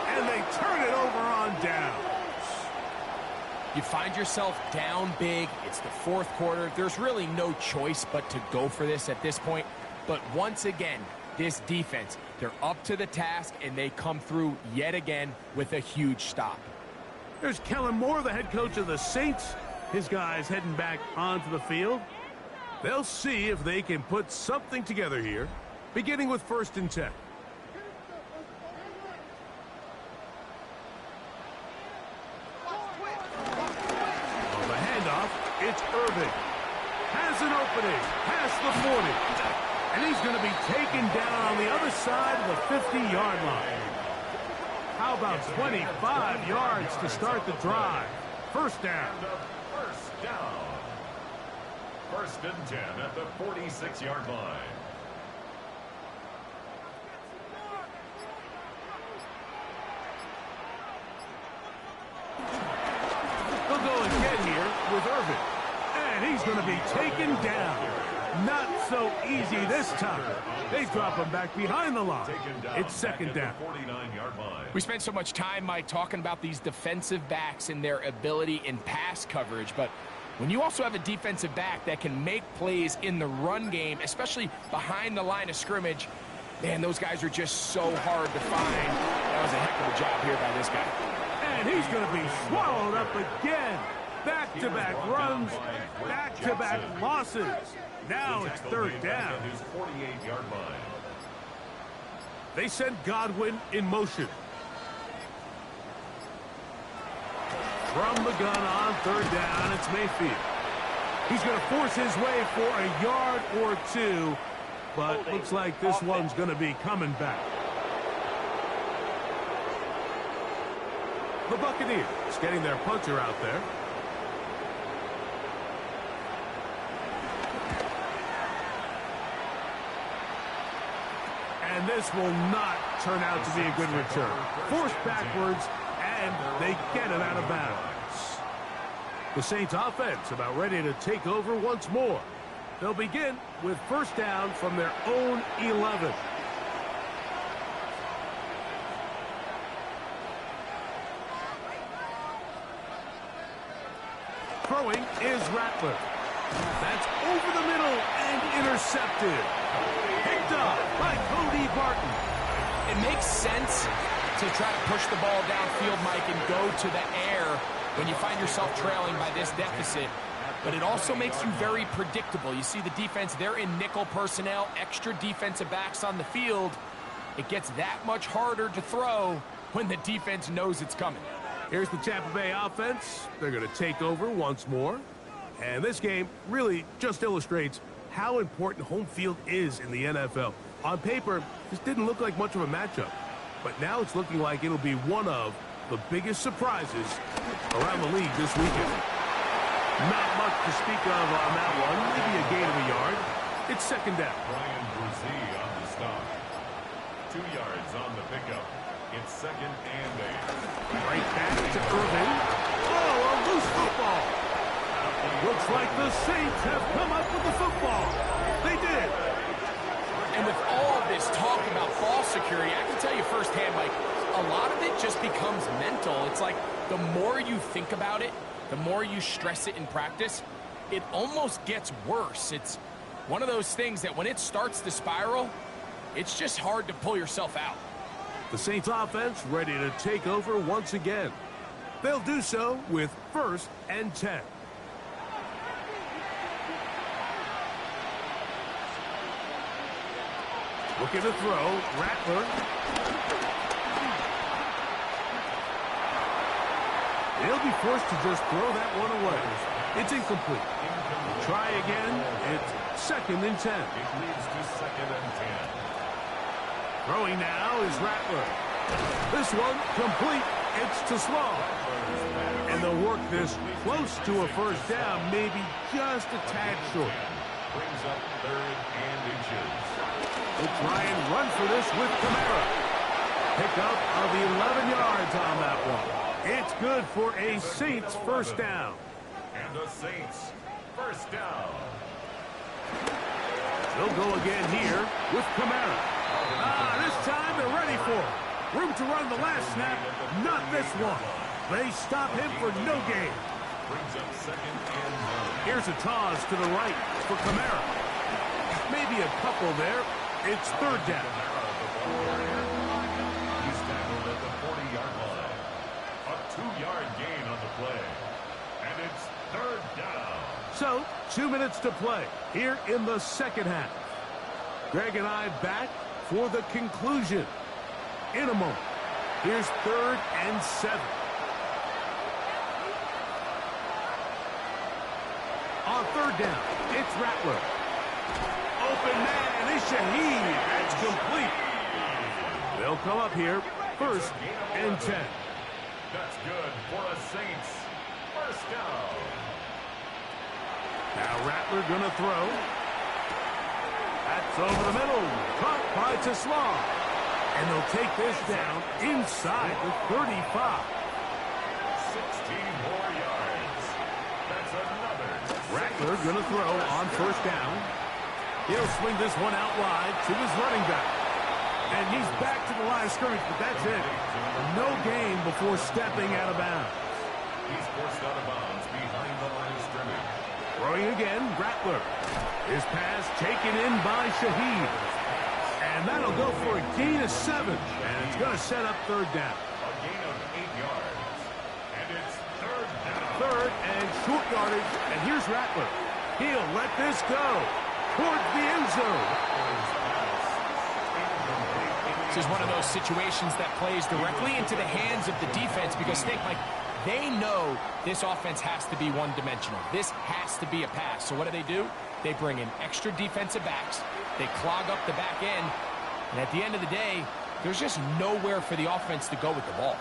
And they turn it over on downs. You find yourself down big. It's the 4th quarter. There's really no choice but to go for this at this point. But once again, this defense, they're up to the task, and they come through yet again with a huge stop. There's Kellen Moore, the head coach of the Saints. His guys heading back onto the field. They'll see if they can put something together here, beginning with 1st and 10. On the handoff, it's Irving. Has an opening, past the 40. And he's going to be taken down on the other side of the 50-yard line. How about 25 yards to start the drive? First down. First down. 1st and 10 at the 46-yard line. They'll go again here with Irving. And he's going to be taken down. Not so easy this time. They drop him back behind the line. It's second down. 49-yard line. We spent so much time, Mike, talking about these defensive backs and their ability in pass coverage, but when you also have a defensive back that can make plays in the run game, especially behind the line of scrimmage, man, those guys are just so hard to find. That was a heck of a job here by this guy. And he's going to be swallowed up again. Back-to-back runs, back-to-back losses. Now it's third down. His 48-yard line. They send Godwin in motion. From the gun on third down, it's Mayfield. He's going to force his way for a yard or 2, but looks like this one's going to be coming back. The Buccaneers getting their punter out there. And this will not turn out to be a good return. Forced backwards, and they get it out of bounds. The Saints offense about ready to take over once more. They'll begin with first down from their own 11. Throwing is Rattler. That's over the middle and intercepted. Picked up by Cody Barton. It makes sense to try to push the ball downfield, Mike, and go to the air when you find yourself trailing by this deficit. But it also makes you very predictable. You see the defense, they're in nickel personnel, extra defensive backs on the field. It gets that much harder to throw when the defense knows it's coming. Here's the Tampa Bay offense. They're going to take over once more. And this game really just illustrates how important home field is in the NFL. On paper, this didn't look like much of a matchup. But now it's looking like it'll be one of the biggest surprises around the league this weekend. Not much to speak of on that one. Maybe a gain of a yard. It's second down. Brian Brzee on the stop. 2 yards on the pickup. It's second and 8. Right back to Irvin. Oh, a loose football. Looks like the Saints have come up with the football. They did. And with all of this talk about ball security, I can tell you firsthand, Mike, a lot of it just becomes mental. It's like the more you think about it, the more you stress it in practice, it almost gets worse. It's one of those things that when it starts to spiral, it's just hard to pull yourself out. The Saints offense ready to take over once again. They'll do so with 1st and 10. Looking to throw, Rattler. He'll be forced to just throw that one away. It's incomplete. Try again. It's second and 10. It leads to second and 10. Throwing now is Rattler. This one complete. It's to Slaw. And they'll work this close to a first down, maybe just a tad short. Brings up 3rd and inches. They'll try and run for this with Kamara. Pickup of 11 yards on that one. It's good for a Saints first down. And the Saints first down. They'll go again here with Kamara. This time they're ready for it. Room to run the last snap, not this one. They stop him for no gain. Brings up second and 9. Here's a toss to the right for Kamara. Maybe a couple there. It's third down. He's tackled at the 40-yard line. A 2-yard gain on the play. And it's third down. So, 2 minutes to play here in the second half. Greg and I back for the conclusion in a moment. Here's 3rd and 7. On 3rd down, it's Rattler. Open man is Shaheed. That's complete. They'll come up here, 1st and 10. That's good for the Saints. First down. Now Rattler gonna throw. That's over the middle. Caught by Tesla. And they'll take this down inside the 35. 16 more yards. That's another. Rattler gonna throw on 1st down. He'll swing this one out wide to his running back. And he's back to the line of scrimmage, but that's it. No gain before stepping out of bounds. He's forced out of bounds behind the line of scrimmage. Throwing again, Rattler. His pass taken in by Shaheed. And that'll go for a gain of 7. And it's going to set up 3rd down. A gain of 8 yards. And it's third down. 3rd and short yardage. And here's Rattler. He'll let this go towards the end zone. This is one of those situations that plays directly into the hands of the defense because think, like, they know this offense has to be one-dimensional. This has to be a pass. So what do? They bring in extra defensive backs. They clog up the back end. And at the end of the day, there's just nowhere for the offense to go with the ball.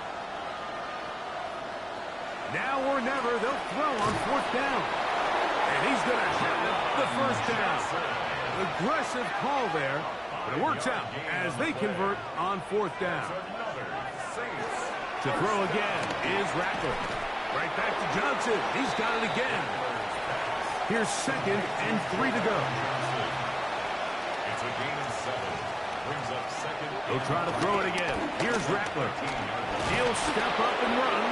Now or never, they'll throw on 4th down. And he's going to have the first down. Aggressive call there, but it works out as they convert on 4th down. To throw again is Rattler. Right back to Johnson. He's got it again. Here's 2nd and 3 to go. It's a gain of 7. Brings up second. They'll try to throw it again. Here's Rattler. He'll step up and run,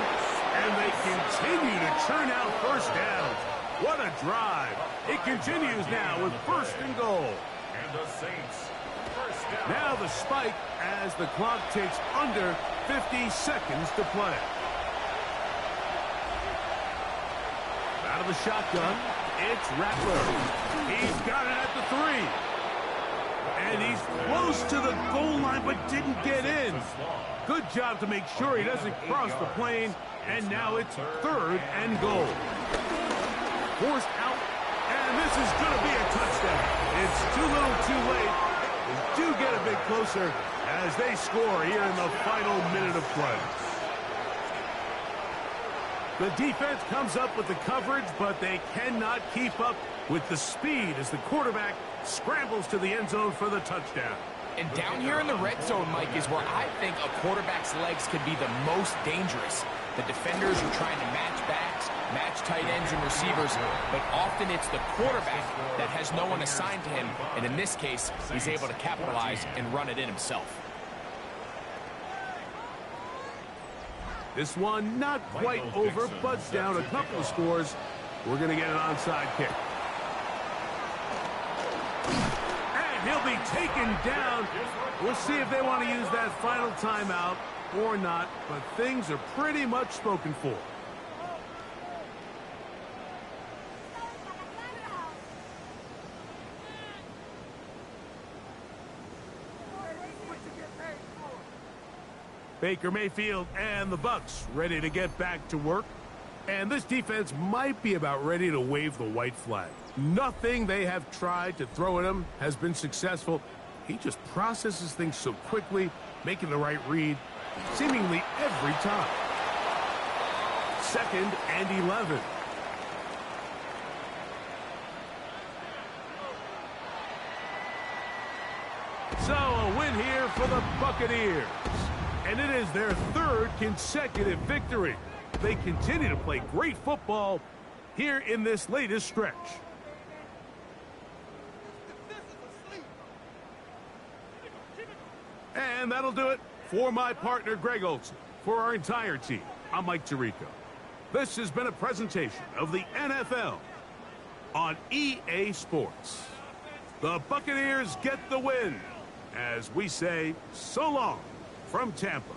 and they continue to churn out first down. What a drive. It continues now with first and goal. And the Saints, first down. Now the spike as the clock takes under 50 seconds to play. Out of the shotgun, it's Rattler. He's got it at the 3. And he's close to the goal line but didn't get in. Good job to make sure he doesn't cross the plane. And now it's third and goal. Forced out, and this is going to be a touchdown. It's too little too late. They do get a bit closer as they score here in the final minute of play. The defense comes up with the coverage, but they cannot keep up with the speed as the quarterback scrambles to the end zone for the touchdown. And down here in the red zone, Mike, is where I think a quarterback's legs can be the most dangerous. The defenders are trying to match backs, match tight ends and receivers, but often it's the quarterback that has no one assigned to him, and in this case, he's able to capitalize and run it in himself. This one not quite over, but down a couple of scores. We're going to get an onside kick. And he'll be taken down. We'll see if they want to use that final timeout or not, but things are pretty much spoken for. Baker Mayfield and the Bucs ready to get back to work. And this defense might be about ready to wave the white flag. Nothing they have tried to throw at him has been successful. He just processes things so quickly, making the right read seemingly every time. 2nd and 11. So a win here for the Buccaneers. And it is their 3rd consecutive victory. They continue to play great football here in this latest stretch. And that'll do it for my partner, Greg Olson. For our entire team, I'm Mike Tirico. This has been a presentation of the NFL on EA Sports. The Buccaneers get the win as we say so long from Tampa.